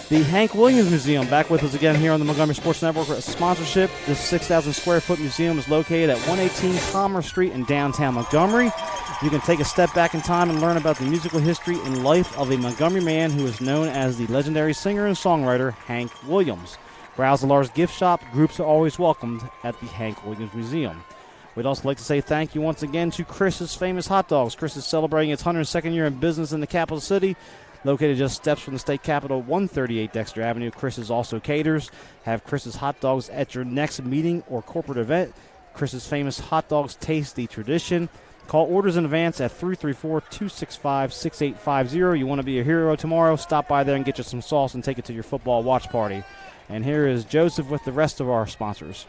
The Hank Williams Museum, back with us again here on the Montgomery Sports Network sponsorship. This 6,000 square foot museum is located at 118 Commerce Street in downtown Montgomery. You can take a step back in time and learn about the musical history and life of a Montgomery man who is known as the legendary singer and songwriter Hank Williams. Browse the large gift shop. Groups are always welcomed at the Hank Williams Museum. We'd also like to say thank you once again to Chris's Famous Hot Dogs. Chris is celebrating its 102nd year in business in the capital city. Located just steps from the state capitol, 138 Dexter Avenue. Chris's also caters. Have Chris's Hot Dogs at your next meeting or corporate event. Chris's Famous Hot Dogs, taste the tradition. Call orders in advance at 334-265-6850. You want to be a hero tomorrow? Stop by there and get you some sauce and take it to your football watch party. And here is Joseph with the rest of our sponsors.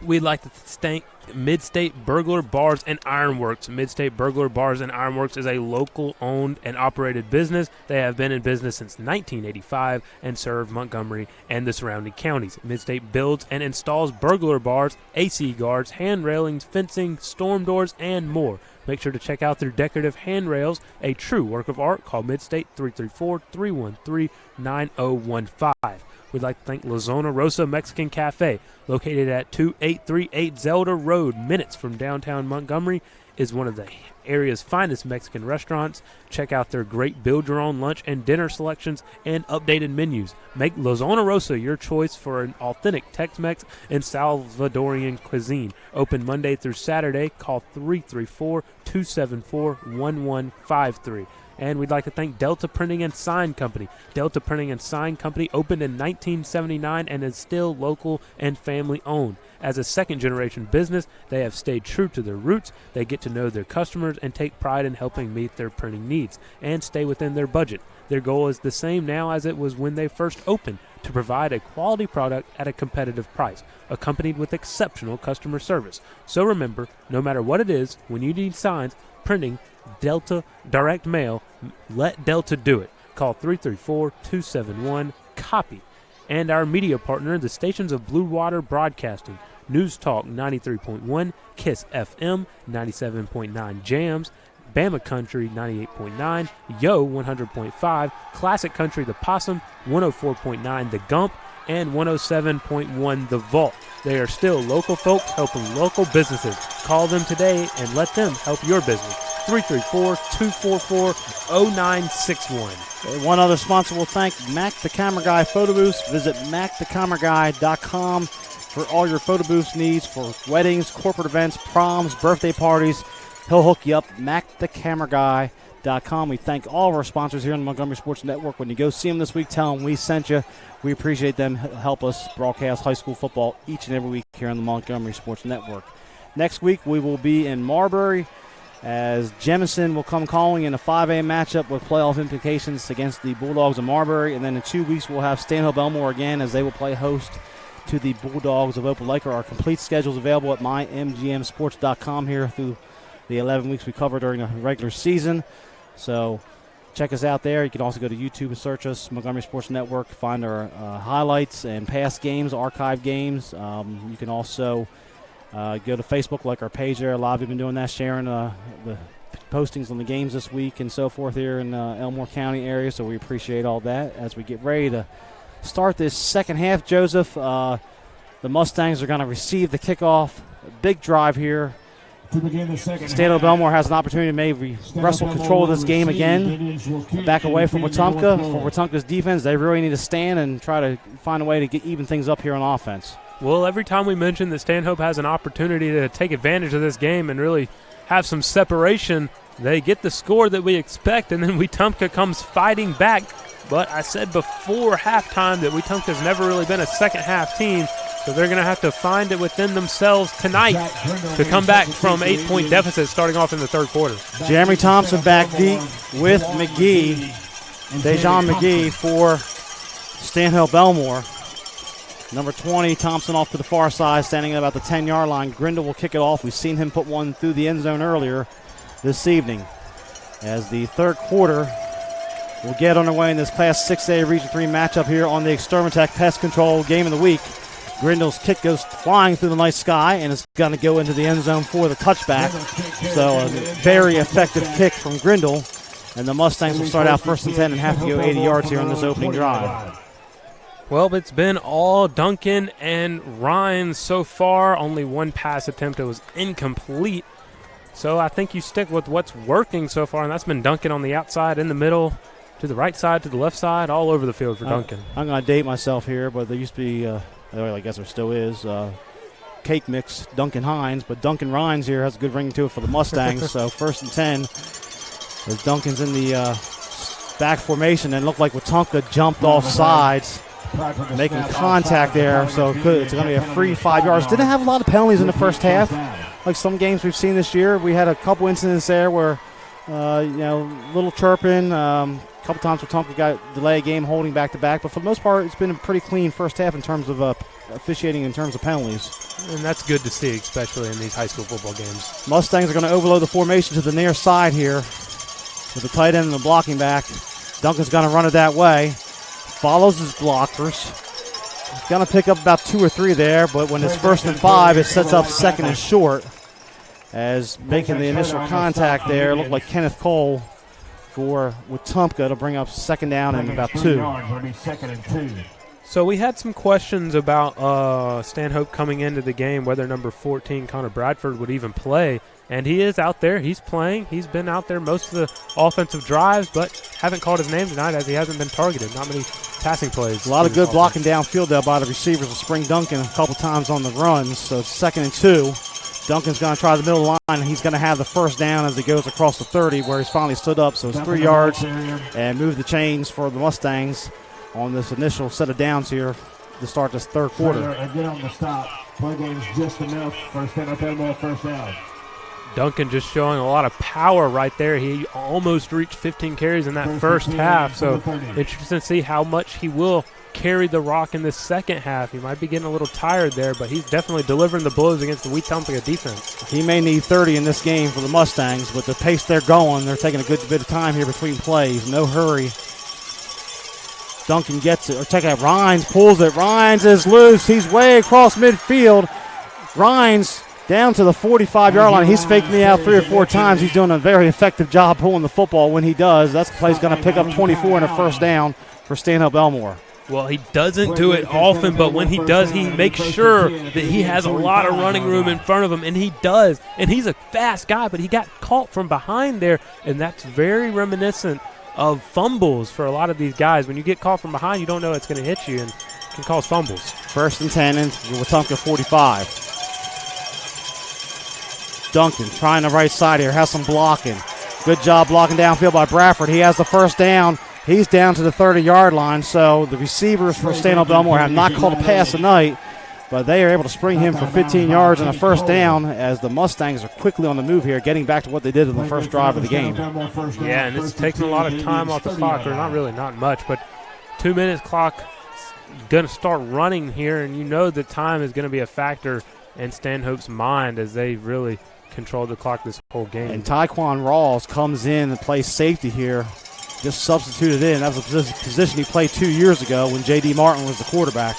We'd like to thank Midstate Burglar Bars and Ironworks. Midstate Burglar Bars and Ironworks is a local owned and operated business. They have been in business since 1985 and serve Montgomery and the surrounding counties. Midstate builds and installs burglar bars, AC guards, hand railings, fencing, storm doors, and more. Make sure to check out their decorative handrails, a true work of art. Call Midstate 334-313-9015. We'd like to thank La Zona Rosa Mexican Cafe, located at 2838 Zelda Road, minutes from downtown Montgomery, is one of the area's finest Mexican restaurants. Check out their great build-your-own lunch and dinner selections and updated menus. Make La Zona Rosa your choice for an authentic Tex-Mex and Salvadorian cuisine. Open Monday through Saturday. Call 334-274-1153. And we'd like to thank Delta Printing and Sign Company. Delta Printing and Sign Company opened in 1979 and is still local and family-owned. As a second-generation business, they have stayed true to their roots. They get to know their customers and take pride in helping meet their printing needs and stay within their budget. Their goal is the same now as it was when they first opened, to provide a quality product at a competitive price, accompanied with exceptional customer service. So remember, no matter what it is, when you need signs, printing, Delta Direct Mail, let Delta do it. Call 334-271-COPY. And our media partner, the stations of Blue Water Broadcasting, News Talk 93.1, KISS FM 97.9 Jams, Bama Country 98.9, Yo 100.5, Classic Country The Possum 104.9 The Gump, and 107.1 The Vault. They are still local folks helping local businesses. Call them today and let them help your business. 334-244-0961. One other sponsor will thank Mac the Camera Guy Photo Booths. Visit MacTheCameraGuy.com for all your photo booth needs for weddings, corporate events, proms, birthday parties. He'll hook you up. MacTheCameraGuy.com. We thank all of our sponsors here on the Montgomery Sports Network. When you go see them this week, tell them we sent you. We appreciate them help us broadcast high school football each and every week here on the Montgomery Sports Network. Next week, we will be in Marbury as Jemison will come calling in a 5A matchup with playoff implications against the Bulldogs of Marbury. And then in 2 weeks, we'll have Stanhope Elmore again as they will play host to the Bulldogs of Opelika. Our complete schedule is available at mymgmsports.com here through the 11 weeks we cover during the regular season. So check us out there. You can also go to YouTube and search us, Montgomery Sports Network, find our highlights and past games, archive games. You can also go to Facebook, like our page there. A lot of you have been doing that, sharing the postings on the games this week and so forth here in Elmore County area, so we appreciate all that. As we get ready to start this second half, Joseph, the Mustangs are going to receive the kickoff. A big drive here. To begin the second Stanhope Elmore has an opportunity to maybe wrestle control of this game again. Back away from Wetumpka. For Wetumpka's defense, they really need to stand and try to find a way to get even things up here on offense. Well, every time we mention that Stanhope has an opportunity to take advantage of this game and really have some separation, They get the score that we expect, and then Wetumpka comes fighting back. But I said before halftime that Wetumpka's never really been a second-half team, so they're going to have to find it within themselves tonight to come back from 8-point deficit starting off in the third quarter. Jeremy Thompson back deep with McGee, Dejon McGee for Stanhope Elmore. Number 20, Thompson off to the far side, standing at about the 10-yard line. Grindle will kick it off. We've seen him put one through the end zone earlier this evening. As the third quarter will get underway in this Class 6A Region 3 matchup here on the Extermatech Pest Control Game of the Week. Grindle's kick goes flying through the night sky and is going to go into the end zone for the touchback. So a very effective kick from Grindle. And the Mustangs will start out 1st and 10 and have to go 80 yards here on this opening drive. Well, it's been all Duncan and Ryan so far. Only one pass attempt. It was incomplete. So I think you stick with what's working so far, and that's been Duncan on the outside, in the middle, to the right side, to the left side, all over the field for Duncan. I'm going to date myself here, but there used to be, I guess there still is, cake mix Duncan Hines, but Duncan Rhines here has a good ring to it for the Mustangs. So 1st and 10 as Duncan's in the back formation, and looked like Wetumpka jumped off sides, making contact there. So it's going to be a free 5 yards. Didn't have a lot of penalties in the first half. Like some games we've seen this year, we had a couple incidents there where, little chirping. A couple times Wetumpka got delay game holding back-to-back. But for the most part, it's been a pretty clean first half in terms of officiating in terms of penalties. And that's good to see, especially in these high school football games. Mustangs are going to overload the formation to the near side here with the tight end and the blocking back. Duncan's going to run it that way. Follows his blockers. Going to pick up about 2 or 3 there, but when it's 1st and 5, it sets up 2nd and short. As making the initial contact there, looked like Kenneth Cole for Wetumpka to bring up 2nd down and about 2. So we had some questions about Stanhope coming into the game, whether number 14, Connor Bradford, would even play. And he is out there. He's playing. He's been out there most of the offensive drives, but haven't called his name tonight as he hasn't been targeted. Not many passing plays. A lot of good blocking downfield there by the receivers of Spring Duncan a couple times on the runs. So it's 2nd and 2. Duncan's going to try the middle line, and he's going to have the 1st down as he goes across the 30 where he's finally stood up. So it's 3 yards and move the chains for the Mustangs on this initial set of downs here to start this third quarter. Again on the stop. Play game's just enough for Stanhope Elmore 1st down. Duncan just showing a lot of power right there. He almost reached 15 carries in that first half, so interesting to see how much he will carry the rock in this second half. He might be getting a little tired there, but he's definitely delivering the blows against the Wetumpka defense. He may need 30 in this game for the Mustangs, but the pace they're going, they're taking a good bit of time here between plays. No hurry. Duncan gets it, or check out, Rhines pulls it. Rhines is loose. He's way across midfield. Rhines down to the 45-yard line. He's faked me out 3 or 4 times. He's doing a very effective job pulling the football when he does. That's the play he's going to pick up 24 and a 1st down for Stanhope Elmore. Well, he doesn't do it often, but when he does, he makes sure that he has a lot of running room in front of him, and he does. And he's a fast guy, but he got caught from behind there, and that's very reminiscent of fumbles for a lot of these guys. When you get caught from behind, you don't know it's going to hit you and can cause fumbles. 1st and 10 and Wetumpka 45. Duncan trying the right side here, has some blocking. Good job blocking downfield by Bradford. He has the 1st down. He's down to the 30-yard line, so the receivers for Stanhope Elmore have not called a pass tonight, but they are able to spring him for 15 yards and a 1st down as the Mustangs are quickly on the move here, getting back to what they did in the first drive of the game. Yeah, and it's taking a lot of time off the clock, or not much, but 2 minutes clock going to start running here, and you know the time is going to be a factor in Stanhope's mind as they really control the clock this whole game. And Tyquan Rawls comes in and plays safety here, just substituted in. That was a position he played 2 years ago when J.D. Martin was the quarterback.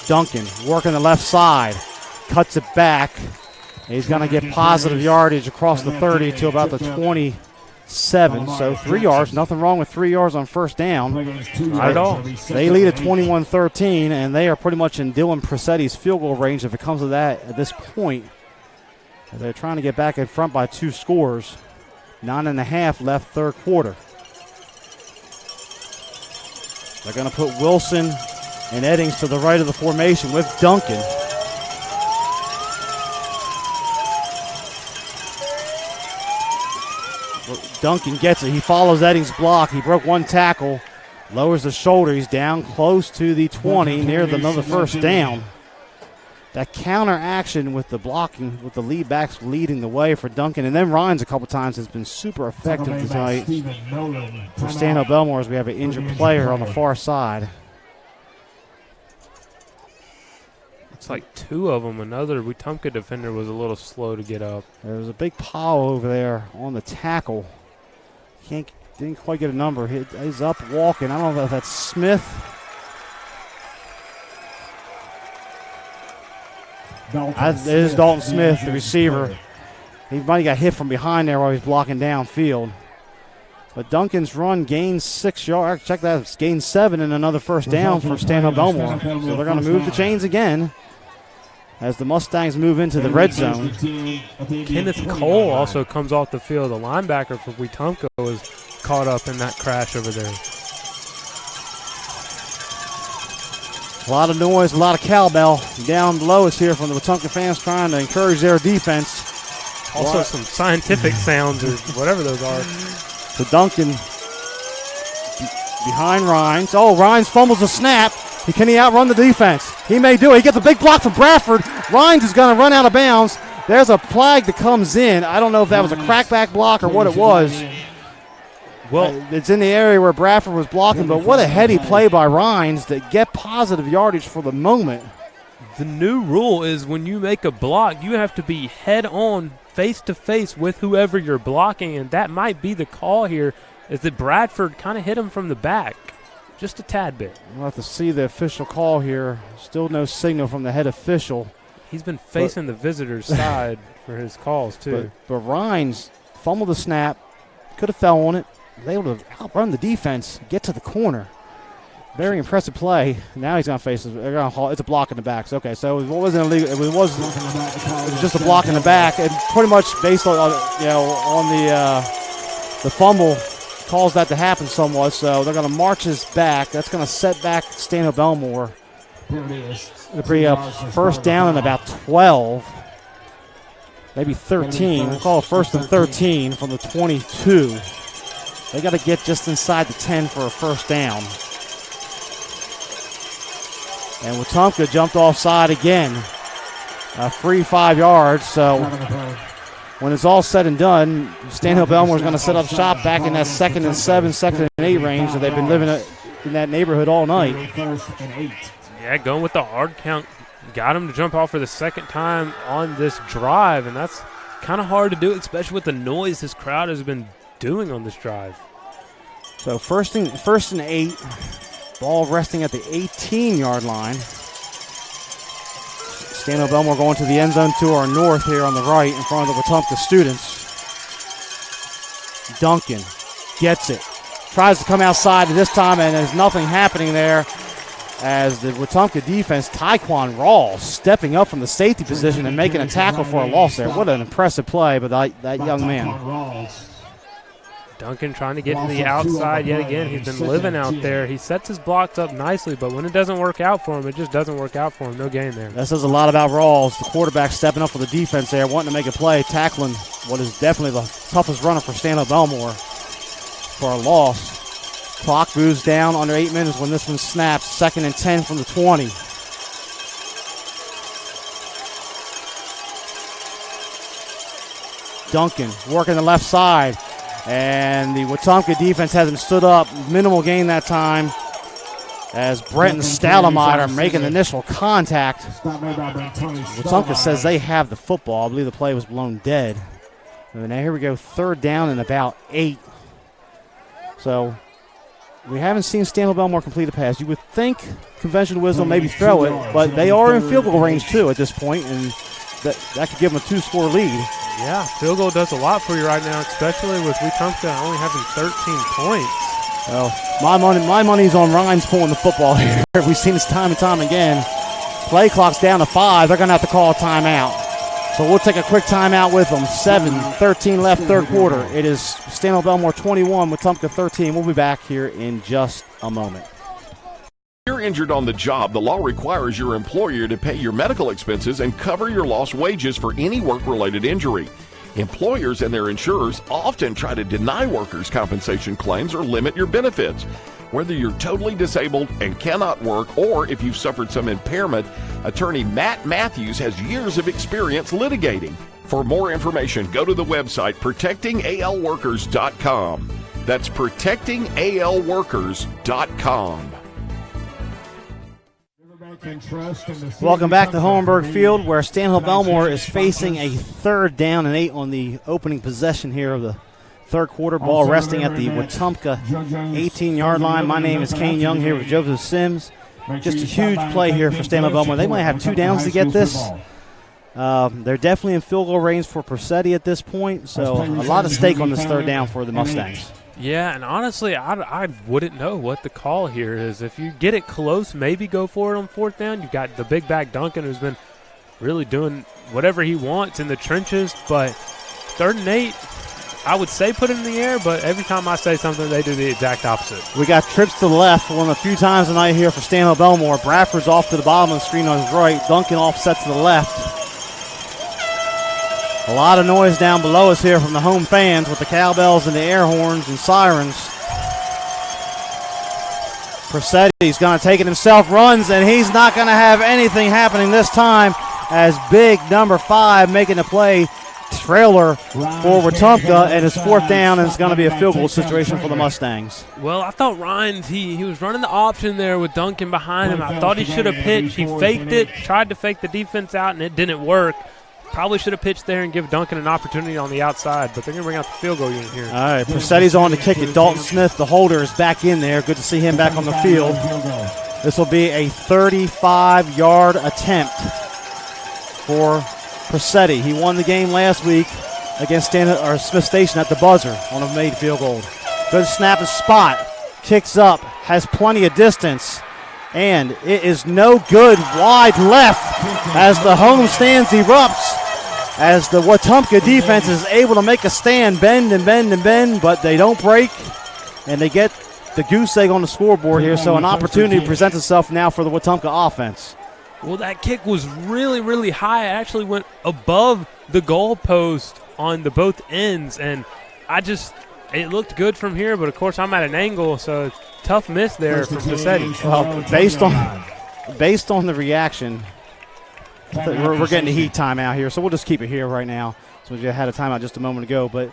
Duncan working the left side, cuts it back. He's going to get positive yardage across the 30 to about the 27. So 3 yards, nothing wrong with 3 yards on 1st down. Not at all. They lead at 21-13, and they are pretty much in Dylan Presetti's field goal range if it comes to that at this point. They're trying to get back in front by 2 scores. 9.5 left third quarter. They're going to put Wilson and Eddings to the right of the formation with Duncan. Duncan gets it. He follows Edding's block. He broke one tackle, lowers the shoulder. He's down close to the 20, near another first down. That counter action with the blocking, with the lead backs leading the way for Duncan, and then Rhines a couple times has been super effective tonight for Stanhope Elmore as we have an injured player on the far side. It's like two of them. Another Wetumpka defender was a little slow to get up. There was a big pile over there on the tackle. Didn't quite get a number. He's up walking. I don't know if that's Smith. It is Dalton Smith, the receiver. He might have got hit from behind there while he was blocking downfield. But Duncan's run gains 6 yards. Check that. It's gained 7 and another first down for Stanhope Elmore. So they're going to move the chains again as the Mustangs move into the red zone. Kenneth Cole also comes off the field. The linebacker for Wetumpka was caught up in that crash over there. A lot of noise, a lot of cowbell down below us here from the Wetumpka fans trying to encourage their defense. Also some scientific sounds or whatever those are. So Duncan behind Rhines. Oh, Rhines fumbles a snap. Can he outrun the defense? He may do it. He gets a big block from Bradford. Rhines is going to run out of bounds. There's a flag that comes in. I don't know if that was a crackback block or what it was. Well, it's in the area where Bradford was blocking, but what a heady play by Rhines to get positive yardage for the moment. The new rule is when you make a block, you have to be head-on, face-to-face with whoever you're blocking, and that might be the call here, is that Bradford kind of hit him from the back, just a tad bit. We'll have to see the official call here. Still no signal from the head official. He's been facing the visitor's side for his calls, too. But Rhines fumbled the snap, could have fell on it. Able to outrun the defense, get to the corner. Very impressive play. Now he's going to face it. It's a block in the back. So, okay, so it wasn't illegal. It was just a block in the back, and pretty much based on the fumble caused that to happen somewhat. So they're going to march us back. That's going to set back Stanhope Elmore. It'll be a first down and about 12, maybe 13. We'll call it first and 13 from the 22. They got to get just inside the 10 for a first down. And Wetumpka jumped offside again. A free 5 yards. So when it's all said and done, Stanhope Elmore is going to set up shop back in that 2nd and 7, 2nd and 8 range that they've been living in that neighborhood all night. Yeah, going with the hard count. Got him to jump off for the second time on this drive, and that's kind of hard to do, especially with the noise this crowd has been doing on this drive. So first and 8, ball resting at the 18-yard line. Stanhope Elmore going to the end zone to our north here on the right in front of the Wetumpka students. Duncan gets it. Tries to come outside this time, and there's nothing happening there as the Wetumpka defense, Tyquan Rawls, stepping up from the safety position and making a tackle for a loss there. What an impressive play by that young man. Duncan trying to get to the outside yet again. He's been living out there. He sets his blocks up nicely, but when it doesn't work out for him, it just doesn't work out for him. No gain there. That says a lot about Rawls, the quarterback stepping up for the defense there, wanting to make a play, tackling what is definitely the toughest runner for Stanhope Elmore for a loss. Clock moves down under 8 minutes when this one snaps. 2nd and 10 from the 20. Duncan working the left side. And the Wetumpka defense hasn't stood up. Minimal gain that time as Brenton Stoudemire making the initial contact. Wetumpka says they have the football. I believe the play was blown dead. And now here we go, 3rd down and about 8. So we haven't seen Stanhope Elmore complete a pass. You would think conventional wisdom maybe throw it, but they are in field goal range too at this point, and that could give them a 2-score lead. Yeah, field goal does a lot for you right now, especially with Wetumpka only having 13 points. Well, my money's on Rhines pulling the football here. We've seen this time and time again. Play clock's down to 5. They're going to have to call a timeout. So we'll take a quick timeout with them. 7:13 left, 3rd quarter. It is Stanhope Elmore 21, Wetumpka 13. We'll be back here in just a moment. If you're injured on the job, the law requires your employer to pay your medical expenses and cover your lost wages for any work-related injury. Employers and their insurers often try to deny workers' compensation claims or limit your benefits. Whether you're totally disabled and cannot work, or if you've suffered some impairment, attorney Matt Matthews has years of experience litigating. For more information, go to the website protectingalworkers.com. That's protectingalworkers.com. Welcome back to Hohenberg Field, where Stanhope Elmore is facing a 3rd down and 8 on the opening possession here of the third quarter. Ball resting at the Wetumpka 18-yard line. My name is Kane Young here with Joseph Sims. Just a huge play here for Stanhope Elmore. They might have 2 downs to get this. They're definitely in field goal range for Persetti at this point, so a lot of stake on this 3rd down for the Mustangs. Yeah, and honestly, I wouldn't know what the call here is. If you get it close, maybe go for it on 4th down. You've got the big back Duncan, who's been really doing whatever he wants in the trenches. But 3rd and 8, I would say put it in the air, but every time I say something, they do the exact opposite. We got trips to the left one of the few times tonight here for Stanhope Elmore. Bradford's off to the bottom of the screen on his right. Duncan offset to the left. A lot of noise down below us here from the home fans with the cowbells and the air horns and sirens. Persetti's going to take it himself, runs, and he's not going to have anything happening this time as big number 5 making the play. Trailer for Wetumpka, and it's 4th down, and it's going to be a field goal situation for the Mustangs. Well, I thought Ryan's, he was running the option there with Duncan behind him. I thought he should have pitched. He faked it, tried to fake the defense out, and it didn't work. Probably should have pitched there and give Duncan an opportunity on the outside, but they're going to bring out the field goal unit here. All right, Persetti's on to kick it. Dalton Smith, the holder, is back in there. Good to see him back on the field. This will be a 35-yard attempt for Persetti. He won the game last week against Smith Station at the buzzer on a made field goal. Good snap and spot. Kicks up, has plenty of distance, and it is no good. Wide left as the home stands erupts, as the Wetumpka defense is able to make a stand, bend and bend and bend, but they don't break, and they get the goose egg on the scoreboard here, so an opportunity presents itself now for the Wetumpka offense. Well, that kick was really, really high. It actually went above the goalpost on the both ends, and it looked good from here, but of course I'm at an angle, so tough miss there for Persetti. Well, based on the reaction, we're getting the heat timeout here, so we'll just keep it here right now. So we had a timeout just a moment ago, but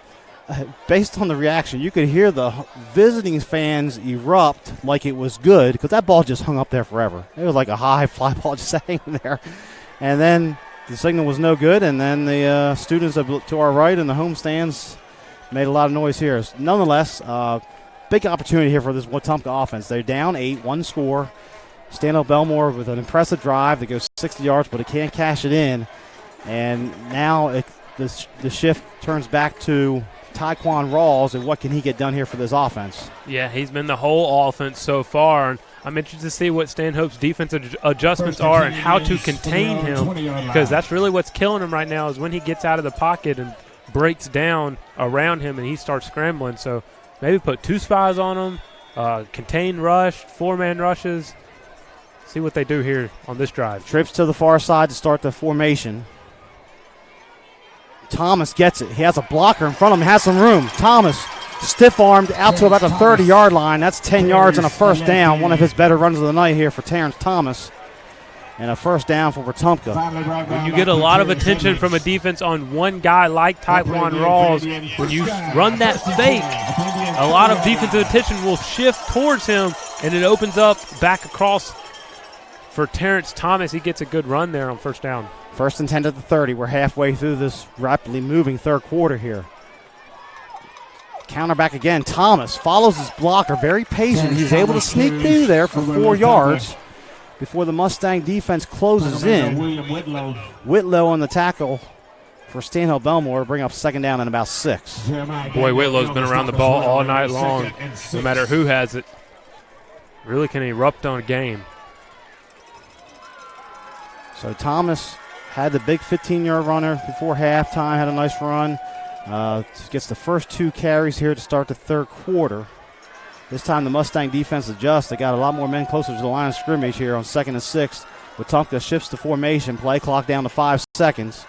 based on the reaction, you could hear the visiting fans erupt like it was good, because that ball just hung up there forever. It was like a high fly ball just hanging there. And then the signal was no good, and then the students to our right in the home stands made a lot of noise here. Nonetheless, big opportunity here for this Wetumpka offense. They're down 8, 1 score. Stanhope Elmore with an impressive drive that goes 60 yards, but it can't cash it in. And now the shift turns back to Taekwon Rawls, and what can he get done here for this offense? Yeah, he's been the whole offense so far, and I'm interested to see what Stanhope's defensive adjustments are and how to contain him, because that's really what's killing him right now is when he gets out of the pocket and breaks down around him and he starts scrambling. So maybe put 2 spies on him, contain rush, 4-man rushes, see what they do here on this drive. Trips to the far side to start the formation. Thomas gets it. He has a blocker in front of him, has some room. Thomas, stiff-armed out to about the 30-yard line. That's 10 yards and a 1st down. One of his better runs of the night here for Terrence Thomas. And a 1st down for Wetumpka. When you get a lot of attention from a defense on one guy like Taekwon Rawls, when you run that fake, a lot of defensive attention will shift towards him, and it opens up back across for Terrence Thomas. He gets a good run there on 1st down. 1st and 10 at the 30. We're halfway through this rapidly moving third quarter here. Counter back again. Thomas follows his blocker, very patient. He's able to sneak through there for 4 yards before the Mustang defense closes in. Whitlow on the tackle for Stanhope Elmore, bring up 2nd down and about 6. Boy, Whitlow's been around the ball all night long, no matter who has it. Really can erupt on a game. So Thomas had the big 15-yard runner before halftime, had a nice run. Gets the first 2 carries here to start the third quarter. This time the Mustang defense adjusts. They got a lot more men closer to the line of scrimmage here on 2nd and 6. Wetumpka shifts to formation. Play clock down to 5 seconds.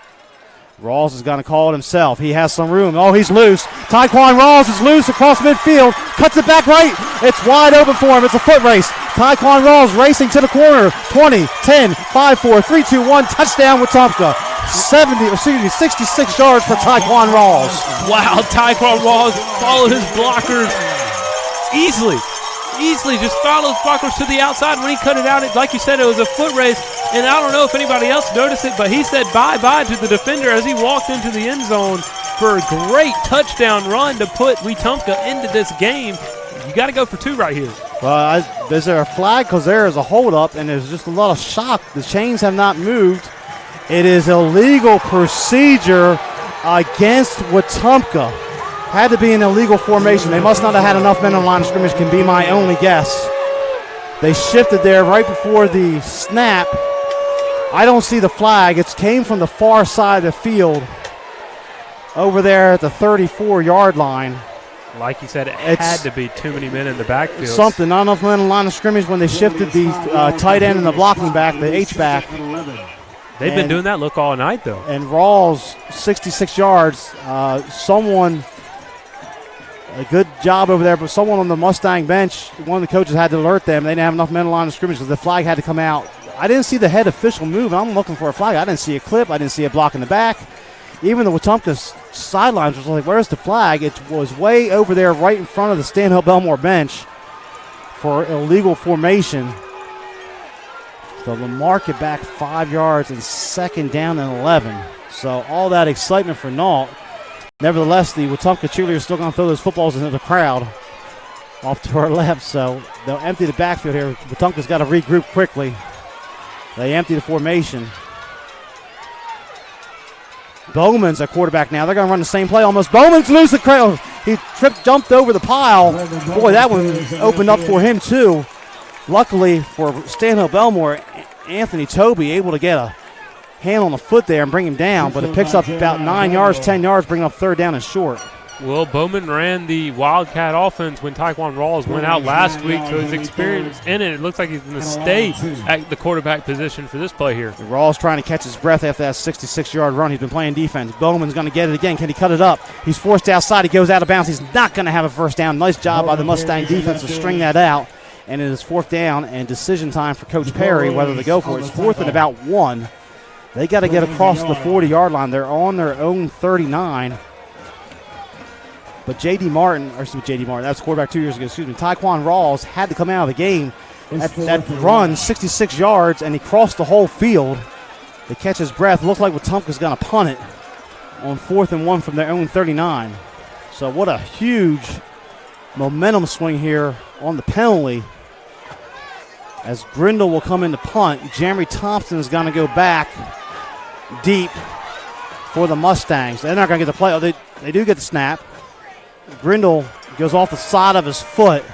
Rawls is going to call it himself. He has some room. Oh, he's loose. Tyquan Rawls is loose across midfield. Cuts it back right. It's wide open for him. It's a foot race. Tyquan Rawls racing to the corner. 20, 10, 5, 4, 3, 2, 1. Touchdown Wetumpka. 66 yards for Tyquan Rawls. Wow, Tyquan Rawls followed his blockers easily just followed blockers to the outside. When he cut it out, like you said, it was a foot race, and I don't know if anybody else noticed it, but he said bye-bye to the defender as he walked into the end zone for a great touchdown run to put Wetumpka into this game. You got to go for 2 right here. Well, is there a flag? Because there is a hold-up, and there's just a lot of shock. The chains have not moved. It is illegal procedure against Wetumpka. Had to be an illegal formation. They must not have had enough men on the line of scrimmage, can be my only guess. They shifted there right before the snap. I don't see the flag. It came from the far side of the field over there at the 34-yard line. Like you said, it had to be too many men in the backfield. Something, not enough men on the line of scrimmage when they shifted the tight end and the blocking back, the H-back. They've been doing that look all night, though. And Rawls, 66 yards. A good job over there, but someone on the Mustang bench, one of the coaches had to alert them. They didn't have enough men on the line of scrimmage because the flag had to come out. I didn't see the head official move. I'm looking for a flag. I didn't see a clip. I didn't see a block in the back. Even the Wetumpka sidelines was like, where's the flag? It was way over there right in front of the Stanhope Elmore bench for illegal formation. So they'll mark it back 5 yards and second down and 11. So all that excitement for naught. Nevertheless, the Wetumpka cheerleaders are still going to throw those footballs into the crowd off to our left. So they'll empty the backfield here. Wetumpka's got to regroup quickly. They empty the formation. Bowman's a quarterback now. They're going to run the same play almost. Bowman's loose the crowd. He jumped over the pile. Boy, that one opened up for him too. Luckily for Stanhope Elmore, Anthony Toby able to get a hand on the foot there and bring him down, but it picks up about 9 yards, 10 yards, bringing up third down and short. Well, Bowman ran the Wildcat offense when Tyquan Rawls went out last week, so his experience in it looks like he's going to stay at the quarterback position for this play here. Rawls trying to catch his breath after that 66-yard run. He's been playing defense. Bowman's going to get it again. Can he cut it up? He's forced outside. He goes out of bounds. He's not going to have a first down. Nice job by the Mustang defense to string that out. And it is fourth down and decision time for Coach Perry whether to go for it. It's fourth and about 1. They got to get across the 40-yard line. They're on their own 39. But that's quarterback 2 years ago, Tyquan Rawls had to come out of the game. That run, 66 yards, and he crossed the whole field. They catch his breath. Looked like Wetumpka's going to punt it on 4th and 1 from their own 39. So what a huge momentum swing here on the penalty. As Grindle will come in to punt, Jeremy Thompson is going to go back deep for the Mustangs. They're not going to get the play. They do get the snap. Grindle goes off the side of his foot,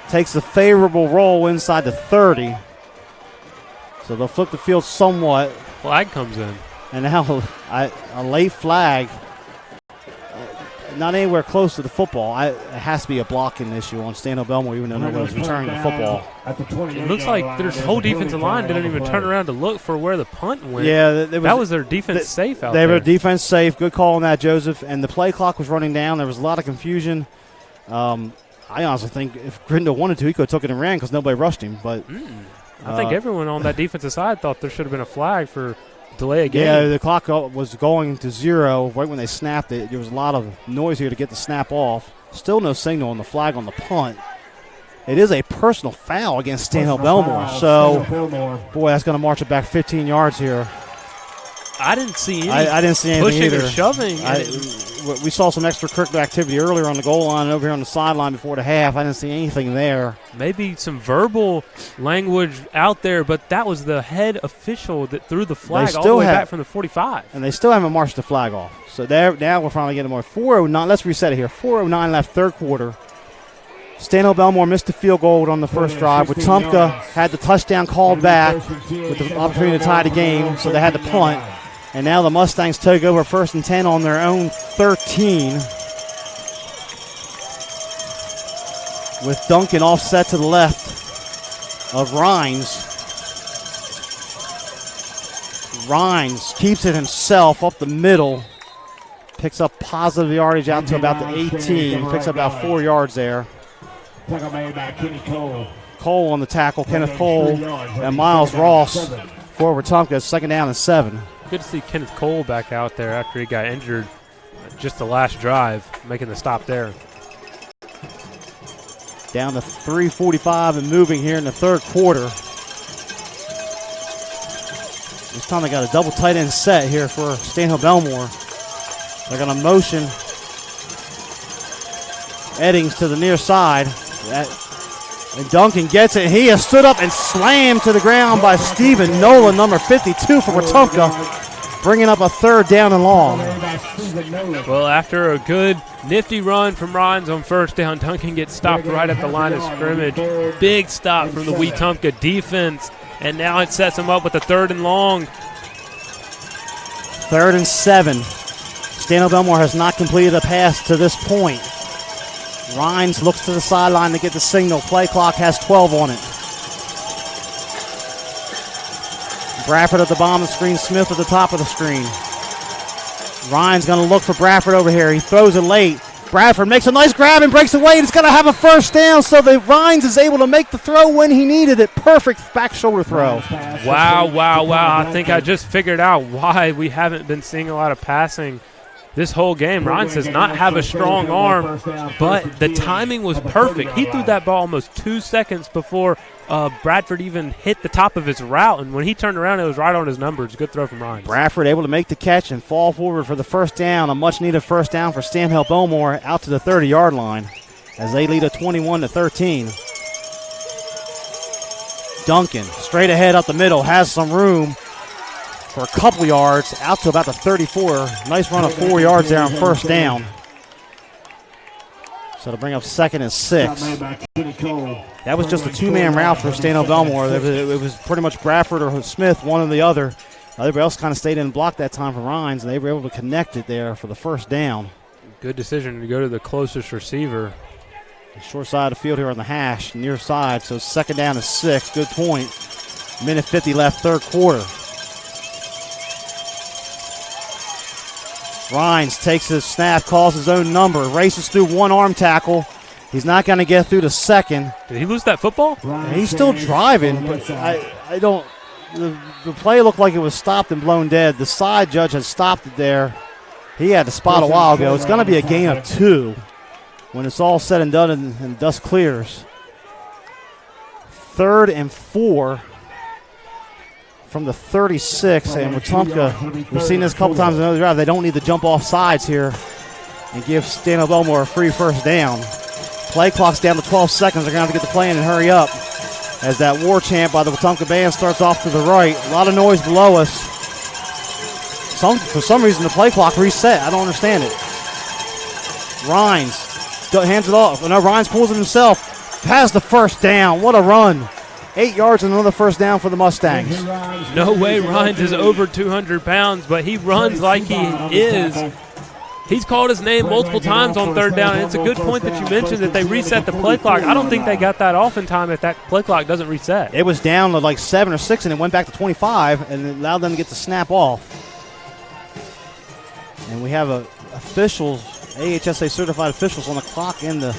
takes a favorable roll inside the 30. So they'll flip the field somewhat. Flag comes in. And now a late flag. Not anywhere close to the football. It has to be a blocking issue on Stanhope Elmore, even though nobody was returning the football. It looks like their whole defensive line didn't even turn around to look for where the punt went. Yeah, that was their defense safe out there. They were defense safe. Good call on that, Joseph. And the play clock was running down. There was a lot of confusion. I honestly think if Grindle wanted to, he could have took it and ran because nobody rushed him. But I think everyone on that defensive side thought there should have been a flag for delay a game. Yeah, the clock was going to 0 right when they snapped it. There was a lot of noise here to get the snap off. Still no signal on the flag on the punt. It is a personal foul against Stanhope Elmore. So, boy, that's going to march it back 15 yards here. I didn't see any I didn't see anything pushing either. or shoving. We saw some extracurricular activity earlier on the goal line and over here on the sideline before the half. I didn't see anything there. Maybe some verbal language out there, but that was the head official that threw the flag all the way back from the 45. And they still haven't marched the flag off. So now we're finally getting more. 4:09. Let's reset it here. 4:09 left, third quarter. Stanhope Elmore missed the field goal on the first drive. Wetumpka had the touchdown called back with the opportunity to tie the game, so they had to punt. And now the Mustangs take over 1st and 10 on their own 13. With Duncan offset to the left of Rhines. Rhines keeps it himself up the middle. Picks up positive yardage out to about the 18. Picks up about 4 yards there. Tackle made by Kenny Cole. Cole on the tackle, Kenneth Cole and Miles Ross for Wetumpka. 2nd down and 7. Good to see Kenneth Cole back out there after he got injured just the last drive, making the stop there. Down to 3:45 and moving here in the 3rd quarter. This time they got a double tight end set here for Stanhope Elmore. They're going to motion Eddings to the near side. And Duncan gets it. He has stood up and slammed to the ground by Stephen Nolan, number 52 for Wetumpka, bringing up a 3rd down and long. Well, after a good, nifty run from Rhines on 1st down, Duncan gets stopped right at the line of scrimmage. Big stop from the Wetumpka defense, and now it sets him up with a 3rd and long. 3rd and 7. Stanhope Elmore has not completed a pass to this point. Rhines looks to the sideline to get the signal. Play clock has 12 on it. Bradford at the bottom of the screen, Smith at the top of the screen. Rhines going to look for Bradford over here. He throws it late. Bradford makes a nice grab and breaks away, and it's going to have a 1st down, so the Rhines is able to make the throw when he needed it. Perfect back shoulder throw. Wow. I think I just figured out why we haven't been seeing a lot of passing this whole game. Rhines does not have a strong arm, but the timing was perfect. He threw that ball almost 2 seconds before Bradford even hit the top of his route, and when he turned around, it was right on his numbers. Good throw from Rhines. Bradford able to make the catch and fall forward for the 1st down, a much-needed 1st down for Stanhope Elmore out to the 30-yard line as they lead a 21-13. Duncan straight ahead up the middle, has some room for a couple yards, out to about the 34. Nice run of 4 yards there on 1st down. So to bring up 2nd and 6. That was just a 2-man route for Stanhope Elmore. It was pretty much Bradford or Smith, one or the other. Everybody else kind of stayed in and blocked that time for Rhines, and they were able to connect it there for the 1st down. Good decision to go to the closest receiver. Short side of the field here on the hash, near side, so 2nd down and 6. Good point. Minute 50 left, 3rd quarter. Rhines takes his snap, calls his own number, races through one arm tackle. He's not going to get through to 2nd. Did he lose that football? He's still driving, but I don't. The play looked like it was stopped and blown dead. The side judge had stopped it there. He had to spot a while ago. It's going to be a gain of 2 when it's all said and done and dust clears. 3rd and 4. From the 36, and Wetumpka, we've seen this a couple times in another drive, they don't need to jump off sides here and give Stanhope Elmore a free 1st down. Play clock's down to 12 seconds. They're going to have to get the play in and hurry up as that war chant by the Wetumpka band starts off to the right. A lot of noise below us. For some reason, the play clock reset. I don't understand it. Rhines hands it off. No, Rhines pulls it himself. Has the 1st down. What a run. 8 yards and another 1st down for the Mustangs. No way Rhines is over 200 pounds, but he runs like he is. He's called his name multiple times on 3rd down, and it's a good point that you mentioned that they reset the play clock. I don't think they got that off in time if that play clock doesn't reset. It was down to like 7 or 6, and it went back to 25, and it allowed them to get the snap off. And we have officials, AHSA certified officials on the clock and the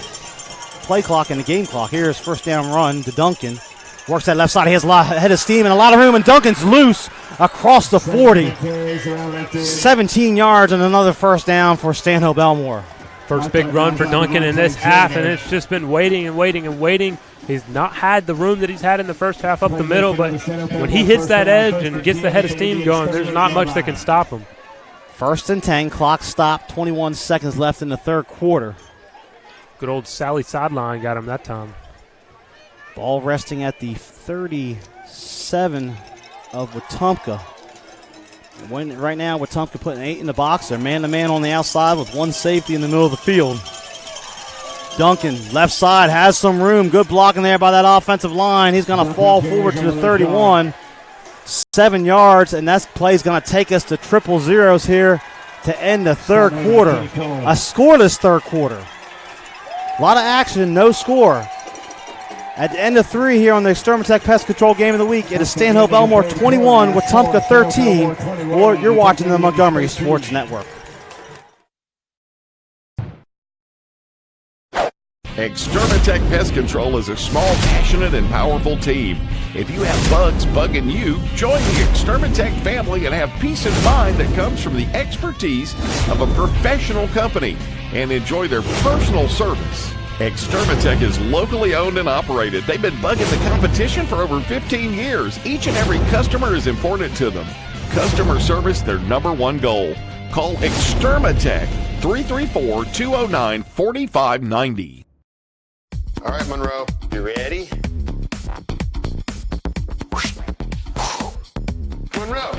play clock and the game clock. Here's 1st down run to Duncan. Works that left side. He has a head of steam and a lot of room, and Duncan's loose across the 40. 17 yards and another 1st down for Stanhope Elmore. First big run for Duncan in this half, and it's just been waiting and waiting and waiting. He's not had the room that he's had in the first half up the middle, but when he hits that edge and gets the head of steam going, there's not much that can stop him. 1st and 10, clock stopped, 21 seconds left in the 3rd quarter. Good old Sally sideline got him that time. Ball resting at the 37 of Wetumpka. Right now, Wetumpka putting 8 in the box. They're man-to-man on the outside with 1 safety in the middle of the field. Duncan, left side, has some room. Good blocking there by that offensive line. He's going to fall forward to the 31. 7 yards, and that play's going to take us to triple zeros here to end the 3rd quarter. A scoreless 3rd quarter. A lot of action, no score. At the end of 3 here on the Extermatech Pest Control Game of the Week, it is Stanhope Elmore 21, Wetumpka 13. Or you're watching the Montgomery Sports Network. Extermatech Pest Control is a small, passionate, and powerful team. If you have bugs bugging you, join the Extermatech family and have peace of mind that comes from the expertise of a professional company and enjoy their personal service. Extermatech is locally owned and operated. They've been bugging the competition for over 15 years. Each and every customer is important to them. Customer service, their #1 goal. Call Extermatech 334-209-4590. All right, Monroe, you ready? Monroe.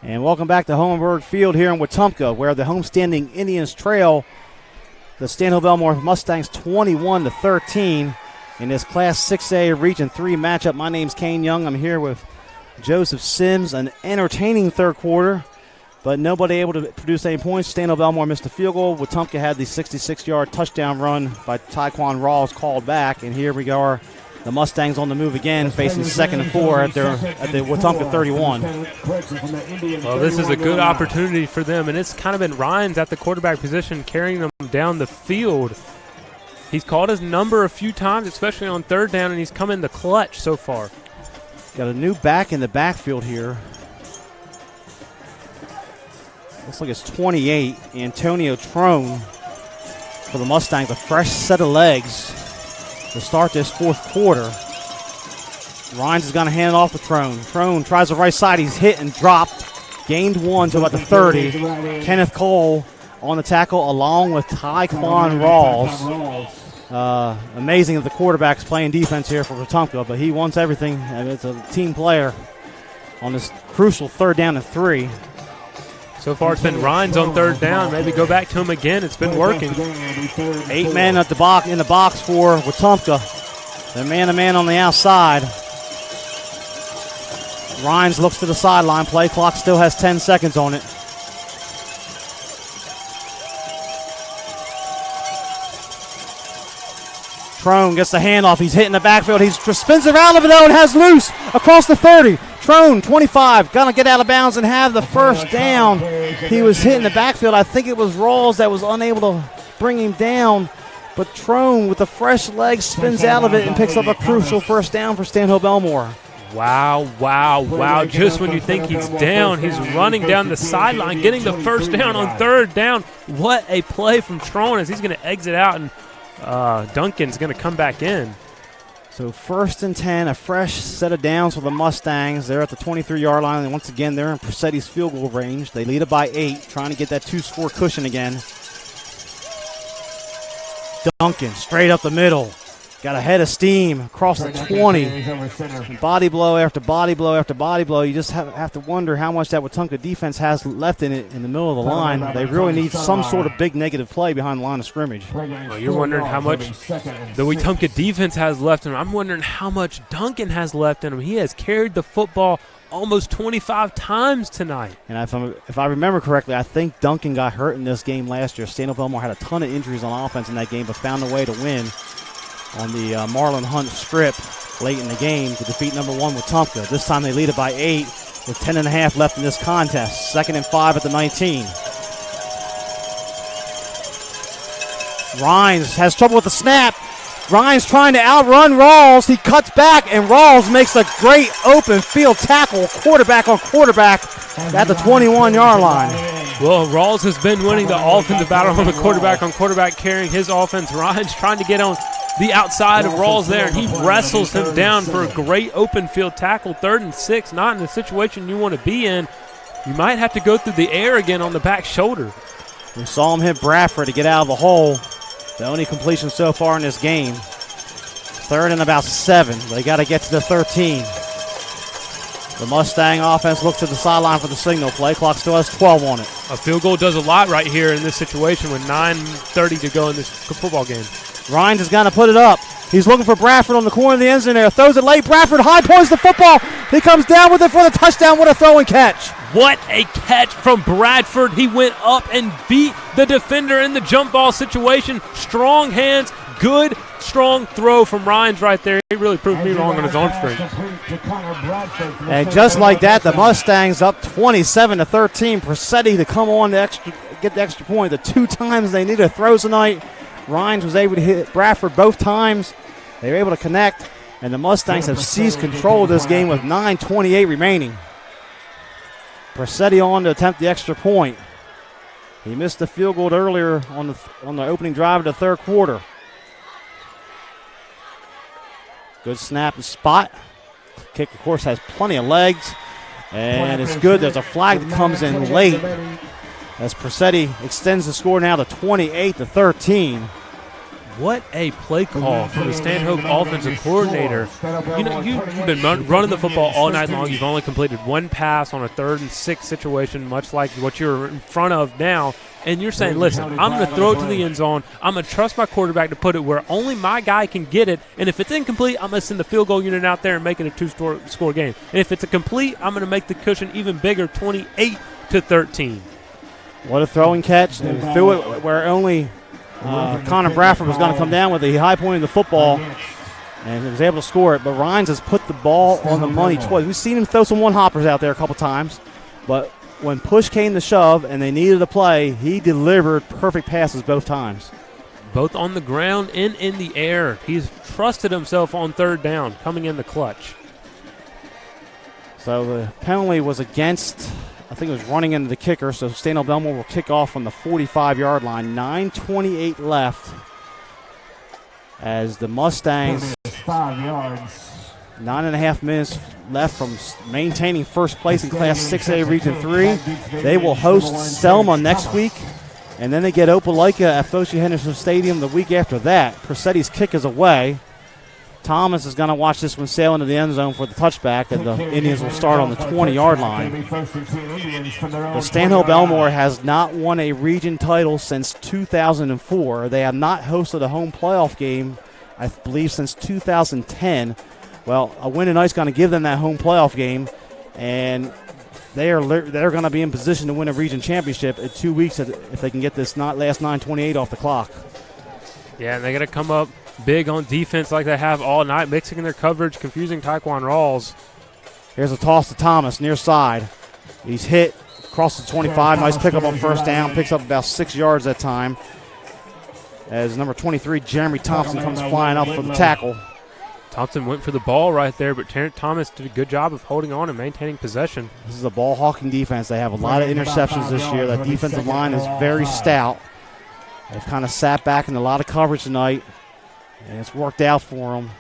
And welcome back to Hohenberg Field here in Wetumpka, where the homestanding Indians trail the Stanhope Elmore Mustangs 21-13 in this Class 6A Region 3 matchup. My name's Kane Young. I'm here with Joseph Sims. An entertaining third quarter, but nobody able to produce any points. Stanhope Elmore missed a field goal. Wetumpka had the 66-yard touchdown run by Tyquan Rawls called back, and here we are. The Mustangs on the move again, facing 2nd and 4 at the Wetumpka 31. Well, this is a good opportunity for them, and it's kind of been Rhines at the quarterback position carrying them down the field. He's called his number a few times, especially on 3rd down, and he's come in the clutch so far. Got a new back in the backfield here. Looks like it's 28, Antonio Trone for the Mustangs, a fresh set of legs to start this 4th quarter. Rhines is going to hand it off to Trone. Trone tries the right side. He's hit and dropped. Gained 1 to about the 30. Kenneth Cole on the tackle along with Tyquan Rawls. Amazing that the quarterback's playing defense here for Wetumpka, but he wants everything. It's a team player on this crucial 3rd down and 3. So far it's been Rhines on 3rd down. Maybe go back to him again. It's been working. 8 men at the box in the box for Wetumpka. They're man-to-man on the outside. Rhines looks to the sideline. Play clock still has 10 seconds on it. Trone gets the handoff. He's hitting the backfield. He spins around of it though and has loose across the 30. Trone, 25, gonna get out of bounds and have the 1st down. He was hitting the backfield. I think it was Rawls that was unable to bring him down, but Trone with the fresh legs spins out of it and picks up a crucial 1st down for Stanhope Elmore. Wow, wow, wow. Just when you think he's down, he's running down the sideline, getting the 1st down on 3rd down. What a play from Trone as he's going to exit out, and Duncan's going to come back in. So 1st and 10, a fresh set of downs for the Mustangs. They're at the 23-yard line, and once again, they're in Presetti's field goal range. They lead it by 8, trying to get that 2-score cushion again. Duncan, straight up the middle. Got a head of steam across the 20. Body blow after body blow after body blow. You just have to wonder how much that Wetumpka defense has left in it in the middle of the line. They really need some sort of big negative play behind the line of scrimmage. Well, you're wondering how much the Wetumpka defense has left in him. I'm wondering how much Duncan has left in him. He has carried the football almost 25 times tonight. And if I remember correctly, I think Duncan got hurt in this game last year. Stanhope Elmore had a ton of injuries on offense in that game, but found a way to win on the Marlon Hunt strip late in the game to defeat #1 Wetumpka. This time they lead it by 8 with 10.5 left in this contest. 2nd and 5 at the 19. Rhines has trouble with the snap. Rhines trying to outrun Rawls. He cuts back, and Rawls makes a great open field tackle, quarterback on quarterback at the 21-yard line. Well, Rawls has been winning the offensive battle on the quarterback on quarterback, carrying his offense. Rhines trying to get on the outside of Rawls there, and he wrestles him down for a great open field tackle. 3rd and 6, not in the situation you want to be in. You might have to go through the air again on the back shoulder. We saw him hit Bradford to get out of the hole. The only completion so far in this game. 3rd and about 7. They got to get to the 13. The Mustang offense looks to the sideline for the signal. Play clock still has 12 on it. A field goal does a lot right here in this situation with 9:30 to go in this football game. Rhines is going to put it up. He's looking for Bradford on the corner of the end zone there. Throws it late. Bradford high points the football. He comes down with it for the touchdown. What a throw and catch. What a catch from Bradford. He went up and beat the defender in the jump ball situation. Strong hands. Good, strong throw from Ryans right there. He really proved me wrong on his arm strength. And just like that, the Mustangs up 27-13. Pressetti to come on to get the extra point. The 2 times they needed a throw tonight. Ryans was able to hit Bradford both times. They were able to connect, and the Mustangs have seized control of this game with 9:28 remaining. Pressetti on to attempt the extra point. He missed the field goal earlier on the opening drive of the third quarter. Good snap and spot. Kick, of course, has plenty of legs, and it's good. There's a flag that comes in late as Pressetti extends the score now to 28-13. What a play call from the Stanhope offensive coordinator. You know, you've been running the football all night long. You've only completed 1 pass on a 3rd and 6 situation, much like what you're in front of now. And you're saying, listen, I'm going to throw it to the end zone. I'm going to trust my quarterback to put it where only my guy can get it. And if it's incomplete, I'm going to send the field goal unit out there and make it a 2-score game. And if it's a complete, I'm going to make the cushion even bigger, 28-13. What a throwing catch. And threw it where only Connor Bradford was going to come down with it. He high-pointed the football and he was able to score it. But Ryans has put the ball on the money twice. We've seen him throw some one-hoppers out there a couple times. But when push came to shove and they needed a play, he delivered perfect passes both times. Both on the ground and in the air. He's trusted himself on 3rd down, coming in the clutch. So the penalty was against, I think it was running into the kicker, so Stanhope Elmore will kick off from the 45-yard line. 9:28 left as the Mustangs, 5 yards. 9.5 minutes left from maintaining first place in Class 6A Region 3. They will host Selma next week, and then they get Opelika at Foshie Henderson Stadium the week after that. Pressetti's kick is away. Thomas is going to watch this one sail into the end zone for the touchback, and the Indians will start on the 20-yard line. The Stanhope Elmore has not won a region title since 2004. They have not hosted a home playoff game, I believe, since 2010. Well, a win tonight is going to give them that home playoff game, and they're going to be in position to win a region championship in 2 weeks if they can get this last 9:28 off the clock. Yeah, and they're going to come up big on defense like they have all night, mixing in their coverage, confusing Taekwon Rawls. Here's a toss to Thomas, near side. He's hit, crosses 25, nice pickup on 1st down, picks up about 6 yards that time. As number 23, Jeremy Thompson, comes flying up for the tackle. Thompson went for the ball right there, but Terrence Thomas did a good job of holding on and maintaining possession. This is a ball-hawking defense. They have a lot of interceptions this year. That defensive line is very stout. They've kind of sat back in a lot of coverage tonight, and it's worked out for them.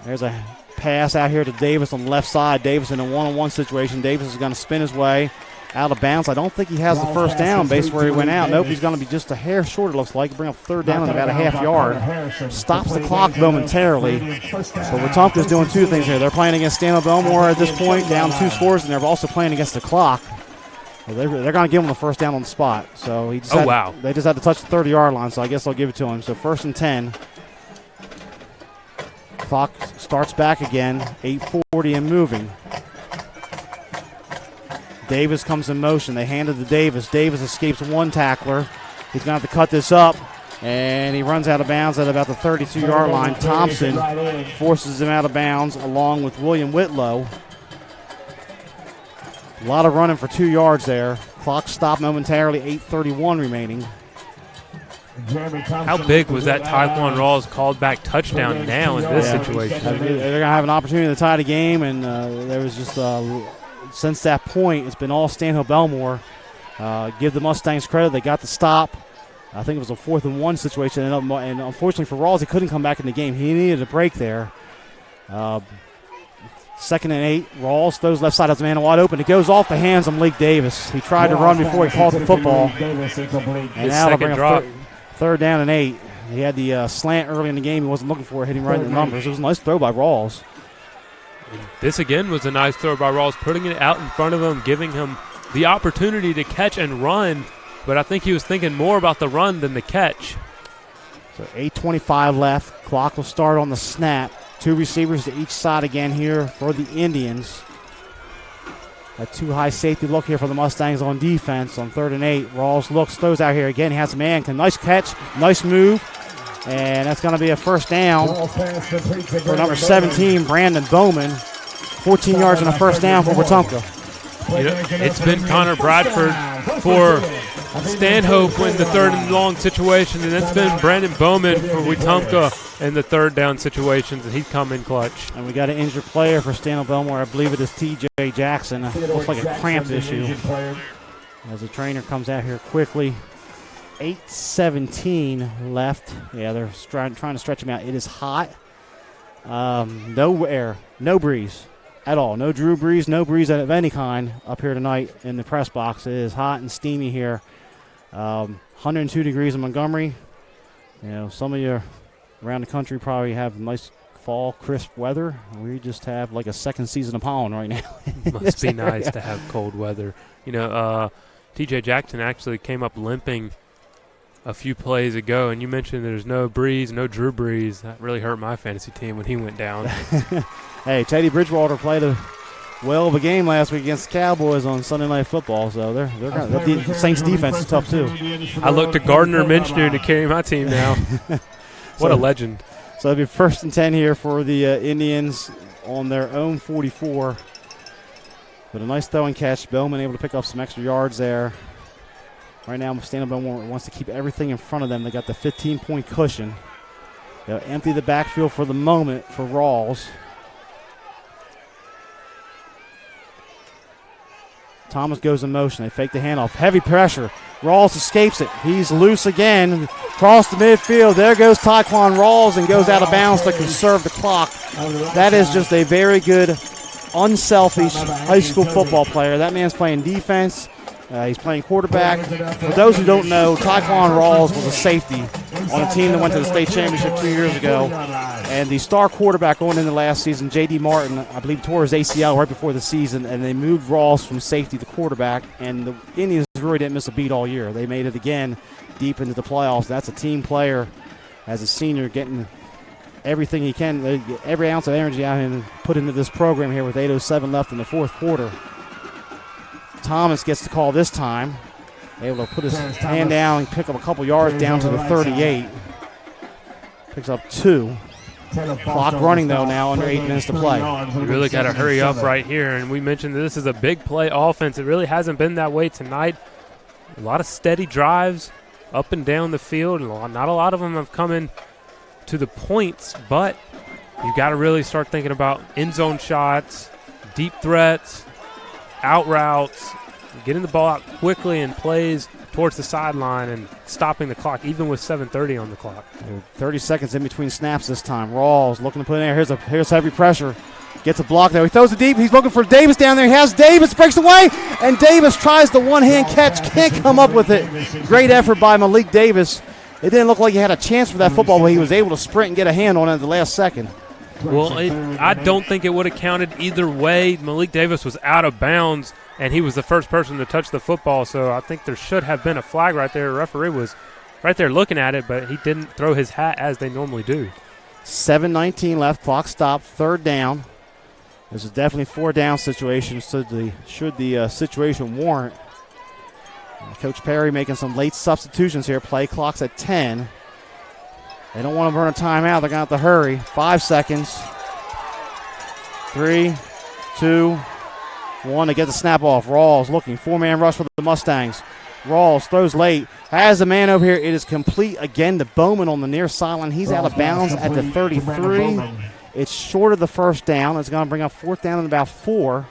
There's a pass out here to Davis on the left side. Davis in a one-on-one situation. Davis is going to spin his way out of bounds. I don't think he has the 1st down based where he went out. Nope, he's going to be just a hair short, it looks like. Bring up 3rd down in about a half yard. Stops the clock momentarily. But Wetumpka's doing 2 things here. They're playing against Stanhope Elmore at this point, down 2 scores, and they're also playing against the clock. They're going to give him the 1st down on the spot. So he just they just had to touch the 30-yard line, so I guess I'll give it to him. So 1st and 10. Clock starts back again, 8:40 and moving. Davis comes in motion. They hand it to Davis. Davis escapes one tackler. He's going to have to cut this up, and he runs out of bounds at about the 32-yard line. Thompson forces him out of bounds along with William Whitlow. A lot of running for 2 yards there. Clock stopped momentarily, 8:31 remaining. How big was that Taekwon Rawls called back touchdown now in this situation? They're going to have an opportunity to tie the game, and there was just since that point, it's been all Stanhope Elmore. Give the Mustangs credit. They got the stop. I think it was a 4th and 1 situation. And unfortunately for Rawls, he couldn't come back in the game. He needed a break there. 2nd and 8. Rawls throws left side as a man wide open. It goes off the hands of Malik Davis. He tried to run before he caught the football. And now they'll bring a 3rd down and 8. He had the slant early in the game. He wasn't looking for it, hitting right in the numbers. It was a nice throw by Rawls. This again was a nice throw by Rawls, putting it out in front of him, giving him the opportunity to catch and run. But I think he was thinking more about the run than the catch. So 8:25 left. Clock will start on the snap. 2 receivers to each side again here for the Indians. A too-high safety look here for the Mustangs on defense on 3rd and 8. Rawls looks, throws out here again. He has a man. Nice catch, nice move. And that's going to be a first down for number 17, Brandon Bowman. 14 yards and a first down for Wetumpka. It's been Connor Bradford for Stanhope in the 3rd and long situations, and it's been Brandon Bowman for Wetumpka in the 3rd down situations, and he's come in clutch. And we got an injured player for Stanhope Elmore. I believe it is T.J. Jackson. It looks like a cramp issue. As the trainer comes out here quickly. 8:17 left. Yeah, they're trying to stretch him out. It is hot. No air, no breeze at all. No Drew breeze, no breeze of any kind up here tonight in the press box. It is hot and steamy here. 102 degrees in Montgomery. You know, some of you around the country probably have nice fall, crisp weather. We just have like a second season of pollen right now. Must be nice to have cold weather. You know, T.J. Jackson actually came up limping a few plays ago, and you mentioned there's no breeze, no Drew breeze. That really hurt my fantasy team when he went down. Hey, Teddy Bridgewater played a well of a game last week against the Cowboys on Sunday Night Football, so the Saints defense is tough too. I looked to Gardner Minshew to carry my team now. What a legend. So it'll be 1st and 10 here for the Indians on their own 44. But a nice throw and catch. Bowman able to pick up some extra yards there. Right now, Stanhope Elmore wants to keep everything in front of them. They got the 15-point cushion. They'll empty the backfield for the moment for Rawls. Thomas goes in motion. They fake the handoff. Heavy pressure. Rawls escapes it. He's loose again. Across the midfield. There goes Tyquan Rawls and goes out of bounds to conserve the clock. That is just a very good, unselfish high school football player. That man's playing defense. He's playing quarterback. For those who don't know, Tyquan Rawls was a safety on a team that went to the state championship 2 years ago. And the star quarterback going into last season, J.D. Martin, I believe tore his ACL right before the season, and they moved Rawls from safety to quarterback. And the Indians really didn't miss a beat all year. They made it again deep into the playoffs. That's a team player as a senior getting everything he can, every ounce of energy out of him put into this program here with 8:07 left in the 4th quarter. Thomas gets the call this time. Able to put his hand down and pick up a couple yards down to the 38. Picks up 2. Clock running, though, now under 8 minutes to play. You really got to hurry up right here. And we mentioned this is a big play offense. It really hasn't been that way tonight. A lot of steady drives up and down the field. Not a lot of them have come in to the points, but you got to really start thinking about end zone shots, deep threats, out routes, getting the ball out quickly and plays towards the sideline and stopping the clock, even with 7:30 on the clock. 30 seconds in between snaps this time. Rawls looking to put in there. Here's heavy pressure. Gets a block there. He throws it deep. He's looking for Davis down there. He has Davis. Breaks away. And Davis tries the one-hand catch. Can't come up with it. Great effort by Malik Davis. It didn't look like he had a chance for that football, but he was able to sprint and get a hand on it at the last second. Well, I don't think it would have counted either way. Malik Davis was out of bounds, and he was the first person to touch the football, so I think there should have been a flag right there. The referee was right there looking at it, but he didn't throw his hat as they normally do. 7:19 left, clock stopped, 3rd down. This is definitely 4-down situation, so should the situation warrant. Coach Perry making some late substitutions here. Play clock's at 10. They don't want to burn a timeout. They're going to have to hurry. 5 seconds. 3, 2, 1 to get the snap off. Rawls looking. 4-man rush for the Mustangs. Rawls throws late. Has a man over here. It is complete again to Bowman on the near sideline. He's out of bounds at the 33. It's short of the first down. It's going to bring up 4th down in about 4.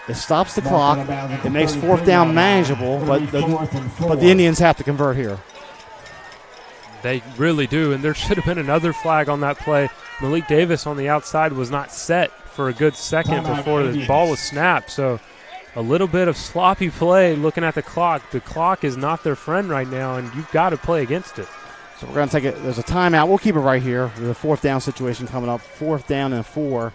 It stops the clock. It makes 4th down manageable, but the Indians have to convert here. They really do, and there should have been another flag on that play. Malik Davis on the outside was not set for a good second before the ball was snapped, so a little bit of sloppy play looking at the clock. The clock is not their friend right now, and you've got to play against it. So we're going to take it. There's a timeout. We'll keep it right here. The 4th down situation coming up. 4th down and 4.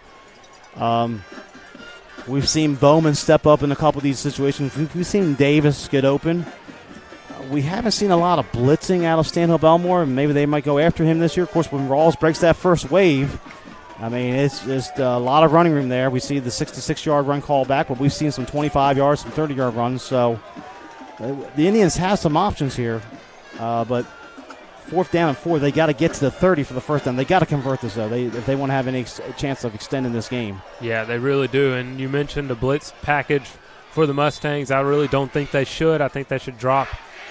We've seen Bowman step up in a couple of these situations. We've seen Davis get open. we haven't seen a lot of blitzing out of Stanhope Elmore. Maybe they might go after him this year. Of course, when Rawls breaks that first wave, I mean, it's just a lot of running room there. We see the 66-yard run call back, but we've seen some 25 yards, some 30-yard runs. So the Indians have some options here, but 4th down and 4, they got to get to the 30 for the first down. They got to convert this, though, if they want to have any chance of extending this game. Yeah, they really do. And you mentioned the blitz package for the Mustangs. I really don't think they should. I think they should drop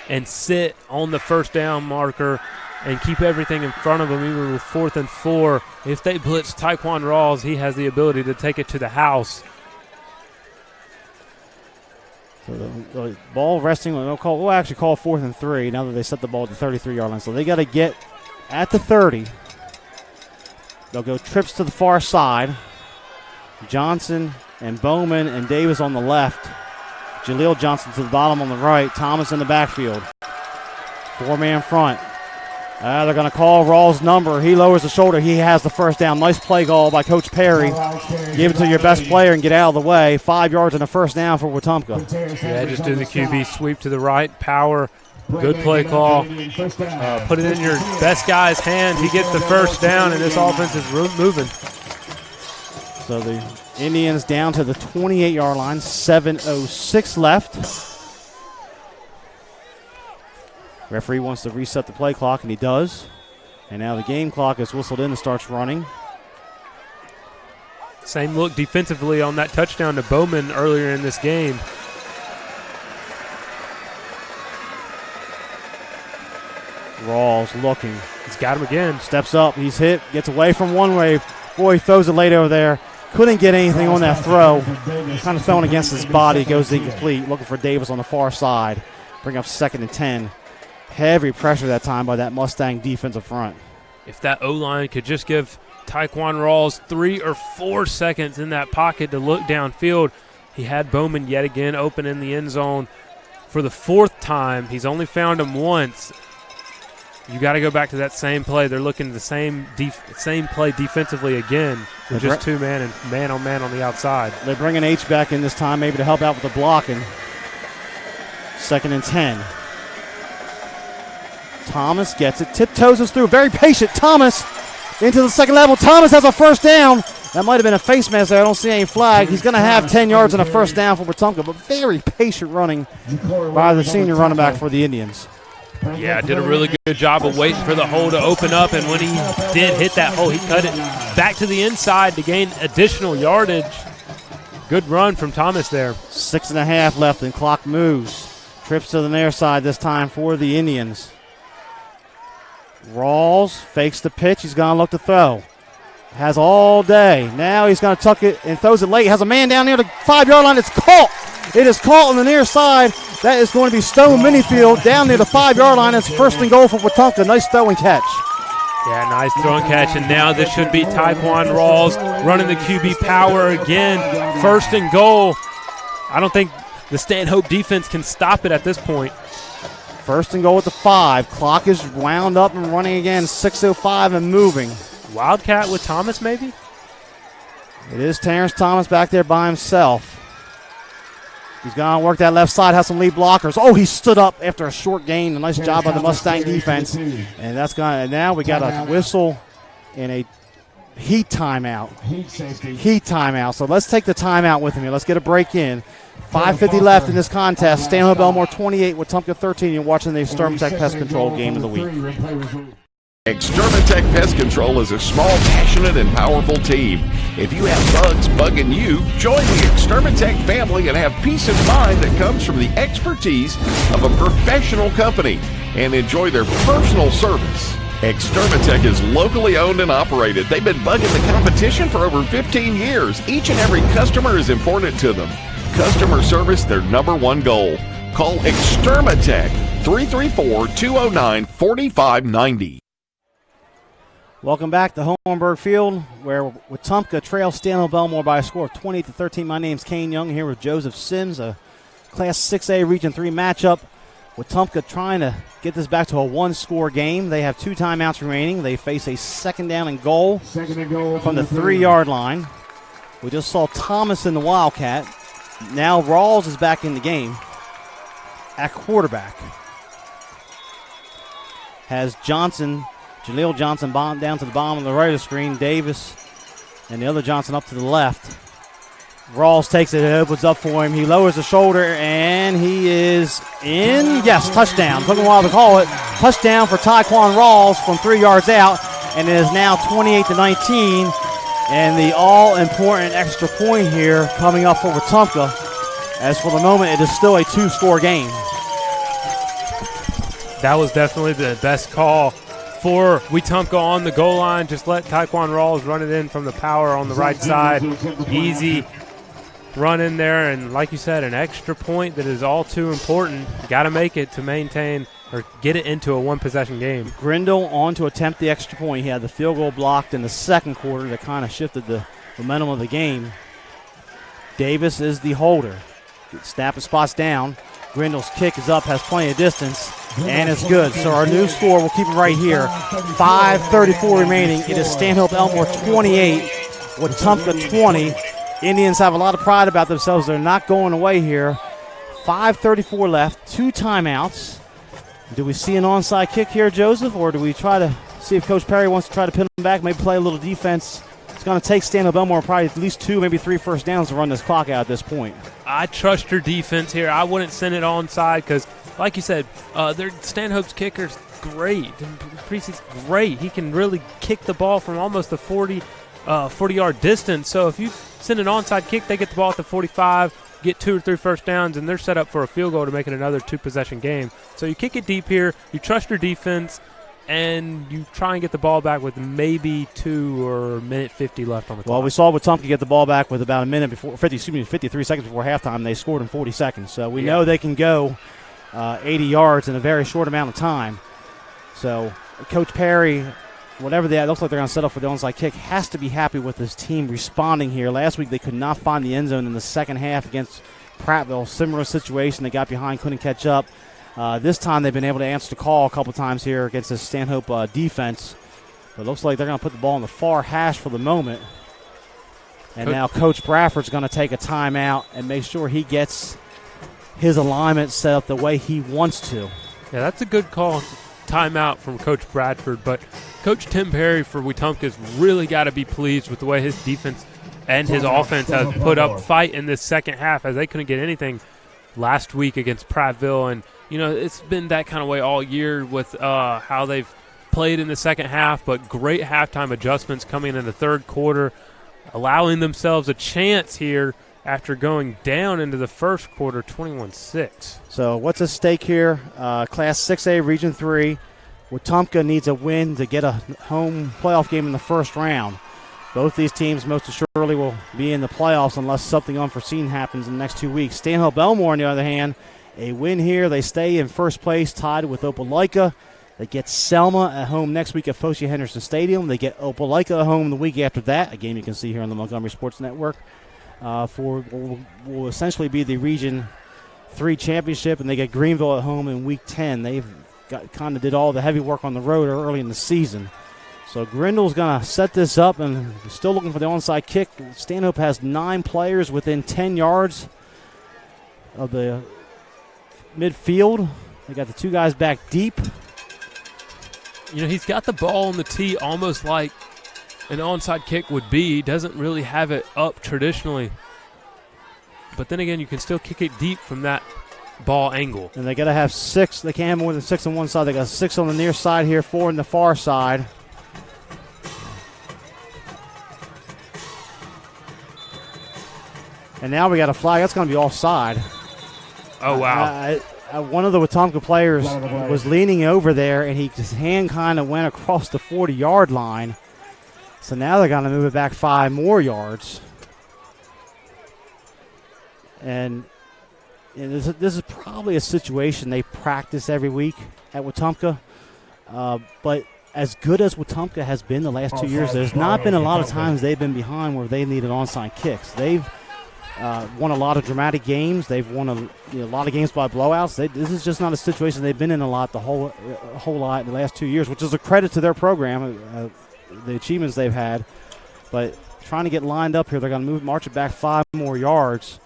and sit on the first down marker and keep everything in front of them, even with 4th and 4. If they blitz Tyquan Rawls, he has the ability to take it to the house. So the ball resting, we'll actually call 4th and 3 now that they set the ball at the 33-yard line. So they got to get at the 30. They'll go trips to the far side. Johnson and Bowman and Davis on the left. Jaleel Johnson to the bottom on the right. Thomas in the backfield. 4-man front. They're going to call Rawls' number. He lowers the shoulder. He has the first down. Nice play call by Coach Perry. Give it to your best player and get out of the way. 5 yards and a first down for Wetumpka. Yeah, just do the QB sweep to the right. Power. Good play call. Put it in your best guy's hand. He gets the first down, and this offense is moving. So the Indians down to the 28-yard line. 7:06 left. Referee wants to reset the play clock, and he does. And now the game clock is whistled in and starts running. Same look defensively on that touchdown to Bowman earlier in this game. Rawls looking. He's got him again. Steps up. He's hit. Gets away from one way. Boy, he throws it late over there. Couldn't get anything on that throw. Kind of throwing against his body. Goes incomplete. Looking for Davis on the far side. Bring up 2nd and 10. Heavy pressure that time by that Mustang defensive front. If that O-line could just give Tyquan Rawls 3 or 4 seconds in that pocket to look downfield. He had Bowman yet again open in the end zone for the 4th time. He's only found him once. You got to go back to that same play. They're looking at the same play defensively again with just 2-man and man-on-man on the outside. They're bringing H back in this time maybe to help out with the blocking. 2nd and 10. Thomas gets it, tiptoes us through. Very patient. Thomas into the second level. Thomas has a first down. That might have been a face mask there. I don't see any flag. He's going to have 10 yards and a first down for Wetumpka, but very patient running by the senior running back for the Indians. Yeah, did a really good job of waiting for the hole to open up, and when he did hit that hole, he cut it back to the inside to gain additional yardage. Good run from Thomas there. 6.5 left, and clock moves. Trips to the near side this time for the Indians. Rawls fakes the pitch. He's going to look to throw. Has all day. Now he's going to tuck it and throws it late. Has a man down near the 5-yard line. It's caught. It is caught on the near side. That is going to be Stone Minifield down near the 5-yard line. It's 1st and goal for Wetumpka. Nice throwing catch. Yeah, nice throwing catch. And now this should be Tyquan Rawls running the QB power again. 1st and goal. I don't think the Stanhope defense can stop it at this point. 1st and goal at the 5. Clock is wound up and running again. 6:05 and moving. Wildcat with Thomas, maybe? It is Terrence Thomas back there by himself. He's going to work that left side, has some lead blockers. Oh, he stood up after a short gain. A nice job by the Mustang defense. And that's going to, now we got a whistle and a heat timeout. Heat timeout. So let's take the timeout with him here. Let's get a break in. 5:50 left in this contest. Stanhope Elmore 28, Wetumpka 13. You're watching the Extermatech Pest Control Game of the Week. Extermatech Pest Control is a small, passionate, and powerful team. If you have bugs bugging you, join the Extermatech family and have peace of mind that comes from the expertise of a professional company and enjoy their personal service. Extermatech is locally owned and operated. They've been bugging the competition for over 15 years. Each and every customer is important to them. Customer service, their #1 goal. Call Extermatech 334-209-4590. Welcome back to Hohenberg Field, where Wetumpka trails Stanhope Elmore by a score of 28-13. My name's Kane Young, here with Joseph Sims, a Class 6A Region 3 matchup. Wetumpka trying to get this back to a 1-score game. They have 2 timeouts remaining. They face a 2nd down and goal from the 3-yard line. We just saw Thomas in the Wildcat. Now Rawls is back in the game at quarterback. has Jaleel Johnson down to the bottom of the right of the screen. Davis and the other Johnson up to the left. Rawls takes it, opens up for him. He lowers the shoulder, and he is in. Yes, touchdown. Took a while to call it. Touchdown for Tyquan Rawls from 3 yards out, and it is now 28-19. And the all-important extra point here coming up for Wetumpka. As for the moment, it is still a 2-score game. That was definitely the best call for Wetumpka on the goal line. Just let Tyquan Rawls run it in from the power on the right side. Easy run in there, and like you said, an extra point that is all too important. You got to make it to maintain or get it into a one-possession game. Grindle on to attempt the extra point. He had the field goal blocked in the second quarter that kind of shifted the momentum of the game. Davis is the holder. Snap and spots down. Grindle's kick is up, has plenty of distance, and it's good. So our new score, we'll keep it right here. 5:34 remaining. It is Stanhope Elmore 28, Wetumpka 20. Indians have a lot of pride about themselves. They're not going away here. 5:34 left, 2 timeouts. Do we see an onside kick here, Joseph, or do we try to see if Coach Perry wants to try to pin them back, maybe play a little defense? It's going to take Stanhope Elmore probably at least 2, maybe 3 first downs to run this clock out at this point. I trust your defense here. I wouldn't send it onside because, like you said, Stanhope's kicker's great. Precy's great. He can really kick the ball from almost the 40-yard distance. So if you send an onside kick, they get the ball at the 45, get 2 or 3 first downs, and they're set up for a field goal to make it another 2-possession game. So you kick it deep here, you trust your defense, and you try and get the ball back with maybe 2 or minute 50 left on the clock. Well, we saw Wetumpka get the ball back with about 53 seconds before halftime. They scored in 40 seconds. So we know they can go 80 yards in a very short amount of time. So Coach Perry, whatever that looks like they're going to set up for the onside kick, has to be happy with his team responding here. Last week they could not find the end zone in the second half against Prattville. Similar situation. They got behind, couldn't catch up. This time they've been able to answer the call a couple times here against the Stanhope defense. But it looks like they're going to put the ball in the far hash for the moment. And now Coach Bradford's going to take a timeout and make sure he gets his alignment set up the way he wants to. Yeah, that's a good call. Timeout from Coach Bradford. But Coach Tim Perry for Wetumpka's really got to be pleased with the way his defense and his offense has put up fight in this second half, as they couldn't get anything last week against Prattville. And, you know, it's been that kind of way all year with how they've played in the second half, but great halftime adjustments coming in the third quarter, allowing themselves a chance here after going down into the first quarter, 21-6. So what's at stake here? Class 6A, Region 3. Wetumpka needs a win to get a home playoff game in the first round. Both these teams most assuredly will be in the playoffs unless something unforeseen happens in the next 2 weeks. Stanhope Elmore, on the other hand, a win here. They stay in first place, tied with Opelika. They get Selma at home next week at Focia Henderson Stadium. They get Opelika at home the week after that, a game you can see here on the Montgomery Sports Network, for will essentially be the Region 3 championship, and they get Greenville at home in Week 10. They've kind of did all the heavy work on the road early in the season. So Grindle's going to set this up, and still looking for the onside kick. Stanhope has 9 players within 10 yards of the midfield. They got the 2 guys back deep. You know, he's got the ball on the tee almost like an onside kick would be. He doesn't really have it up traditionally. But then again, you can still kick it deep from that ball angle. And they got to have 6. They can't have more than 6 on one side. They got 6 on the near side here, 4 on the far side. And now we got a flag. That's going to be offside. Oh, wow. One of the Wetumpka players was leaning over there, and his hand kind of went across the 40-yard line. So now they're going to move it back 5 more yards. And this is probably a situation they practice every week at Wetumpka. But as good as Wetumpka has been the last 2 years, there's not been a lot of times they've been behind where they needed onside kicks. They've won a lot of dramatic games. They've won a lot of games by blowouts. This is just not a situation they've been in a lot, a whole lot in the last 2 years, which is a credit to their program, the achievements they've had. But trying to get lined up here, they're going to march it back 5 more yards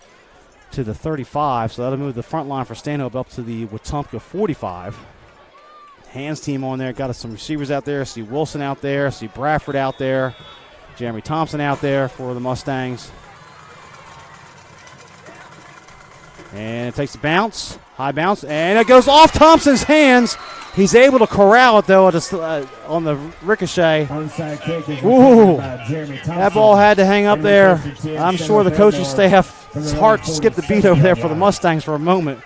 to the 35. So that'll move the front line for Stanhope up to the Wetumpka 45. hands team on there. Got some receivers out there. See Wilson out there. See Bradford out there. Jeremy Thompson out there for the Mustangs. And it takes a bounce, high bounce, and it goes off Thompson's hands. He's able to corral it, though, on the ricochet. Ooh, that ball had to hang up there. I'm sure the coaching staff's heart skipped a beat over there for the Mustangs for a moment.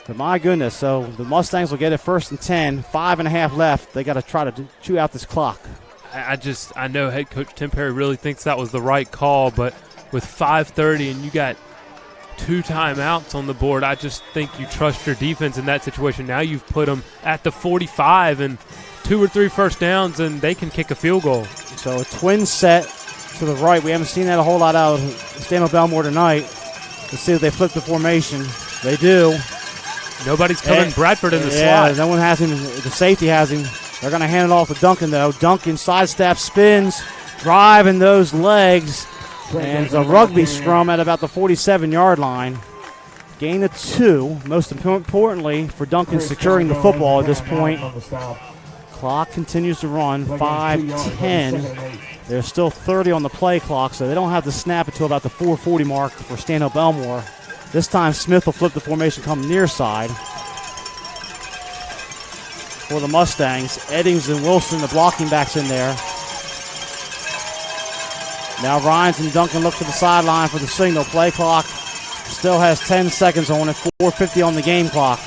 But my goodness, so the Mustangs will get it 1st and 10, 5.5 left. They got to try to chew out this clock. I know head coach Tim Perry really thinks that was the right call, but with 5:30 and you got 2 timeouts on the board, I just think you trust your defense in that situation. Now you've put them at the 45 and 2 or 3 first downs, and they can kick a field goal. So a twin set to the right. We haven't seen that a whole lot out of Stanhope Elmore tonight. Let's see if they flip the formation. They do. Nobody's coming Bradford in the slot. Yeah, no one has him. The safety has him. They're going to hand it off to Duncan, though. Duncan sidestep, spins, driving those legs. And it's a rugby scrum at about the 47-yard line. Gain of 2. Most importantly for Duncan securing the football at this point. Clock continues to run. 5:10. There's still 30 on the play clock, so they don't have to snap until about the 4:40 mark for Stanhope Elmore. This time Smith will flip the formation, come near side. For the Mustangs, Eddings and Wilson, the blocking backs in there. Now Rhines and Duncan look to the sideline for the signal. Play clock still has 10 seconds on it, 4:50 on the game clock.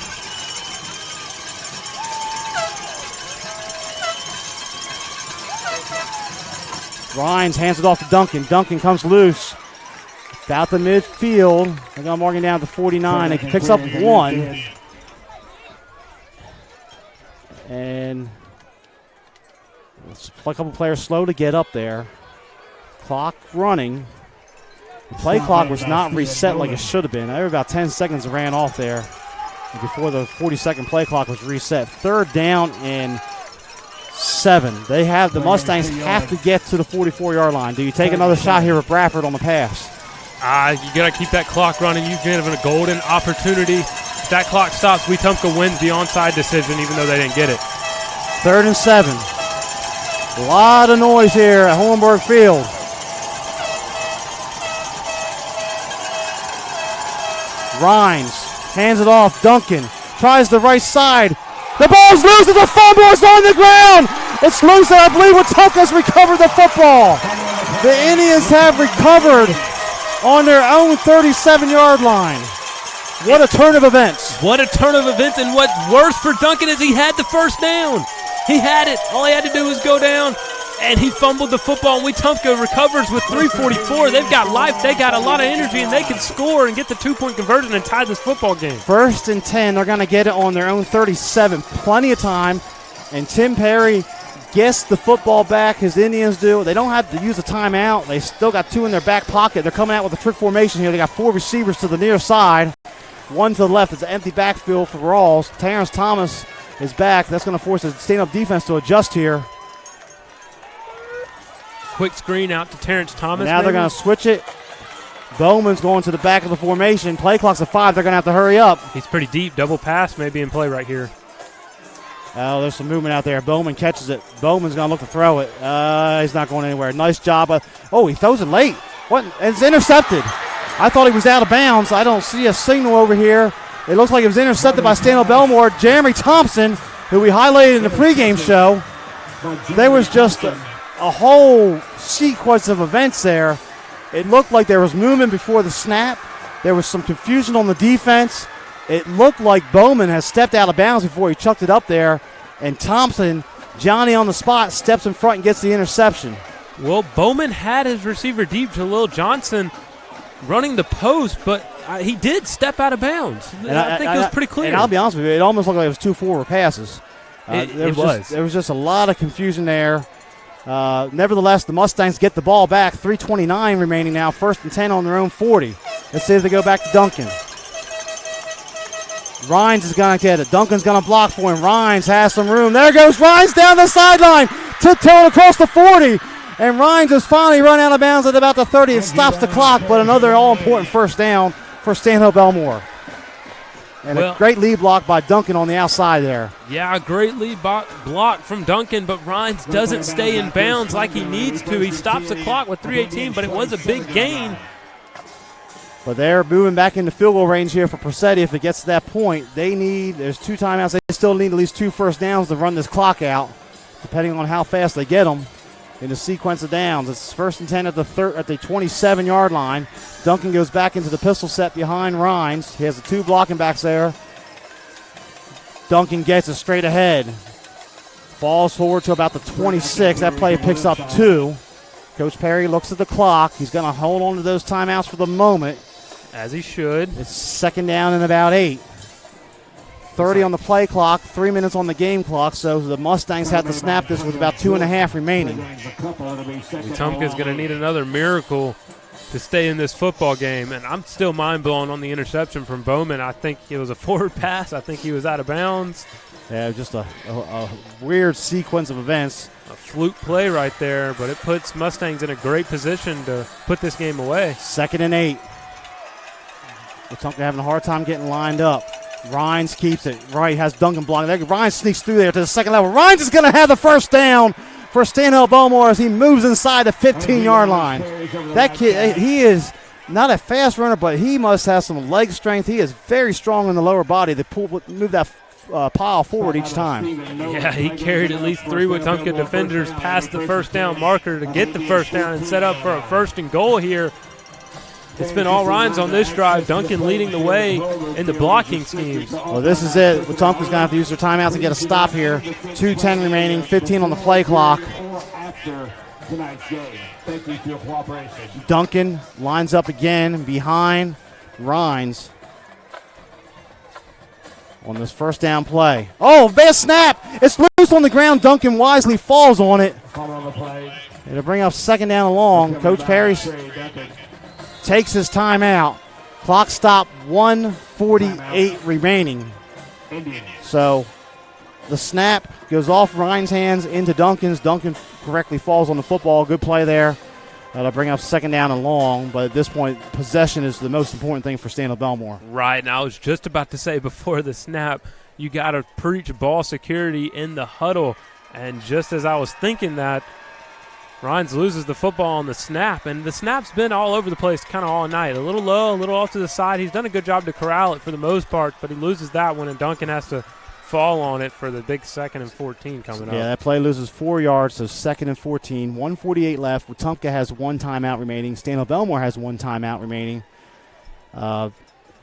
Rhines hands it off to Duncan. Duncan comes loose. About the midfield. They're going to mark him down to 49. He picks up 1. And a couple players slow to get up there. Clock running. The play clock was not reset like it should have been. There were about 10 seconds that ran off there before the 40-second play clock was reset. 3rd down and 7. The Mustangs have to get to the 44-yard line. Do you take another shot here with Bradford on the pass? You got to keep that clock running. You've given a golden opportunity. If that clock stops, Wetumpka wins the onside decision, even though they didn't get it. 3rd and 7. A lot of noise here at Hohenberg Field. Rhines hands it off. Duncan tries the right side. The ball's loose and the fumble is on the ground. It's loose, and I believe Wetumpka's recovered the football. The Indians have recovered on their own 37-yard line. What a turn of events. What a turn of events, and what's worse for Duncan is he had the first down. He had it. All he had to do was go down, and he fumbled the football, and Wetumpka recovers with 3:44. They've got life. They got a lot of energy, and they can score and get the 2-point conversion and tie this football game. 1st and 10. They're going to get it on their own 37. Plenty of time, and Tim Perry gets the football back. His Indians do. They don't have to use a timeout. They still got 2 in their back pocket. They're coming out with a trick formation here. They got 4 receivers to the near side. 1 to the left. It's an empty backfield for Rawls. Terrence Thomas is back. That's going to force the stand-up defense to adjust here. Quick screen out to Terrence Thomas. And now they're going to switch it. Bowman's going to the back of the formation. Play clock's at 5. They're going to have to hurry up. He's pretty deep. Double pass may be in play right here. Oh, there's some movement out there. Bowman catches it. Bowman's going to look to throw it. He's not going anywhere. Nice job. He throws it late. What? It's intercepted. I thought he was out of bounds. I don't see a signal over here. It looks like it was intercepted by Stanhope Elmore. Jeremy Thompson, who we highlighted in the pregame show. There was just a whole sequence of events there. It looked like there was movement before the snap. There was some confusion on the defense. It looked like Bowman has stepped out of bounds before he chucked it up there. And Thompson, Johnny on the spot, steps in front and gets the interception. Well, Bowman had his receiver deep to Lil Johnson running the post, but he did step out of bounds. I think it was pretty clear. And I'll be honest with you, it almost looked like it was 2 forward passes. It was. There was just a lot of confusion there. Nevertheless, the Mustangs get the ball back. 3:29 remaining now. 1st and 10 on their own 40. Let's see if they go back to Duncan. Rhines is going to get it. Duncan's going to block for him. Rhines has some room. There goes Rhines down the sideline. Tiptoeing across the 40. And Rhines has finally run out of bounds at about the 30. It stops the clock, but another all-important 1st down for Stanhope Elmore. And a great lead block by Duncan on the outside there. Yeah, a great lead block from Duncan, but Rhines doesn't stay in bounds like he needs to. He stops the clock with 3:18, but it was a big gain. But they're moving back into field goal range here for Presetti. If it gets to that point, there's 2 timeouts. They still need at least 2 first downs to run this clock out, depending on how fast they get them in the sequence of downs. It's 1st and 10 at the 27-yard line. Duncan goes back into the pistol set behind Rhines. He has the 2 blocking backs there. Duncan gets it straight ahead. Falls forward to about the 26. That play picks up 2. Coach Perry looks at the clock. He's going to hold on to those timeouts for the moment. As he should. It's 2nd down and about 8. 30 on the play clock, 3 minutes on the game clock, so the Mustangs have to snap this with about 2.5 remaining. Wetumpka's going to need another miracle to stay in this football game, and I'm still mind-blown on the interception from Bowman. I think it was a forward pass. I think he was out of bounds. Yeah, just a weird sequence of events. A fluke play right there, but it puts Mustangs in a great position to put this game away. 2nd and 8. Wetumpka having a hard time getting lined up. Rhines keeps it. Right, has Duncan blocking. Rhines sneaks through there to the second level. Rhines is going to have the first down for Stanhope Elmore as he moves inside the 15-yard line. That kid, he is not a fast runner, but he must have some leg strength. He is very strong in the lower body to move that pile forward each time. Yeah, he carried at least 3 Wetumpka defenders past the first down marker to get the first down and set up for a 1st and goal here. It's been all Rhines on this drive. Duncan leading the way in the blocking schemes. Well, this is it. Wetumpka's going to have to use their timeouts to get a stop here. 2:10 remaining, 15 on the play clock. Duncan lines up again behind Rhines on this first down play. Oh, bad snap. It's loose on the ground. Duncan wisely falls on it. It'll bring up 2nd down and long. Coach Perry takes his timeout. Clock stop, 1:48 remaining. So the snap goes off Ryan's hands into Duncan's. Duncan correctly falls on the football. Good play there. That'll bring up 2nd down and long. But at this point, possession is the most important thing for Stanhope Elmore. Right, and I was just about to say before the snap, you got to preach ball security in the huddle. And just as I was thinking that, Rhines loses the football on the snap, and the snap's been all over the place kind of all night. A little low, a little off to the side. He's done a good job to corral it for the most part, but he loses that one, and Duncan has to fall on it for the big 2nd and 14 coming up. Yeah, that play loses 4 yards, so 2nd and 14. 1:48 left. Wetumpka has 1 timeout remaining. Stanhope Elmore has 1 timeout remaining.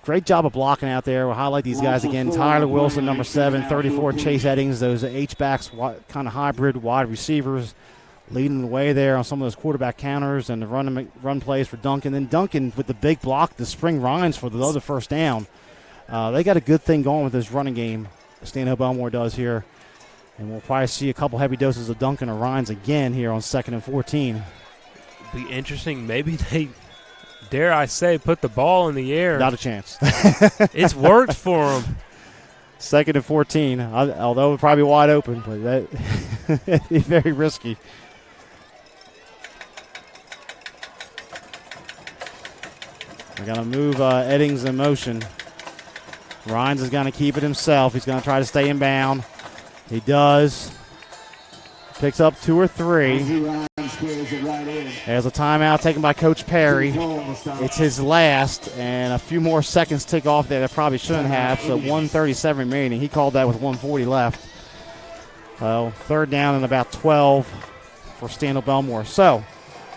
Great job of blocking out there. We'll highlight these guys again. Tyler Wilson, number 7, 34, Chase Eddings, those H-backs, kind of hybrid wide receivers, leading the way there on some of those quarterback counters and the run plays for Duncan. Then Duncan with the big block to spring Rhines for the other first down. They got a good thing going with this running game. Stanhope Elmore does here. And we'll probably see a couple heavy doses of Duncan or Rhines again here on 2nd and 14. Be interesting. Maybe they, dare I say, put the ball in the air. Not a chance. It's worked for them. 2nd and 14, although it's probably wide open, but that'd be very risky. They're going to move Eddings in motion. Rhines is going to keep it himself. He's going to try to stay in bound. He does. Picks up 2 or 3. There's a timeout taken by Coach Perry. It's his last, and a few more seconds tick off there that probably shouldn't have, so 1:37 remaining. He called that with 1:40 left. 3rd down and about 12 for Stanhope Elmore. So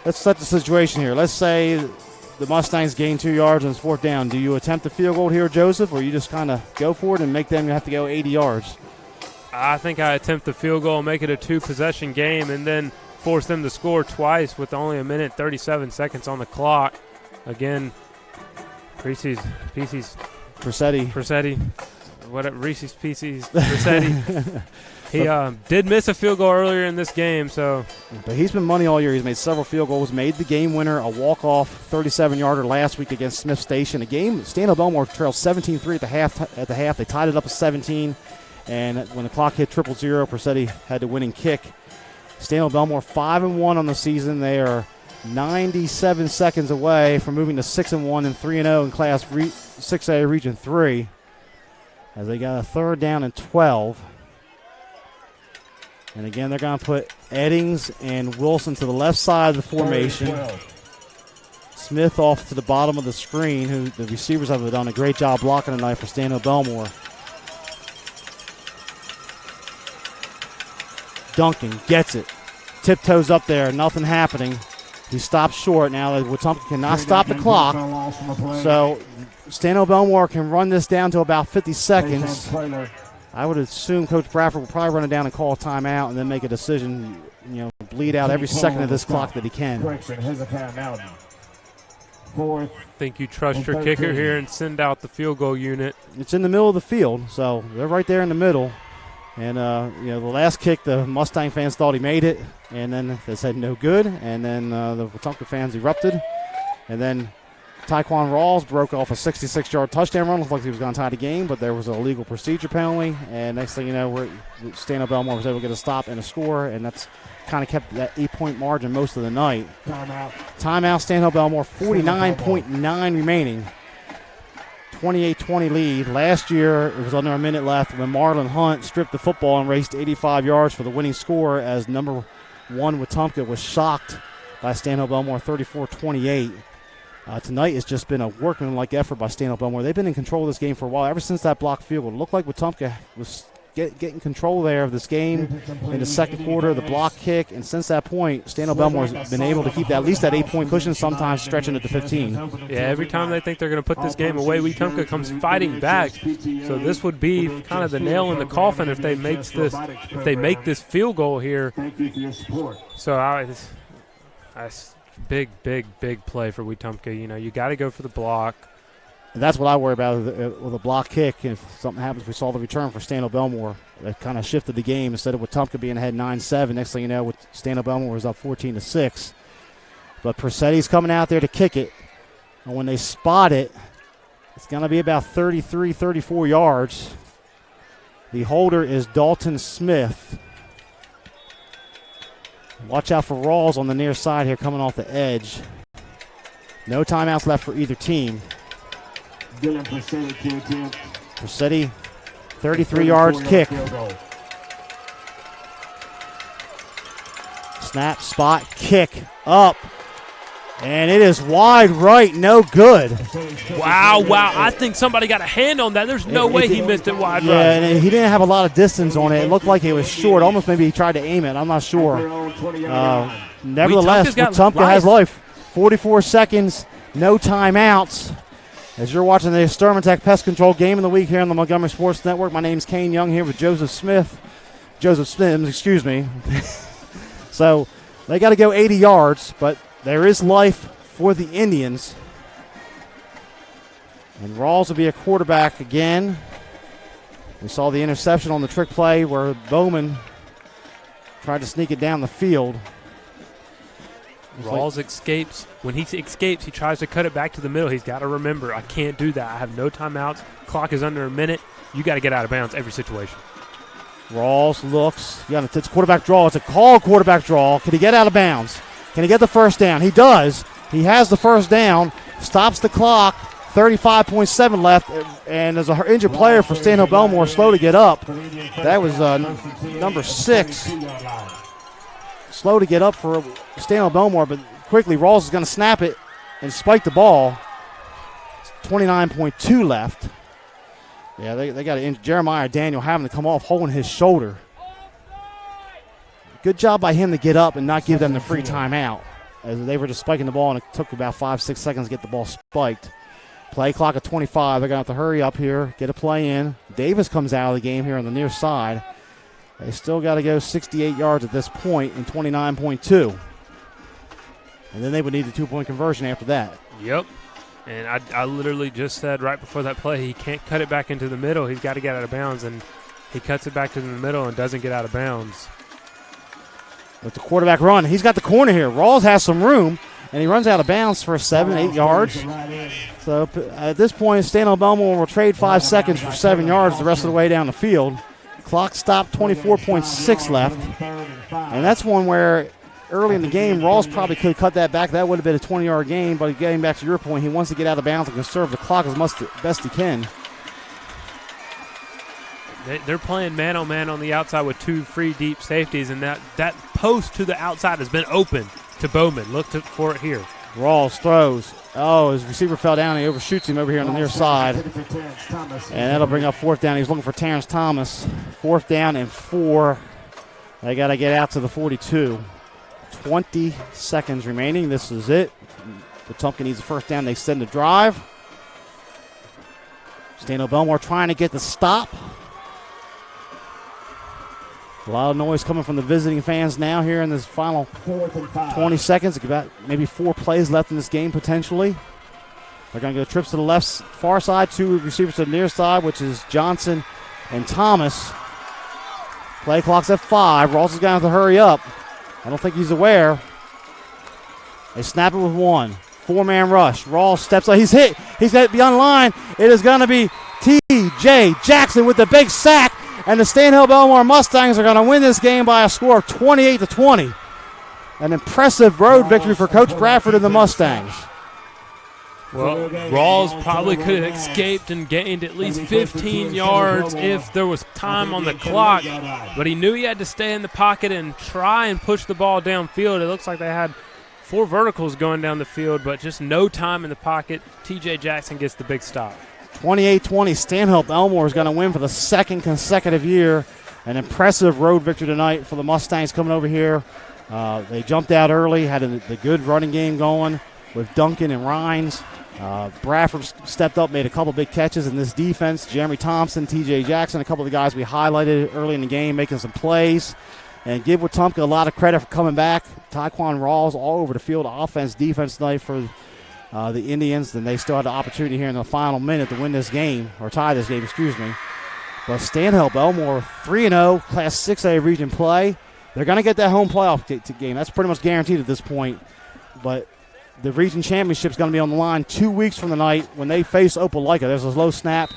let's set the situation here. Let's say the Mustangs gain 2 yards and it's 4th down. Do you attempt the field goal here, Joseph, or you just kind of go for it and make them have to go 80 yards? I think I attempt the field goal, make it a 2-possession game, and then force them to score twice with only 1:37 seconds on the clock. Again, Reese's Presetti, whatever, Reese's Pieces, Presetti. He did miss a field goal earlier in this game, so. But he's been money all year. He's made several field goals, made the game winner, a walk-off 37-yarder last week against Smith Station. A game, Stanhope Elmore trailed 17-3 at the half. They tied it up at 17, and when the clock hit 0-0, Presetti had the winning kick. Stanhope Elmore 5-1 on the season. They are 97 seconds away from moving to 6-1 and 3-0 in Class 6A Region 3. as they got a 3rd down and 12. And again, they're going to put Eddings and Wilson to the left side of the formation. Smith off to the bottom of the screen, who the receivers have done a great job blocking tonight for Stanhope Elmore. Duncan gets it. Tiptoes up there, nothing happening. He stops short. Now Wetumpka cannot stop the clock. So Stanhope Elmore can run this down to about 50 seconds. I would assume Coach Bradford will probably run it down and call a timeout and then make a decision, bleed out every second of this clock that he can. I think you trust your kicker here and send out the field goal unit. It's in the middle of the field, so they're right there in the middle. And, the last kick, the Mustang fans thought he made it, and then they said no good. And then the Wetumpka fans erupted. And then Tyquan Rawls broke off a 66-yard touchdown run. Looked like he was going to tie the game, but there was an illegal procedure penalty. And next thing you know, Stanhope Elmore was able to get a stop and a score, and that's kind of kept that 8-point margin most of the night. Timeout, Stanhope Elmore, 49.9 remaining. 28-20 lead. Last year, it was under a minute left when Marlon Hunt stripped the football and raced 85 yards for the winning score as number 1 Wetumpka was shocked by Stanhope Elmore, 34-28. Tonight has just been a workmanlike effort by Stanhope Elmore. They've been in control of this game for a while. Ever since that blocked field goal, it looked like Wetumpka was getting control there of this game in the second quarter, the block kick, and since that point, Stanhope Elmore has been able to keep at least that 8-point cushion, sometimes stretching it to 15. Yeah, every time they think they're going to put this game away, Wetumpka comes fighting back. So this would be kind of the nail in the coffin if they make this field goal here. So that's big play for Wetumpka. You got to go for the block. And that's what I worry about with a block kick. If something happens, we saw the return for Stanhope Elmore. That kind of shifted the game. Instead of Wetumpka being ahead 9-7, next thing you know, Stanhope Elmore was up 14-6. But Persetti's coming out there to kick it. And when they spot it, it's going to be about 33, 34 yards. The holder is Dalton Smith. Watch out for Rawls on the near side here coming off the edge. No timeouts left for either team. Persetti, 33 yards kick. Snap, spot, kick, up. And it is wide right, no good. Wow. I think somebody got a hand on that. There's no way he missed it wide right. Yeah, and he didn't have a lot of distance on it. It looked like it was short. Almost maybe he tried to aim it. I'm not sure. Nevertheless, Wetumpka has life. 44 seconds, no timeouts. As you're watching the Sturman Pest Control Game of the Week here on the Montgomery Sports Network, my name's Kane Young here with Joseph Sims, excuse me. So they got to go 80 yards, but there is life for the Indians. And Rawls will be a quarterback again. We saw the interception on the trick play where Bowman tried to sneak it down the field. Rawls escapes. When he escapes, he tries to cut it back to the middle. He's got to remember, I can't do that. I have no timeouts. Clock is under a minute. You got to get out of bounds every situation. Rawls looks. It's a quarterback draw. It's a called quarterback draw. Can he get out of bounds? Can he get the first down? He does. He has the first down. Stops the clock. 35.7 left. And there's an injured player for Stanhope Elmore, slow to get up. That was number 6. Slow to get up for Stanhope Elmore, but quickly Rawls is going to snap it and spike the ball. 29.2 left. Yeah, they got Jeremiah Daniel having to come off holding his shoulder. Good job by him to get up and not give them the free timeout, as they were just spiking the ball, and it took about 5-6 seconds to get the ball spiked. Play clock at 25. They're going to have to hurry up here, get a play in. Davis comes out of the game here on the near side. They still got to go 68 yards at this point in 29.2. And then they would need the 2-point conversion after that. Yep. And I literally just said right before that play, he can't cut it back into the middle. He's got to get out of bounds, and he cuts it back to the middle and doesn't get out of bounds. With the quarterback run, he's got the corner here. Rawls has some room, and he runs out of bounds for 7-8 yards. So at this point, Stanhope Elmore will trade 5 seconds for 7 yards the rest of the way down the field. Clock stopped, 24.6 left. And that's one where early in the game, Rawls probably could have cut that back. That would have been a 20-yard gain, but getting back to your point, he wants to get out of bounds and conserve the clock as best he can. They're playing man-on-man on the outside with 2 free deep safeties, and that post to the outside has been open to Bowman. Look for it here. Rawls throws. Oh, his receiver fell down. He overshoots him over here on the near side. And that'll bring up 4th down. He's looking for Terrence Thomas. 4th down and 4. They got to get out to the 42. 20 seconds remaining. This is it. Wetumpka needs a 1st down. They extend the drive. Stanhope Elmore trying to get the stop. A lot of noise coming from the visiting fans now here in this final 20 seconds. About maybe 4 plays left in this game potentially. They're going to go trips to the left far side, 2 receivers to the near side, which is Johnson and Thomas. Play clock's at 5. Ross is going to have to hurry up. I don't think he's aware. They snap it with 1. 4-man rush. Rawls steps up. He's hit. He's got to be on line. It is going to be T.J. Jackson with the big sack. And the Stanhope Elmore Mustangs are going to win this game by a score of 28-20. An impressive road victory for Coach Bradford and the Mustangs. Well, Rawls probably could have escaped and gained at least 15 yards if there was time on the clock, but he knew he had to stay in the pocket and try and push the ball downfield. It looks like they had 4 verticals going down the field, but just no time in the pocket. T.J. Jackson gets the big stop. 28-20, Stanhope Elmore is going to win for the 2nd consecutive year. An impressive road victory tonight for the Mustangs coming over here. They jumped out early, had the good running game going with Duncan and Rhines. Bradford stepped up, made a couple big catches in this defense. Jeremy Thompson, T.J. Jackson, a couple of the guys we highlighted early in the game making some plays. And give Wetumpka a lot of credit for coming back. Tyquan Rawls all over the field, offense, defense tonight for the Indians. And they still had the opportunity here in the final minute to win this game, or tie this game, excuse me. But Stanhope Elmore 3-0, Class 6A region play. They're going to get that home playoff game. That's pretty much guaranteed at this point. But the region championship is going to be on the line 2 weeks from the night when they face Opelika. There's a low snap,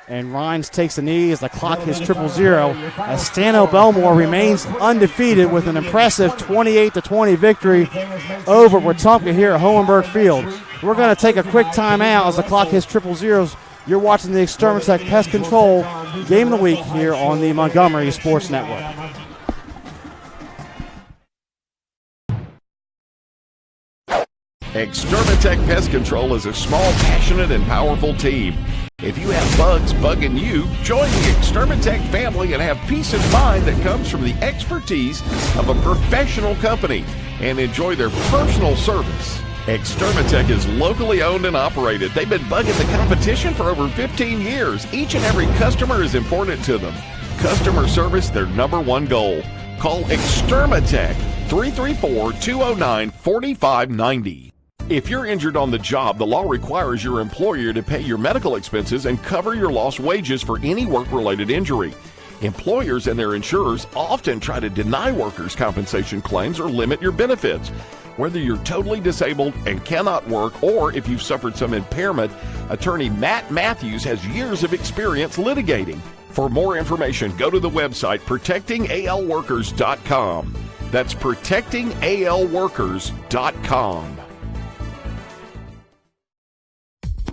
and Rhines takes the knee as the clock hits 0-0. As Stanhope Elmore remains undefeated with an impressive 28-20 victory over Wetumpka here at Hohenberg Field. We're going to take a quick timeout as the clock hits 0-0. You're watching the Extermatech Pest Control Game of the Week here on the Montgomery Sports Network. Extermatech Pest Control is a small, passionate, and powerful team. If you have bugs bugging you, join the Extermatech family and have peace of mind that comes from the expertise of a professional company and enjoy their personal service. Extermatech is locally owned and operated. They've been bugging the competition for over 15 years. Each and every customer is important to them. Customer service, their #1 goal. Call Extermatech 334-209-4590. If you're injured on the job, the law requires your employer to pay your medical expenses and cover your lost wages for any work-related injury. Employers and their insurers often try to deny workers' compensation claims or limit your benefits. Whether you're totally disabled and cannot work, or if you've suffered some impairment, attorney Matt Matthews has years of experience litigating. For more information, go to the website protectingalworkers.com. That's protectingalworkers.com.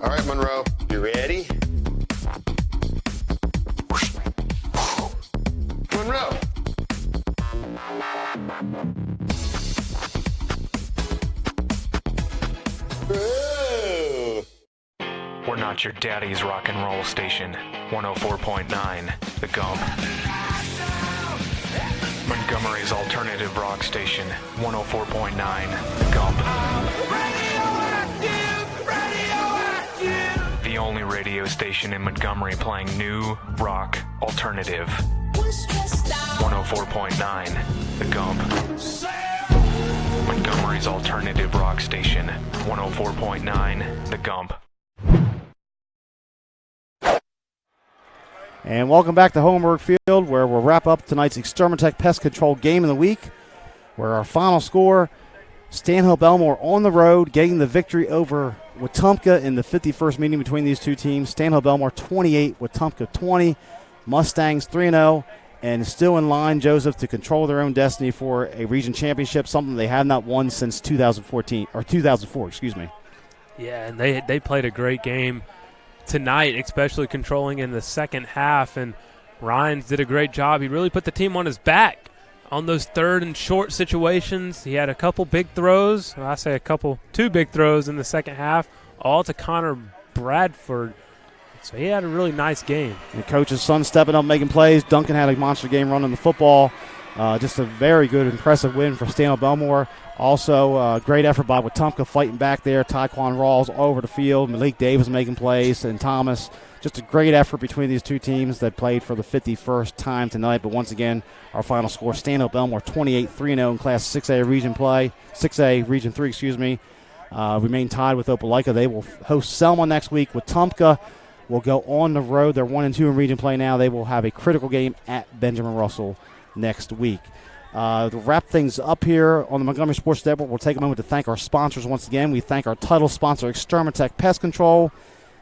All right, Monroe, you ready? Monroe! We're not your daddy's rock and roll station. 104.9, The Gump. Montgomery's alternative rock station. 104.9, The Gump. The only radio station in Montgomery playing new rock alternative. 104.9, The Gump. Montgomery's alternative rock station. 104.9, The Gump. And welcome back to Hohenberg Field, where we'll wrap up tonight's Extermatech Pest Control Game of the Week, where our final score, Stanhope Elmore on the road, getting the victory over Wetumpka in the 51st meeting between these two teams. Stanhope Elmore 28, Wetumpka 20. Mustangs 3-0, and still in line, Joseph, to control their own destiny for a region championship, something they have not won since 2004, excuse me. Yeah, and they played a great game tonight, especially controlling in the second half. And Ryans did a great job. He really put the team on his back on those 3rd and short situations. He had a couple big throws. Well, I say two big throws in the second half, all to Connor Bradford. So he had a really nice game. The coach's son stepping up, making plays. Duncan had a monster game running the football. Just a very good, impressive win for Stanhope Elmore. Also, great effort by Wetumpka fighting back there. Tyquan Rawls all over the field. Malik Davis making plays, and Thomas. Just a great effort between these two teams that played for the 51st time tonight. But once again, our final score, Stanhope Elmore 28-3-0 in Class 6A Region 3, excuse me. Remain tied with Opelika. They will host Selma next week. Wetumpka will go on the road. They're 1-2 in region play now. They will have a critical game at Benjamin Russell next week. To wrap things up here on the Montgomery Sports Network, we'll take a moment to thank our sponsors once again. We thank our title sponsor, Extermatech Pest Control.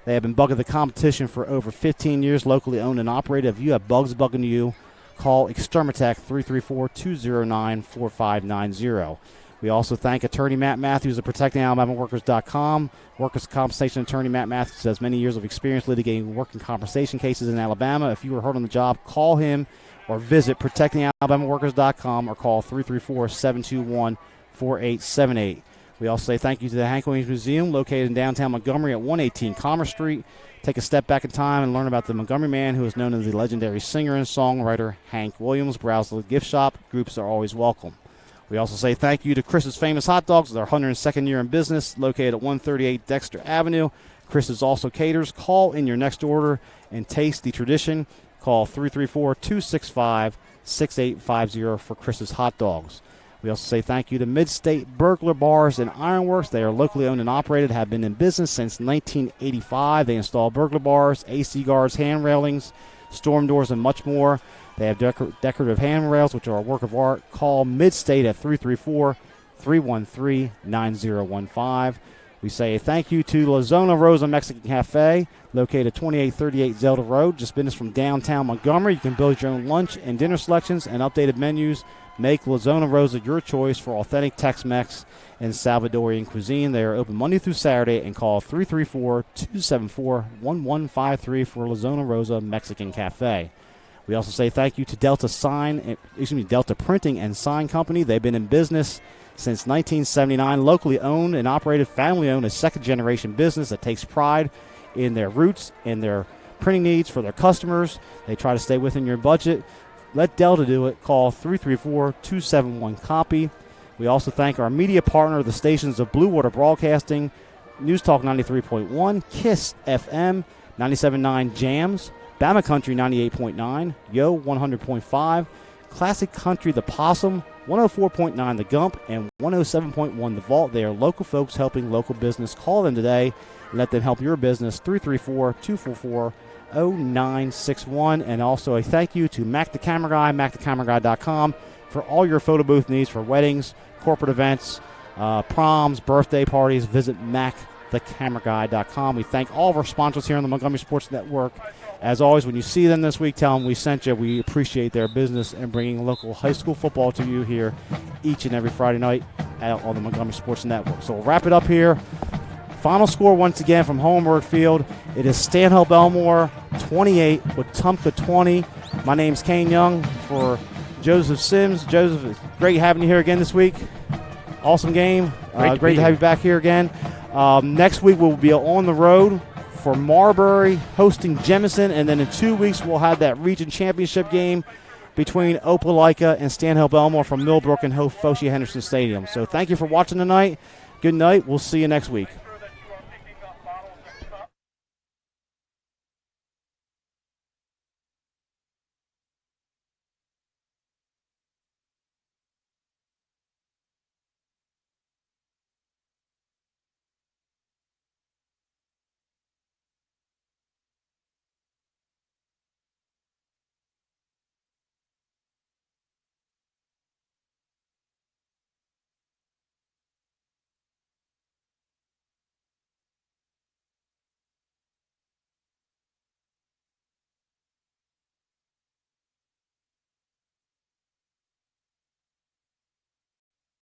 They have been bugging the competition for over 15 years, locally owned and operated. If you have bugs bugging you, call Extermatech 334-209-4590. We also thank attorney Matt Matthews of ProtectingAlabamaWorkers.com. Workers' compensation attorney Matt Matthews has many years of experience litigating working compensation cases in Alabama. If you were hurt on the job, call him or visit ProtectingAlabamaWorkers.com or call 334-721-4878. We also say thank you to the Hank Williams Museum, located in downtown Montgomery at 118 Commerce Street. Take a step back in time and learn about the Montgomery man who is known as the legendary singer and songwriter Hank Williams. Browse the gift shop. Groups are always welcome. We also say thank you to Chris's Famous Hot Dogs. Their 102nd year in business, located at 138 Dexter Avenue. Chris's also caters. Call in your next order and taste the tradition. Call 334-265-6850 for Chris's Hot Dogs. We also say thank you to Midstate Burglar Bars and Ironworks. They are locally owned and operated, have been in business since 1985. They install burglar bars, AC guards, hand railings, storm doors, and much more. They have decorative handrails, which are a work of art. Call Midstate at 334-313-9015. We say thank you to La Zona Rosa Mexican Cafe, located at 2838 Zelda Road. Just business from downtown Montgomery. You can build your own lunch and dinner selections and updated menus. Make La Zona Rosa your choice for authentic Tex-Mex and Salvadorian cuisine. They are open Monday through Saturday, and call 334-274-1153 for La Zona Rosa Mexican Cafe. We also say thank you to Delta Printing and Sign Company. They've been in business since 1979, locally owned and operated, family-owned, a second-generation business that takes pride in their roots and their printing needs for their customers. They try to stay within your budget. Let Delta do it. Call 334-271-COPY. We also thank our media partner, the stations of Blue Water Broadcasting, News Talk 93.1, KISS FM, 97.9 Jams, Bama Country 98.9, Yo 100.5, Classic Country The Possum, 104.9 The Gump, and 107.1 The Vault. They are local folks helping local business. Call them today and let them help your business. 334-244-0961. And also a thank you to Mac the Camera Guy, MacTheCameraGuy.com, for all your photo booth needs for weddings, corporate events, proms, birthday parties. Visit MacTheCameraGuy.com. We thank all of our sponsors here on the Montgomery Sports Network. As always, when you see them this week, tell them we sent you. We appreciate their business and bringing local high school football to you here each and every Friday night on the Montgomery Sports Network. So we'll wrap it up here. Final score once again from Homework Field. It is Stanhope Elmore 28 with Wetumpka 20. My name's Kane Young for Joseph Sims. Joseph, it's great having you here again this week. Awesome game. Great to have you back here again. Next week we'll be on the road for Marbury hosting Jemison, and then in 2 weeks we'll have that region championship game between Opelika and Stanhope Elmore from Millbrook and Foshie Henderson Stadium. So thank you for watching tonight. Good night. We'll see you next week.